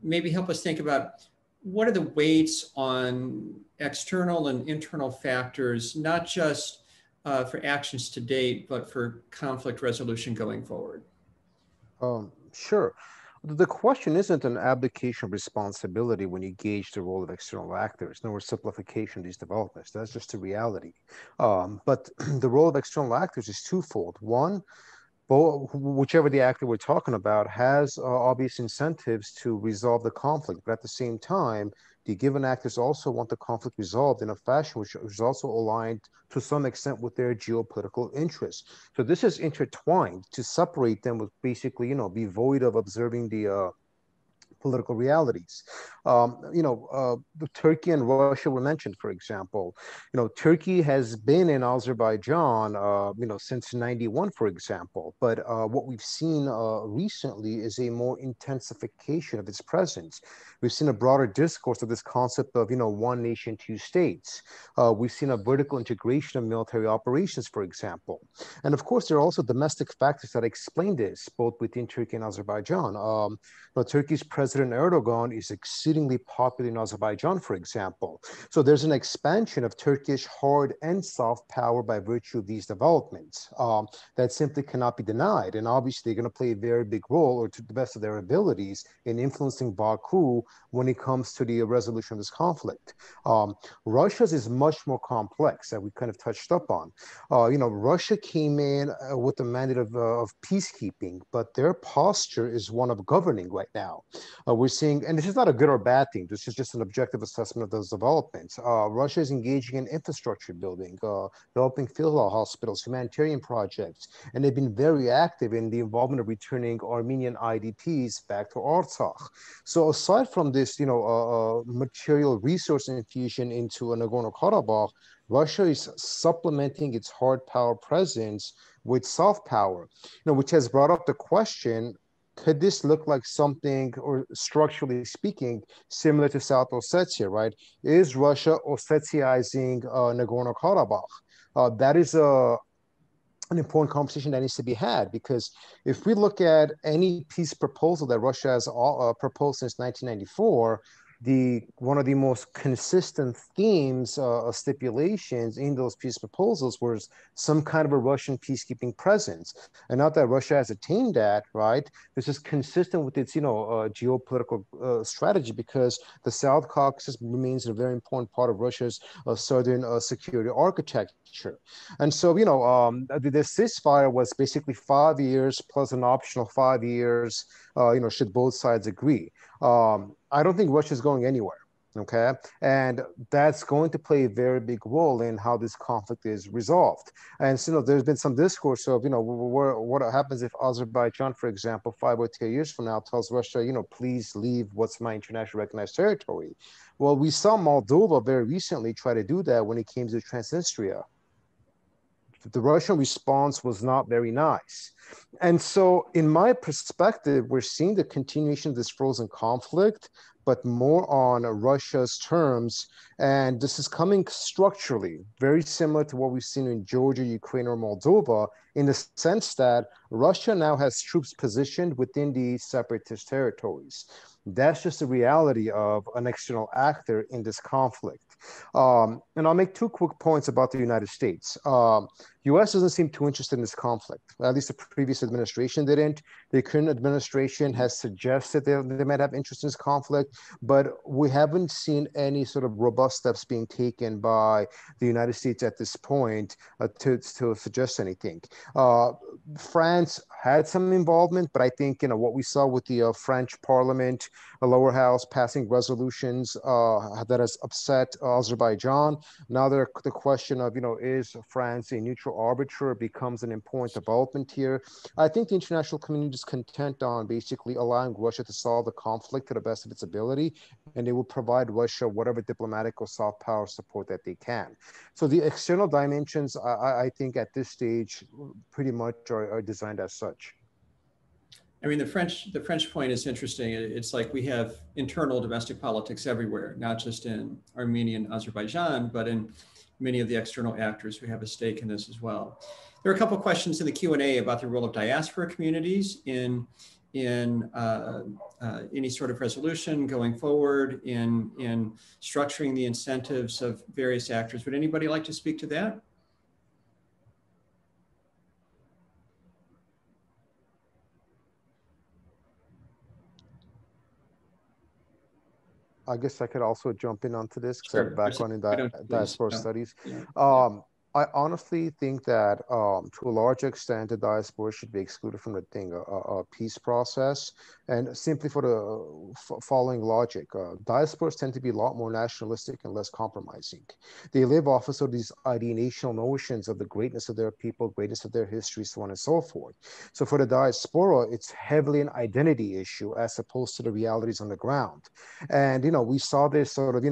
maybe help us think about what are the weights on external and internal factors, not just for actions to date, but for conflict resolution going forward? Sure. The question isn't an abdication of responsibility when you gauge the role of external actors, nor simplification of these developments. That's just the reality. But the role of external actors is twofold. One, whichever the actor we're talking about has obvious incentives to resolve the conflict, but at the same time, the given actors also want the conflict resolved in a fashion which is also aligned to some extent with their geopolitical interests. So this is intertwined. To separate them would basically, be void of observing the political realities. Turkey and Russia were mentioned, for example. Turkey has been in Azerbaijan, since '91, for example. But what we've seen recently is a more intensification of its presence. We've seen a broader discourse of this concept of, one nation, two states. We've seen a vertical integration of military operations, for example. And of course, there are also domestic factors that explain this, both within Turkey and Azerbaijan. Turkey's President Erdogan is exceedingly popular in Azerbaijan, for example. So there's an expansion of Turkish hard and soft power by virtue of these developments that simply cannot be denied. And obviously, they're going to play a very big role, or to the best of their abilities, in influencing Baku when it comes to the resolution of this conflict. Russia's is much more complex, that we kind of touched up on. Russia came in with the mandate of peacekeeping, but their posture is one of governing right now. We're seeing, and this is not a good or bad thing, this is just an objective assessment of those developments. Russia is engaging in infrastructure building, developing field hospitals, humanitarian projects, and they've been very active in the involvement of returning Armenian IDPs back to Artsakh. So aside from this, material resource infusion into Nagorno-Karabakh, Russia is supplementing its hard power presence with soft power, which has brought up the question, could this look like something, or structurally speaking, similar to South Ossetia, right? Is Russia Ossetiizing Nagorno-Karabakh? That is an important conversation that needs to be had, because if we look at any peace proposal that Russia has proposed since 1994, one of the most consistent themes, stipulations in those peace proposals was some kind of a Russian peacekeeping presence. And not that Russia has attained that, right? This is consistent with its, geopolitical strategy, because the South Caucasus remains a very important part of Russia's southern security architecture. And so, the ceasefire was basically 5 years plus an optional 5 years, should both sides agree. I don't think Russia is going anywhere, okay? And that's going to play a very big role in how this conflict is resolved. And so, there's been some discourse of, what happens if Azerbaijan, for example, 5 or 10 years from now tells Russia, please leave what's my internationally recognized territory. Well, we saw Moldova very recently try to do that when it came to Transnistria. The Russian response was not very nice. And so, in my perspective, we're seeing the continuation of this frozen conflict, but more on Russia's terms. And this is coming structurally, very similar to what we've seen in Georgia, Ukraine, or Moldova, in the sense that Russia now has troops positioned within the separatist territories. That's just the reality of an external actor in this conflict. And I'll make 2 quick points about the United States. U.S. doesn't seem too interested in this conflict. At least the previous administration didn't. The current administration has suggested they might have interest in this conflict, but we haven't seen any sort of robust steps being taken by the United States at this point to suggest anything. France had some involvement, but I think, what we saw with the French parliament, the lower house passing resolutions that has upset Azerbaijan. Now the question of, is France a neutral arbiter becomes an important development here. I think the international community is content on basically allowing Russia to solve the conflict to the best of its ability, and they will provide Russia whatever diplomatic or soft power support that they can. So the external dimensions, I think at this stage, pretty much are designed as such. I mean, the French point is interesting. It's like we have internal domestic politics everywhere, not just in Armenia and Azerbaijan, but in many of the external actors who have a stake in this as well. There are a couple of questions in the Q&A about the role of diaspora communities in any sort of resolution going forward, in structuring the incentives of various actors. Would anybody like to speak to that? I guess I could also jump in onto this because Sure. I have a background in diaspora studies. Yeah. I honestly think that to a large extent, the diaspora should be excluded from the peace process, and simply for the following logic. Diasporas tend to be a lot more nationalistic and less compromising. They live off of sort of these ideational notions of the greatness of their people, greatness of their history, so on and so forth. So for the diaspora, it's heavily an identity issue as opposed to the realities on the ground. And, we saw this sort of,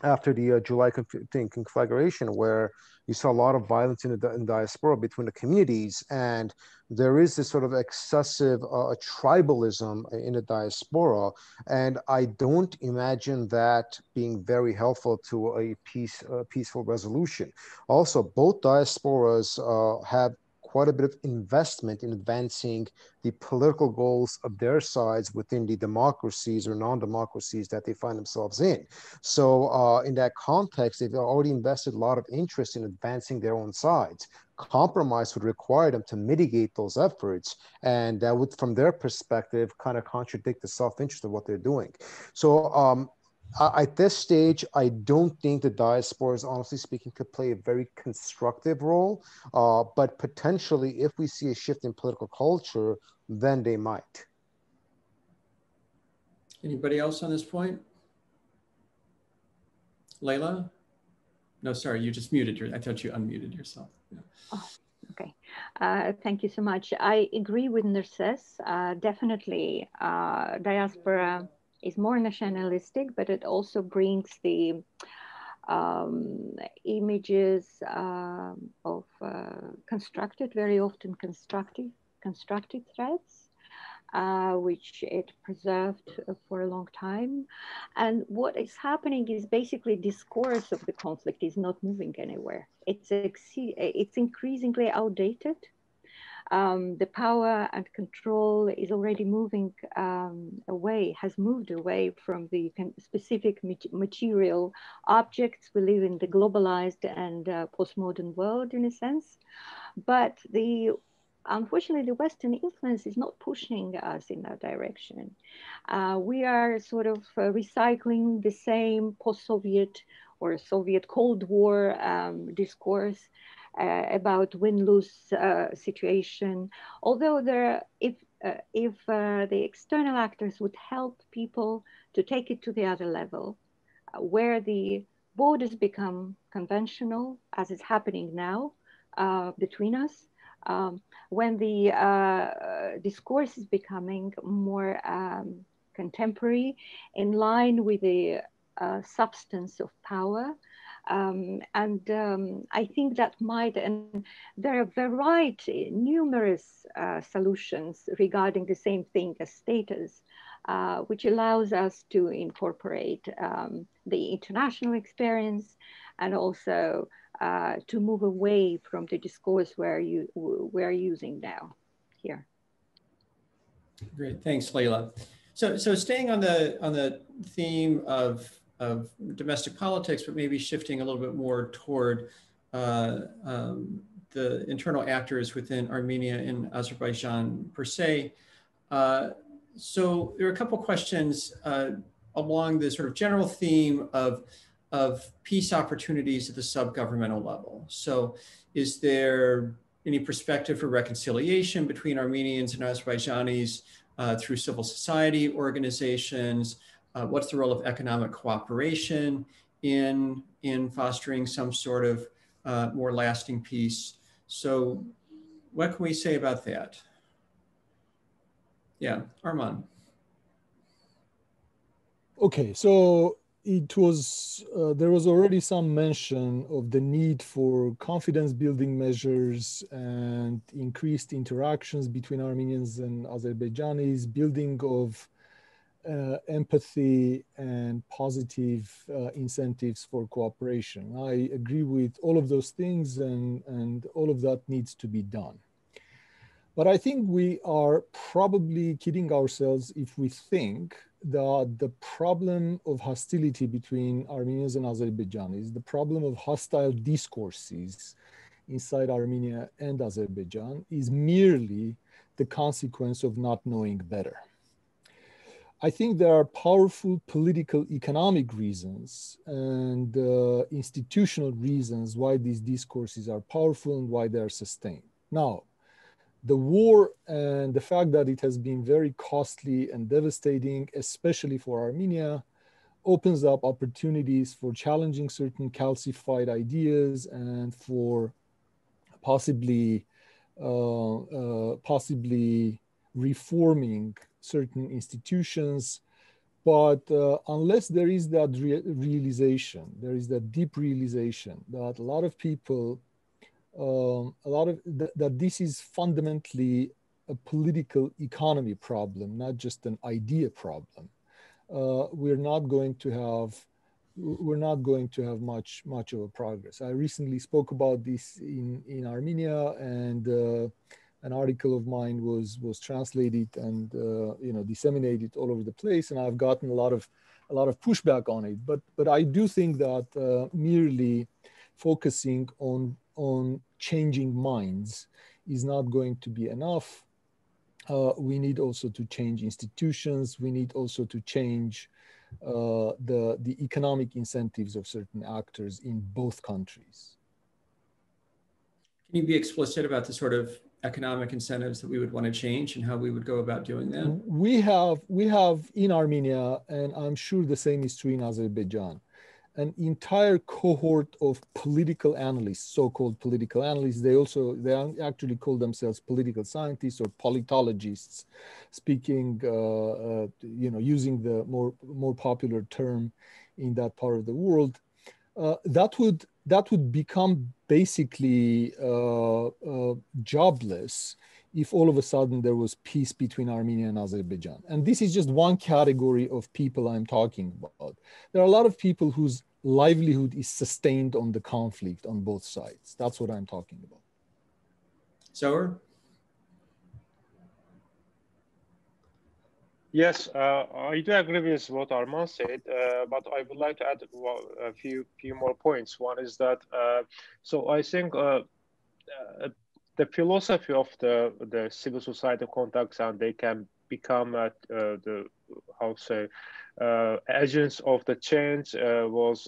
after the July conflagration, where you saw a lot of violence in the diaspora between the communities, and there is this sort of excessive tribalism in the diaspora, and I don't imagine that being very helpful to a peaceful resolution. Also, both diasporas have quite a bit of investment in advancing the political goals of their sides within the democracies or non-democracies that they find themselves in. So in that context, they've already invested a lot of interest in advancing their own sides. Compromise would require them to mitigate those efforts, and that would, from their perspective, kind of contradict the self-interest of what they're doing. So at this stage, I don't think the diasporas, honestly speaking, could play a very constructive role, but potentially if we see a shift in political culture, then they might. Anybody else on this point? Layla? No, sorry, you just muted I thought you unmuted yourself. Yeah. Oh, okay. Thank you so much. I agree with Narses. Definitely, diaspora is more nationalistic, but it also brings the images of very often constructed threats. which it preserved for a long time. And what is happening is basically discourse of the conflict is not moving anywhere. It's increasingly outdated. The power and control is already moving has moved away from the specific material objects. We live in the globalized and postmodern world in a sense, but unfortunately, the Western influence is not pushing us in that direction. We are sort of recycling the same post-Soviet or Soviet Cold War discourse about win-lose situation. Although if the external actors would help people to take it to the other level, where the borders become conventional, as is happening now between us, when the discourse is becoming more contemporary, in line with the substance of power. I think that and there are numerous solutions regarding the same thing as status, which allows us to incorporate the international experience and also to move away from the discourse we're using now here. Great, thanks, Leila. So staying on the theme of domestic politics, but maybe shifting a little bit more toward the internal actors within Armenia and Azerbaijan per se. So there are a couple questions along the sort of general theme of peace opportunities at the sub-governmental level. So is there any perspective for reconciliation between Armenians and Azerbaijanis through civil society organizations? What's the role of economic cooperation in fostering some sort of more lasting peace? So what can we say about that? Yeah, Arman. Okay, so there was already some mention of the need for confidence building measures and increased interactions between Armenians and Azerbaijanis, building of empathy and positive incentives for cooperation. I agree with all of those things, and all of that needs to be done. But I think we are probably kidding ourselves if we think that the problem of hostility between Armenians and Azerbaijanis, the problem of hostile discourses inside Armenia and Azerbaijan, is merely the consequence of not knowing better. I think there are powerful political economic reasons and institutional reasons why these discourses are powerful and why they are sustained. Now, the war and the fact that it has been very costly and devastating, especially for Armenia, opens up opportunities for challenging certain calcified ideas and for possibly reforming certain institutions. But unless there is that realization, there is that deep realization that a lot of people, that this is fundamentally a political economy problem, not just an idea problem, we're not going to have much of a progress. I recently spoke about this in Armenia, and an article of mine was translated and disseminated all over the place, and I've gotten a lot of pushback on it. But I do think that merely focusing on changing minds is not going to be enough. We need also to change institutions. We need also to change the economic incentives of certain actors in both countries. Can you be explicit about the sort of economic incentives that we would want to change and how we would go about doing that? We have in Armenia, and I'm sure the same is true in Azerbaijan, an entire cohort of political analysts, so-called political analysts. They actually call themselves political scientists or politologists, speaking, using the more popular term in that part of the world. That would become basically jobless if all of a sudden there was peace between Armenia and Azerbaijan. And this is just one category of people I'm talking about. There are a lot of people whose livelihood is sustained on the conflict on both sides. That's what I'm talking about. Zohar? Yes, I do agree with what Arman said, but I would like to add a few more points. One is that, so I think the philosophy of the civil society contacts, and they can become the, how to say, agents of the change, was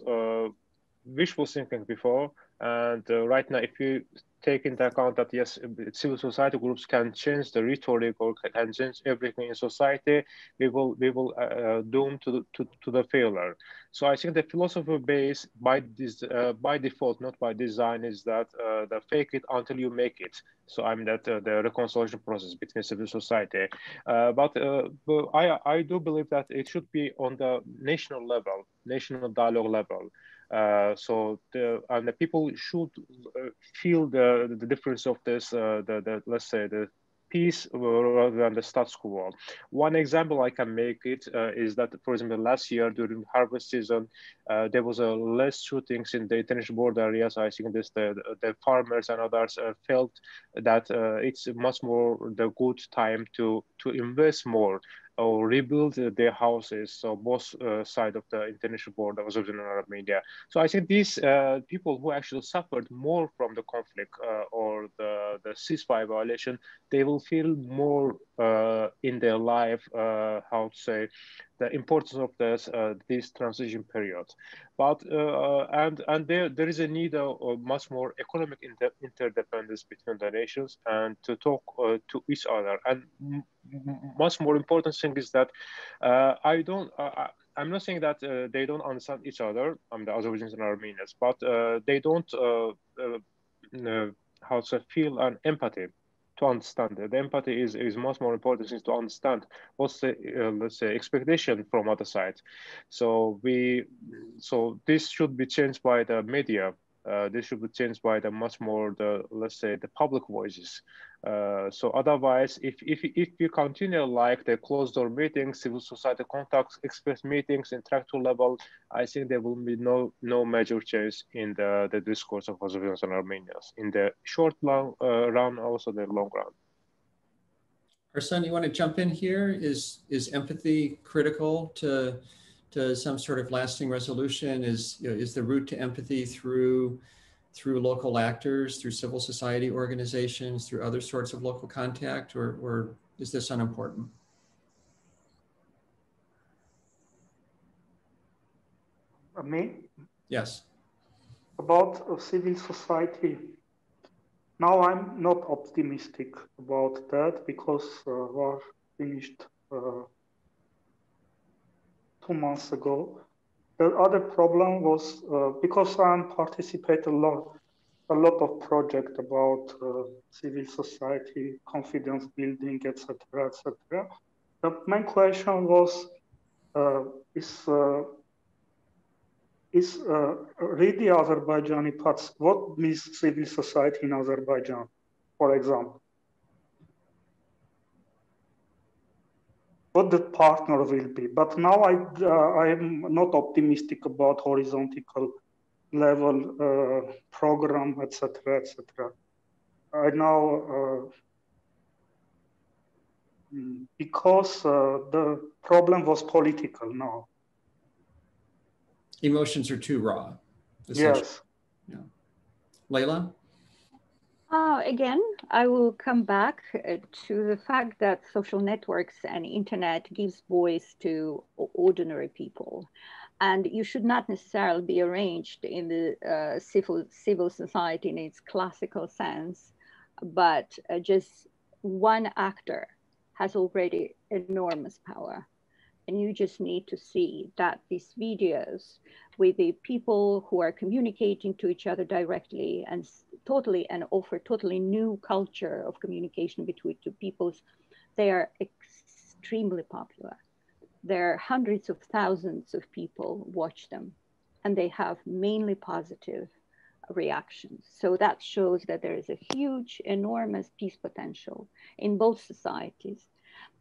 wishful thinking before. And right now, if you take into account that, yes, civil society groups can change the rhetoric or can change everything in society, we will doom to the failure. So I think the philosophy base by default, not by design, is that the fake it until you make it. So I mean that the reconciliation process between civil society, but I do believe that it should be on the national level, national dialogue level. So the people should feel the difference of this, let's say the peace rather than the status quo. One example I can make it is that, for example, last year during harvest season, there was less shootings in the international border areas. I think this the farmers and others felt that it's much more the good time to invest more or rebuild their houses. So both sides of the international border, Azerbaijan and Armenia. So I think these people who actually suffered more from the conflict or the ceasefire violation, they will feel more in their life, how to say, the importance of this transition period. But and there is a need of much more economic interdependence between the nations and to talk to each other. And much more important thing is that I'm not saying that they don't understand each other, the Azerbaijanis and Armenians, but they don't how to feel an empathy to understand. The empathy is much more important, is to understand what's the let's say expectation from other side. So this should be changed by the media. This should be changed by the much more let's say the public voices. So otherwise, if you continue like the closed door meetings, civil society contacts, express meetings, intellectual level, I think there will be no major change in the discourse of Azerbaijanis and Armenians in the short long run, also the long run. Arsan, you want to jump in here? Is empathy critical to some sort of lasting resolution? Is the route to empathy through local actors, through civil society organizations, through other sorts of local contact, or is this unimportant? Me? Yes. About civil society. Now I'm not optimistic about that because war finished 2 months ago. The other problem was because I participated a lot of projects about civil society, confidence building, etc., etc. The main question was, is really Azerbaijani parts, what means civil society in Azerbaijan, for example? What the partner will be. But now I am not optimistic about horizontal level program, etc., etc. I know because the problem was political now. Emotions are too raw. Yes. Yeah. Leila? Again, I will come back to the fact that social networks and internet gives voice to ordinary people. And you should not necessarily be arranged in the civil society in its classical sense, but just one actor has already enormous power. And you just need to see that these videos with the people who are communicating to each other directly and offer totally new culture of communication between two peoples, they are extremely popular. There are hundreds of thousands of people watch them, and they have mainly positive reactions. So that shows that there is a huge, enormous peace potential in both societies.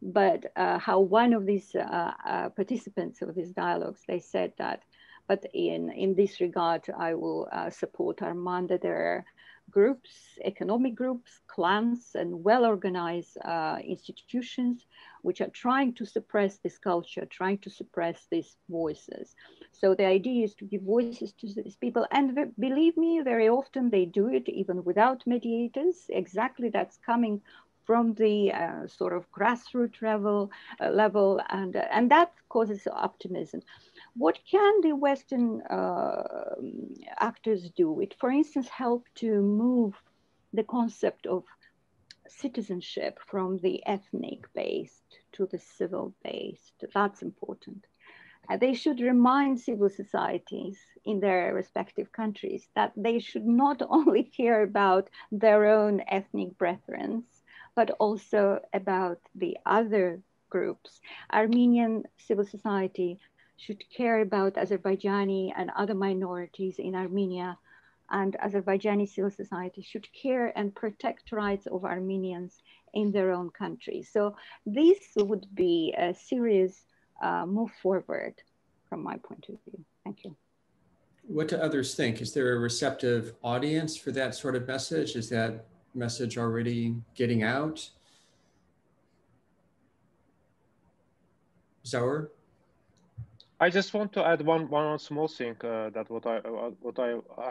But how one of these participants of these dialogues, they said that, but in this regard, I will support Arman, that there are groups, economic groups, clans, and well-organized institutions which are trying to suppress this culture, trying to suppress these voices. So the idea is to give voices to these people. And believe me, very often they do it even without mediators. Exactly, that's coming from the sort of grassroots level, and that causes optimism. What can the Western actors do? It, for instance, helped to move the concept of citizenship from the ethnic-based to the civil-based. That's important. They should remind civil societies in their respective countries that they should not only care about their own ethnic brethren, but also about the other groups. Armenian civil society should care about Azerbaijani and other minorities in Armenia, and Azerbaijani civil society should care and protect rights of Armenians in their own country. So this would be a serious move forward from my point of view. Thank you. What do others think? Is there a receptive audience for that sort of message? Is that message already getting out? Zaur? I just want to add one small thing that what I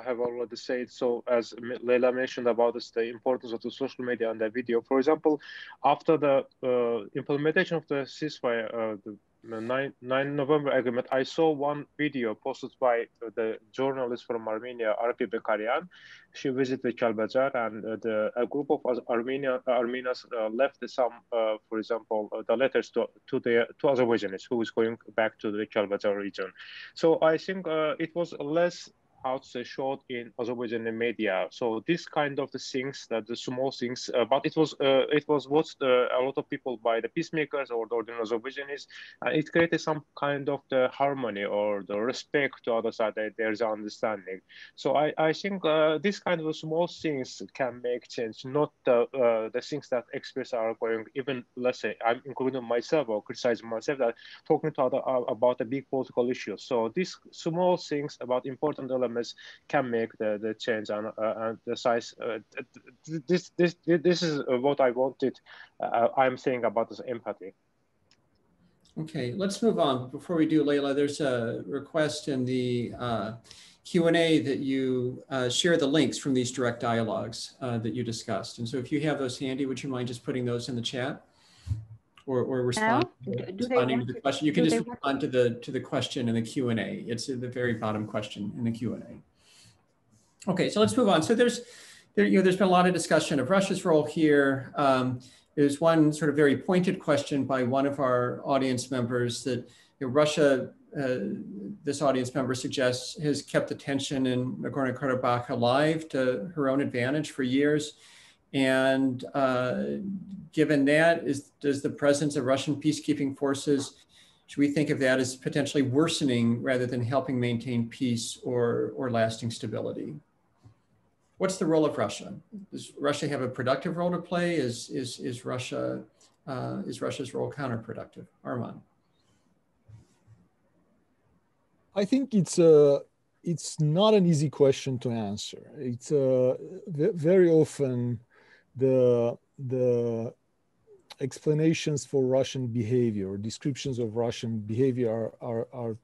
have already said. So as Leila mentioned about this, the importance of the social media and the video. For example, after the implementation of the ceasefire, the 9 November agreement, I saw one video posted by the journalist from Armenia, Arpi Bekarian. She visited Gelbach, and a group of Armenians left some, for example, the letters to Azerbaijanis who is going back to the Gelbach region. So I think it was less, how to say, short in Azerbaijani media. So this kind of the things, that the small things, but it was watched a lot of people by the peacemakers or the ordinary Azerbaijanis. It created some kind of the harmony or the respect to other side, that there's understanding. So I think this kind of small things can make change, not the things that experts are going, even, let's say, I'm including myself or criticizing myself, that talking to other about the big political issues. So these small things about important elements can make the change, and the size. This is what I wanted. I'm saying about this empathy. Okay, let's move on. Before we do, Leila, there's a request in the Q&A that you share the links from these direct dialogues that you discussed. And so if you have those handy, would you mind just putting those in the chat? Or responding to the question? You can just respond to the question in the Q&A. It's at the very bottom question in the Q&A. Okay, so let's move on. So there's been a lot of discussion of Russia's role here. There's one sort of very pointed question by one of our audience members that Russia, this audience member suggests, has kept the tension in Nagorno-Karabakh alive to her own advantage for years. And given that, does the presence of Russian peacekeeping forces, should we think of that as potentially worsening rather than helping maintain peace or lasting stability? What's the role of Russia? Does Russia have a productive role to play? Is Russia's role counterproductive? Arman. I think it's not an easy question to answer. It's very often the explanations for Russian behavior, descriptions of Russian behavior are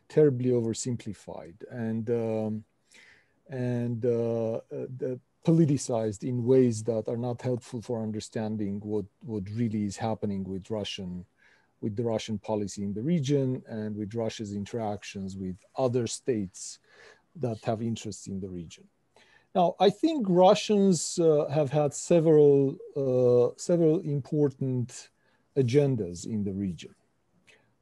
terribly oversimplified and politicized in ways that are not helpful for understanding what really is happening with the Russian policy in the region and with Russia's interactions with other states that have interests in the region. Now, I think Russians have had several important agendas in the region.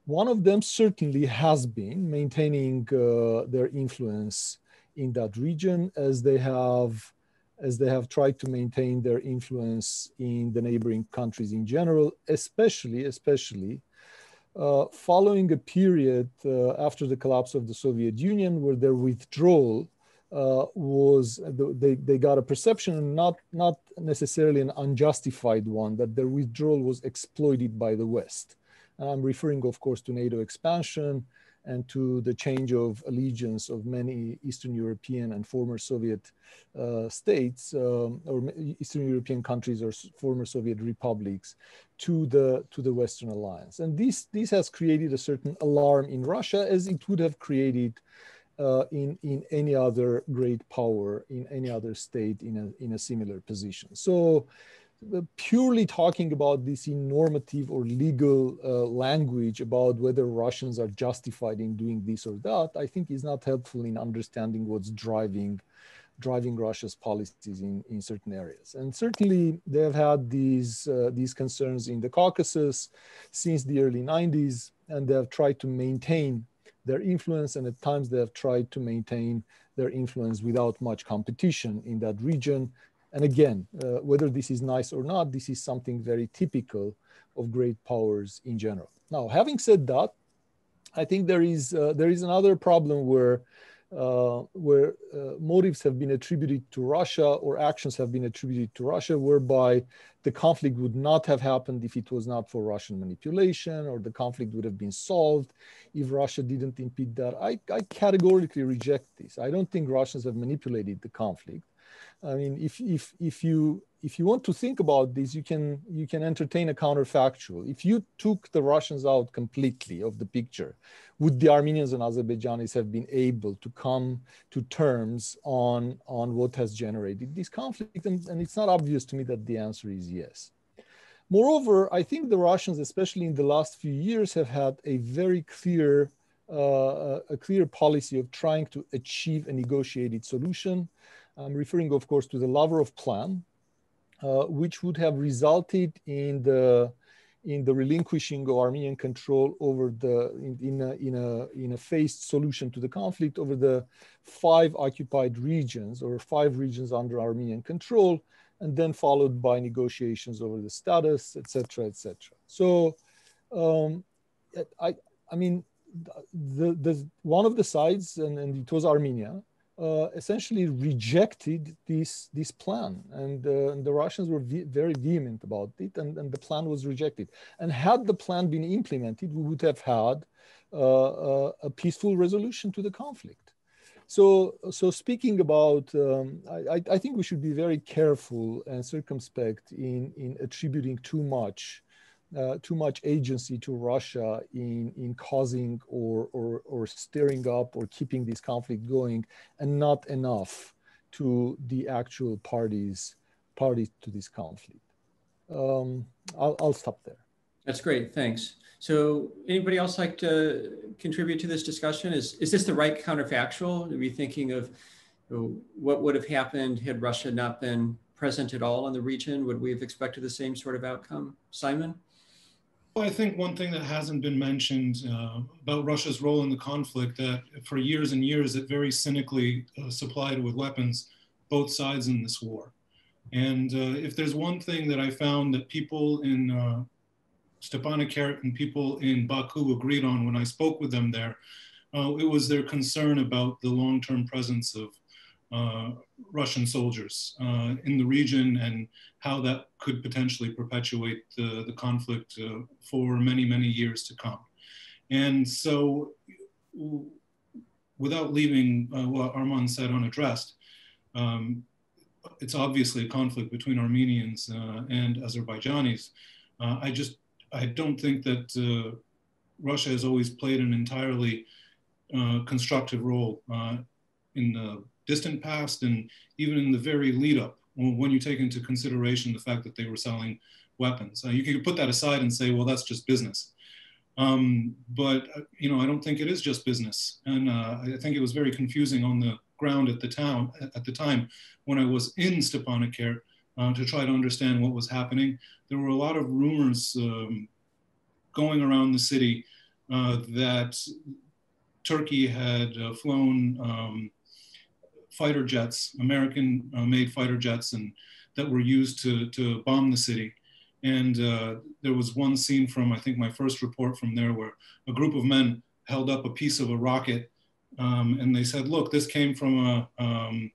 One of them certainly has been maintaining their influence in that region, as they have tried to maintain their influence in the neighboring countries in general, especially following a period after the collapse of the Soviet Union, where their withdrawal they got a perception, not necessarily an unjustified one, that their withdrawal was exploited by the West. And I'm referring, of course, to NATO expansion and to the change of allegiance of many Eastern European and former Soviet states, or Eastern European countries or former Soviet republics, to the Western alliance. And this has created a certain alarm in Russia, as it would have created in any other great power, in any other state in a similar position. So purely talking about this in normative or legal language about whether Russians are justified in doing this or that, I think is not helpful in understanding what's driving Russia's policies in certain areas. And certainly they have had these concerns in the Caucasus since the early 90s, and they have tried to maintain their influence, and at times they have tried to maintain their influence without much competition in that region. And again, whether this is nice or not, this is something very typical of great powers in general. Now, having said that, I think there is another problem where motives have been attributed to Russia, or actions have been attributed to Russia, whereby the conflict would not have happened if it was not for Russian manipulation, or the conflict would have been solved if Russia didn't impede that. I categorically reject this. I don't think Russians have manipulated the conflict. I mean, if you want to think about this, you can entertain a counterfactual. If you took the Russians out completely of the picture, would the Armenians and Azerbaijanis have been able to come to terms on what has generated this conflict? And it's not obvious to me that the answer is yes. Moreover, I think the Russians, especially in the last few years, have had a very clear policy of trying to achieve a negotiated solution. I'm referring, of course, to the Lavrov plan, which would have resulted in the relinquishing of Armenian control over in a phased solution to the conflict over the 5 occupied regions, or 5 regions under Armenian control, and then followed by negotiations over the status, etc., etc. So, I mean, one of the sides, and it was Armenia, essentially rejected this plan, and the Russians were very vehement about it, and the plan was rejected. And had the plan been implemented, we would have had a peaceful resolution to the conflict. So speaking about, I think we should be very careful and circumspect in attributing too much agency to Russia in causing or stirring up or keeping this conflict going, and not enough to the actual parties to this conflict. I'll stop there. That's great, thanks. So anybody else like to contribute to this discussion? Is this the right counterfactual? Are we thinking of what would have happened had Russia not been present at all in the region? Would we have expected the same sort of outcome? Simon? Well, I think one thing that hasn't been mentioned about Russia's role in the conflict, that for years and years it very cynically supplied with weapons both sides in this war. And if there's one thing that I found that people in Stepanakert and people in Baku agreed on when I spoke with them there, it was their concern about the long-term presence of Russian soldiers in the region, and how that could potentially perpetuate the conflict for many, many years to come. And so, without leaving what Arman said unaddressed, it's obviously a conflict between Armenians and Azerbaijanis. I don't think that Russia has always played an entirely constructive role in the distant past, and even in the very lead up, when you take into consideration the fact that they were selling weapons. You could put that aside and say, well, that's just business. But I don't think it is just business. And I think it was very confusing on the ground at the time when I was in Stepanakert to try to understand what was happening. There were a lot of rumors going around the city that Turkey had flown fighter jets, American-made fighter jets, and that were used to bomb the city. And there was one scene from, I think, my first report from there, where a group of men held up a piece of a rocket and they said, look, this came from an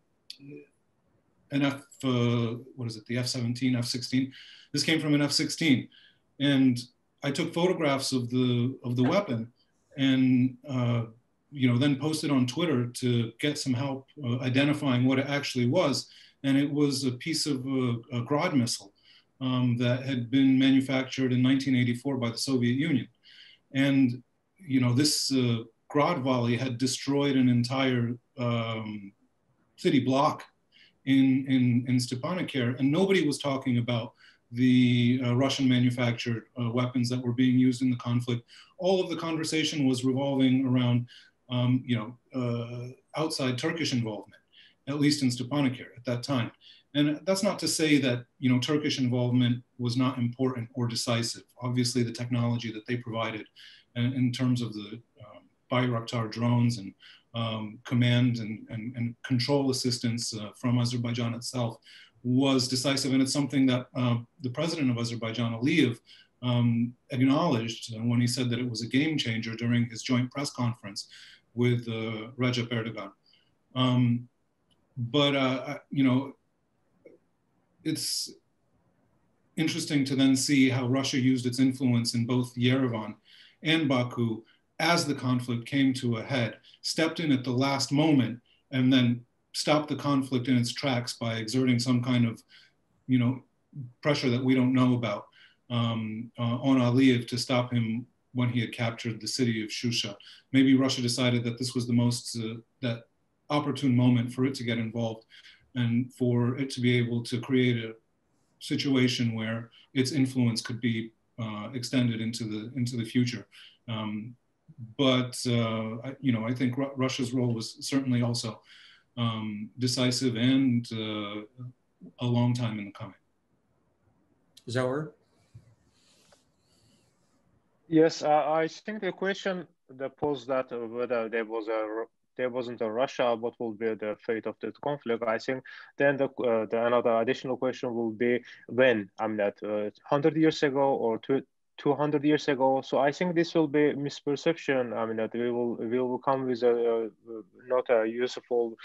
the F-17, F-16. This came from an F-16. And I took photographs of the weapon and then posted on Twitter to get some help identifying what it actually was. And it was a piece of a Grad missile that had been manufactured in 1984 by the Soviet Union. And this Grad volley had destroyed an entire city block in Stepanakert, and nobody was talking about the Russian manufactured weapons that were being used in the conflict. All of the conversation was revolving around outside Turkish involvement, at least in Stepanakert at that time. And that's not to say that Turkish involvement was not important or decisive. Obviously, the technology that they provided in terms of the Bayraktar drones and command and control assistance from Azerbaijan itself was decisive. And it's something that the president of Azerbaijan, Aliyev, acknowledged when he said that it was a game changer during his joint press conference with Recep Erdogan. It's interesting to then see how Russia used its influence in both Yerevan and Baku as the conflict came to a head, stepped in at the last moment, and then stopped the conflict in its tracks by exerting some kind of, pressure that we don't know about on Aliyev to stop him when he had captured the city of Shusha. Maybe Russia decided that this was the most that opportune moment for it to get involved and for it to be able to create a situation where its influence could be extended into the future. I think Russia's role was certainly also decisive and a long time in the coming. Zohar? Yes, I think the question that posed that whether there wasn't a Russia, what will be the fate of the conflict? I think then the another additional question will be when. I mean, that 100 years ago or 200 years ago. So I think this will be misperception. I mean, that we will come with a not a useful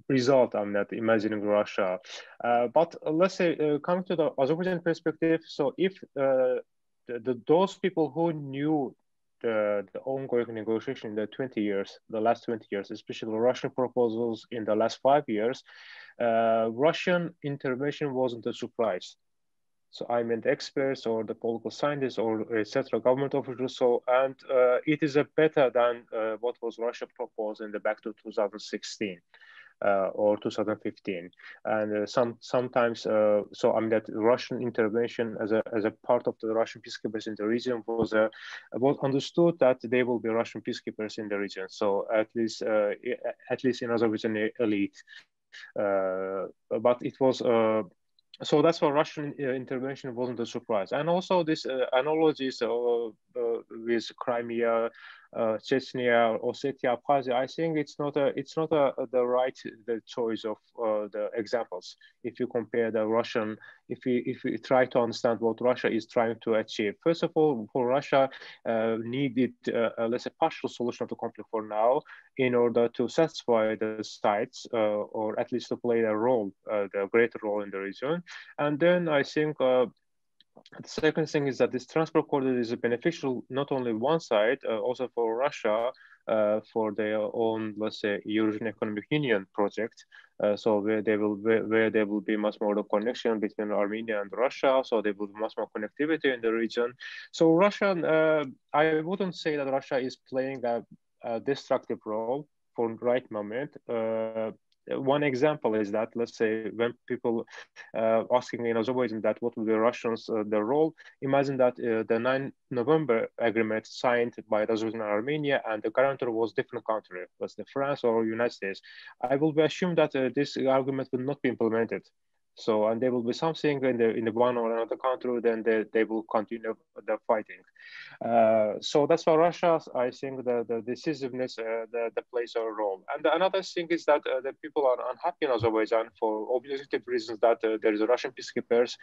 result. I mean, that imagining Russia. But let's say coming to the Azerbaijan perspective. So if those people who knew the ongoing negotiation in the last 20 years, especially the Russian proposals in the last 5 years, Russian intervention wasn't a surprise. So I mean the experts or the political scientists or etc. government officials. So and it is a better than what was Russia proposed in the back to 2016. Or 2015, and sometimes so I mean that Russian intervention as a part of the Russian peacekeepers in the region was understood that they will be Russian peacekeepers in the region. So at least in Azerbaijan elite, but it was. So that's why Russian intervention wasn't a surprise, and also this analogies with Crimea, Chechnya, Ossetia, Abkhazia. I think it's not the right choice of the examples. If you compare the Russian, if we try to understand what Russia is trying to achieve, first of all, for Russia needed let's say partial solution of the conflict for now in order to satisfy the sides or at least to play a role, the greater role in the region. And then I think the second thing is that this transport corridor is beneficial not only one side, also for Russia, for their own, let's say, Eurasian Economic Union project. So where there will be much more the connection between Armenia and Russia. So there will be much more connectivity in the region. So Russia, I wouldn't say that Russia is playing a destructive role for the right moment. One example is that, let's say, when people asking in Azerbaijan that what will be Russians' their role, imagine that the 9 November agreement signed by Azerbaijan and Armenia, and the guarantor was different country, was the France or United States. I will assume that this argument will not be implemented. So, and there will be something in the one or another country, then they will continue the fighting. So that's for Russia. I think the decisiveness that plays a role. And another thing is that the people are unhappy in Azerbaijan for objective reasons that there is a Russian peacekeepers.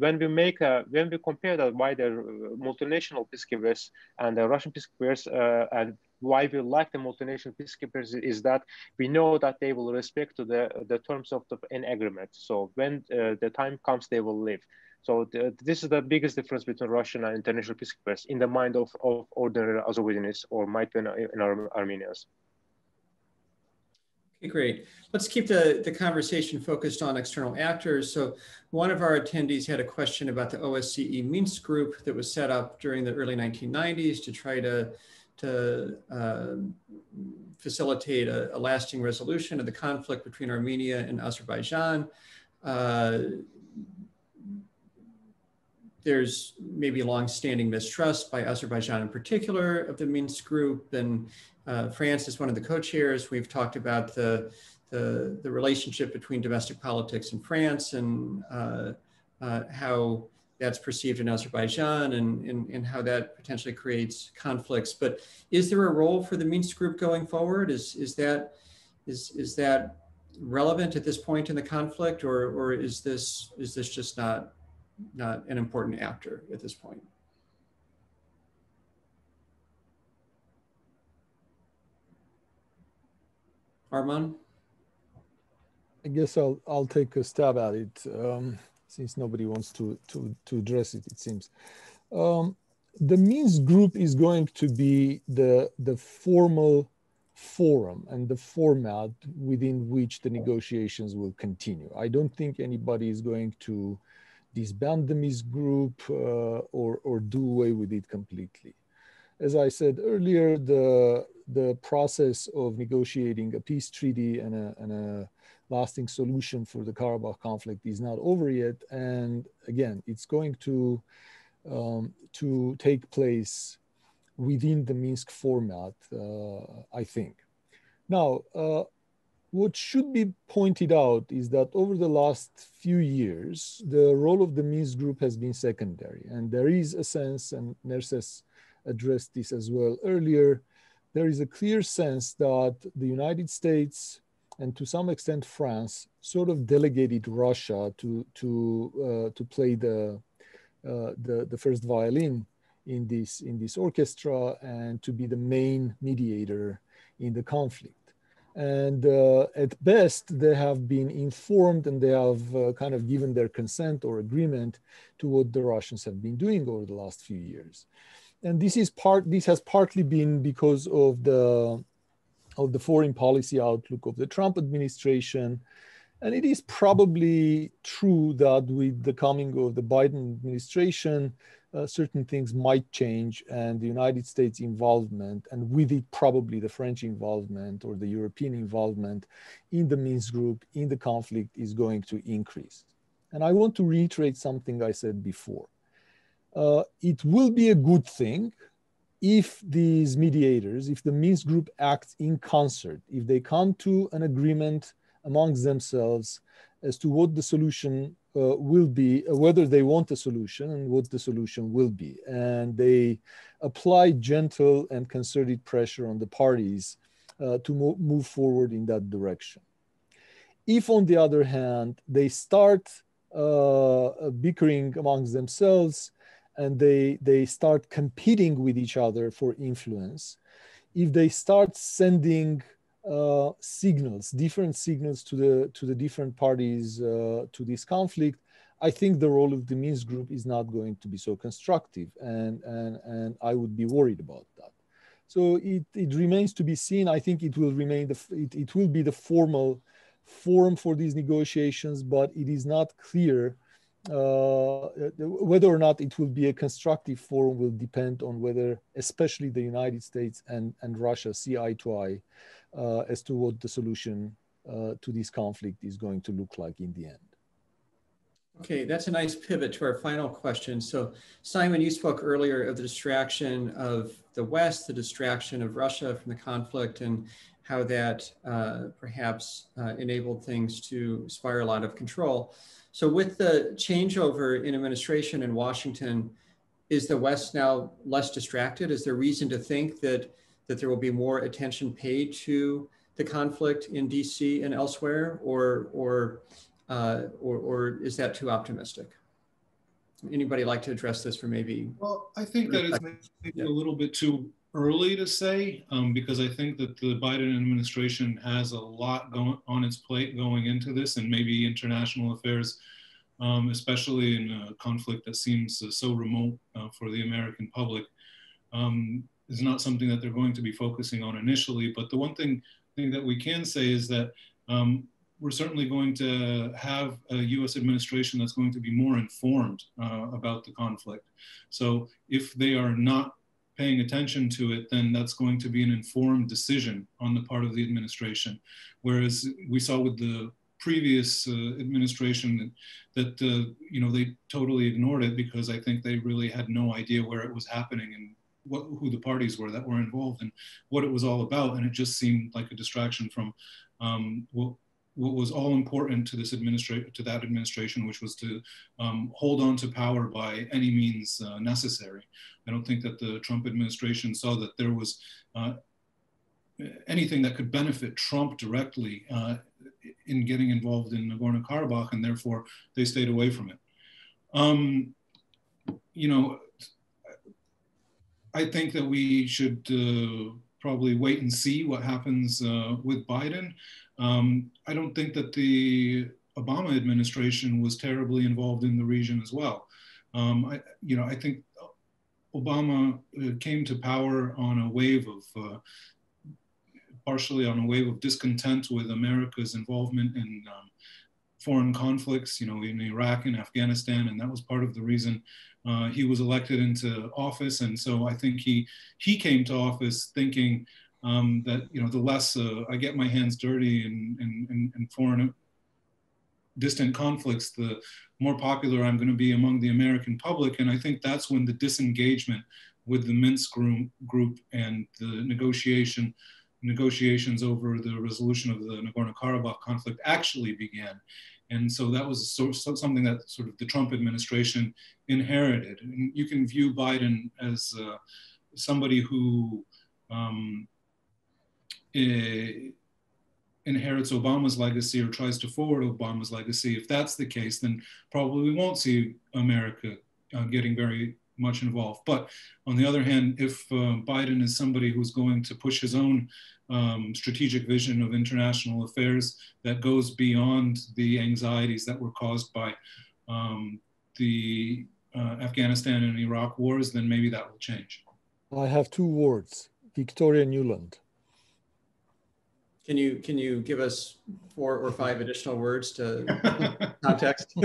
When we compare the wider multinational peacekeepers and the Russian peacekeepers, and why we like the multinational peacekeepers is that we know that they will respect to the terms of an agreement. So when the time comes, they will leave. So this is the biggest difference between Russian and international peacekeepers in the mind of ordinary Azerbaijanis or might be in Armenians. Okay, great. Let's keep the conversation focused on external actors. So one of our attendees had a question about the OSCE Minsk group that was set up during the early 1990s to try to facilitate a lasting resolution of the conflict between Armenia and Azerbaijan. There's maybe long-standing mistrust by Azerbaijan in particular of the Minsk group, and France is one of the co-chairs. We've talked about the relationship between domestic politics in France and how that's perceived in Azerbaijan and how that potentially creates conflicts. But is there a role for the Minsk group going forward? Is that relevant at this point in the conflict, or is this just not an important actor at this point? Arman? I guess I'll take a stab at it, since nobody wants to address it, it seems. The Minsk group is going to be the formal forum and the format within which the negotiations will continue. I don't think anybody is going to disband the Minsk group or do away with it completely. As I said earlier, the process of negotiating a peace treaty and a lasting solution for the Karabakh conflict is not over yet. And again, it's going to take place within the Minsk format, I think. Now, what should be pointed out is that over the last few years, the role of the Minsk group has been secondary. And there is a sense, and Nerses addressed this as well earlier, there is a clear sense that the United States and to some extent France sort of delegated Russia to play the first violin in this orchestra and to be the main mediator in the conflict. And at best, they have been informed and they have kind of given their consent or agreement to what the Russians have been doing over the last few years. And this has partly been because of the foreign policy outlook of the Trump administration. And it is probably true that with the coming of the Biden administration, certain things might change, and the United States involvement, and with it probably the French involvement or the European involvement in the Minsk group, in the conflict, is going to increase. And I want to reiterate something I said before. It will be a good thing if these mediators, if the Minsk group acts in concert, if they come to an agreement amongst themselves as to what the solution will be, whether they want a solution and what the solution will be. And they apply gentle and concerted pressure on the parties to move forward in that direction. If, on the other hand, they start bickering amongst themselves and they start competing with each other for influence, if they start sending signals, different signals to the different parties to this conflict, I think the role of the Minsk group is not going to be so constructive, and I would be worried about that. So it remains to be seen. I think it will remain it will be the formal forum for these negotiations, but it is not clear whether or not it will be a constructive forum will depend on whether, especially the United States and Russia, see eye to eye as to what the solution to this conflict is going to look like in the end. Okay, that's a nice pivot to our final question. So Simon, you spoke earlier of the distraction of the West, the distraction of Russia from the conflict, and how that perhaps enabled things to spiral out of control. So with the changeover in administration in Washington, is the West now less distracted? Is there reason to think that there will be more attention paid to the conflict in DC and elsewhere, or is that too optimistic? Anybody like to address this for maybe? Well, I think that it's maybe a little bit too early to say, because I think that the Biden administration has a lot going on its plate going into this, and maybe international affairs, especially in a conflict that seems so remote for the American public, is not something that they're going to be focusing on initially. But the one thing that we can say is that we're certainly going to have a US administration that's going to be more informed about the conflict. So if they are not paying attention to it, then that's going to be an informed decision on the part of the administration. Whereas we saw with the previous administration that you know, they totally ignored it because I think they really had no idea where it was happening and who the parties were that were involved and what it was all about. And it just seemed like a distraction from what was all important to this administration, which was to hold on to power by any means necessary. I don't think that the Trump administration saw that there was anything that could benefit Trump directly in getting involved in Nagorno-Karabakh, and therefore they stayed away from it. You know, I think that we should probably wait and see what happens with Biden. I don't think that the Obama administration was terribly involved in the region as well. You know, I think Obama came to power on a wave of, partially on a wave of discontent with America's involvement in foreign conflicts, you know, in Iraq and Afghanistan, and that was part of the reason he was elected into office. And so I think he came to office thinking that, you know, the less I get my hands dirty in foreign distant conflicts, the more popular I'm going to be among the American public. And I think that's when the disengagement with the Minsk group and the negotiations over the resolution of the Nagorno-Karabakh conflict actually began. And so that was something that sort of the Trump administration inherited. And you can view Biden as somebody who inherits Obama's legacy or tries to forward Obama's legacy. If that's the case, then probably we won't see America getting very much involved. But on the other hand, if Biden is somebody who's going to push his own strategic vision of international affairs that goes beyond the anxieties that were caused by the Afghanistan and Iraq wars, then maybe that will change. I have two words: Victoria Nuland. Can you give us 4 or 5 additional words to context?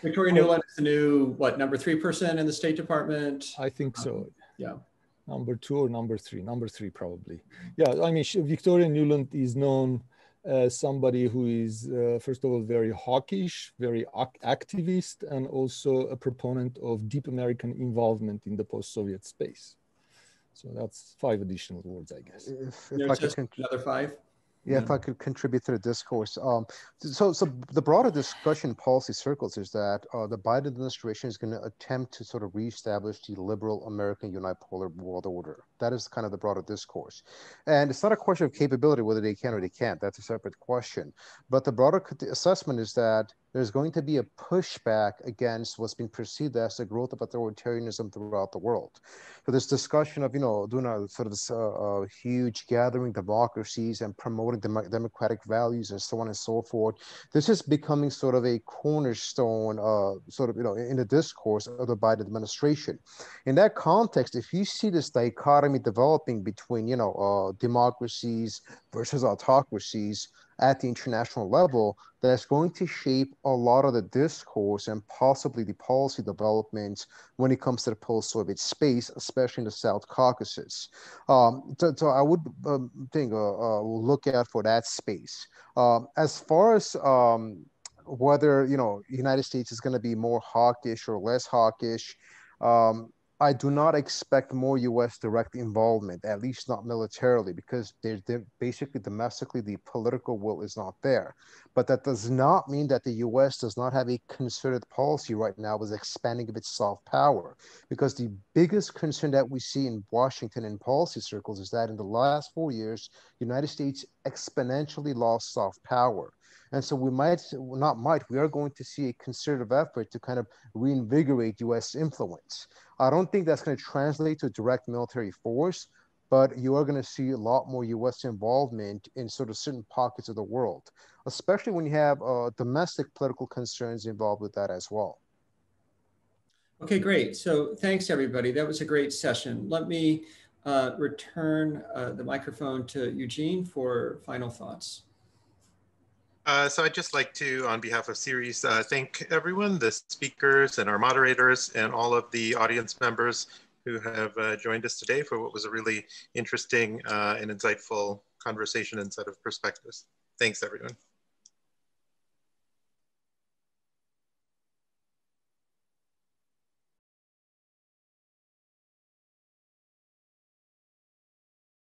Victoria Nuland is the new, what, number 3 person in the State Department? I think so. Yeah. Number 2 or number 3? Number 3 probably. Yeah, I mean, Victoria Nuland is known as somebody who is, first of all, very hawkish, very activist, and also a proponent of deep American involvement in the post-Soviet space. So that's 5 additional words, I guess. If I could another 5? Yeah, if I could contribute to the discourse. So the broader discussion in policy circles is that the Biden administration is going to attempt to sort of reestablish the liberal American unipolar world order. That is kind of the broader discourse. And it's not a question of capability, whether they can or they can't. That's a separate question. But the broader assessment is that there's going to be a pushback against what's been perceived as the growth of authoritarianism throughout the world. So this discussion of, you know, doing a sort of this huge gathering democracies and promoting democratic values and so on and so forth, this is becoming sort of a cornerstone, sort of, you know, in the discourse of the Biden administration. In that context, if you see this dichotomy developing between, you know, democracies versus autocracies at the international level, that's going to shape a lot of the discourse and possibly the policy developments when it comes to the post-Soviet space, especially in the South Caucasus. So I would think we'll look out for that space. As far as whether, you know, the United States is going to be more hawkish or less hawkish, I do not expect more U.S. direct involvement, at least not militarily, because they're basically domestically the political will is not there. But that does not mean that the U.S. does not have a concerted policy right now with expanding of its soft power, because the biggest concern that we see in Washington and policy circles is that in the last 4 years, the United States exponentially lost soft power. And so we are going to see a concerted effort to kind of reinvigorate U.S. influence. I don't think that's going to translate to direct military force, but you are going to see a lot more U.S. involvement in sort of certain pockets of the world, especially when you have domestic political concerns involved with that as well. Okay, great. So thanks, everybody. That was a great session. Let me return the microphone to Eugene for final thoughts. So I'd just like to, on behalf of CERES, thank everyone, the speakers and our moderators and all of the audience members who have joined us today for what was a really interesting and insightful conversation and set of perspectives. Thanks, everyone.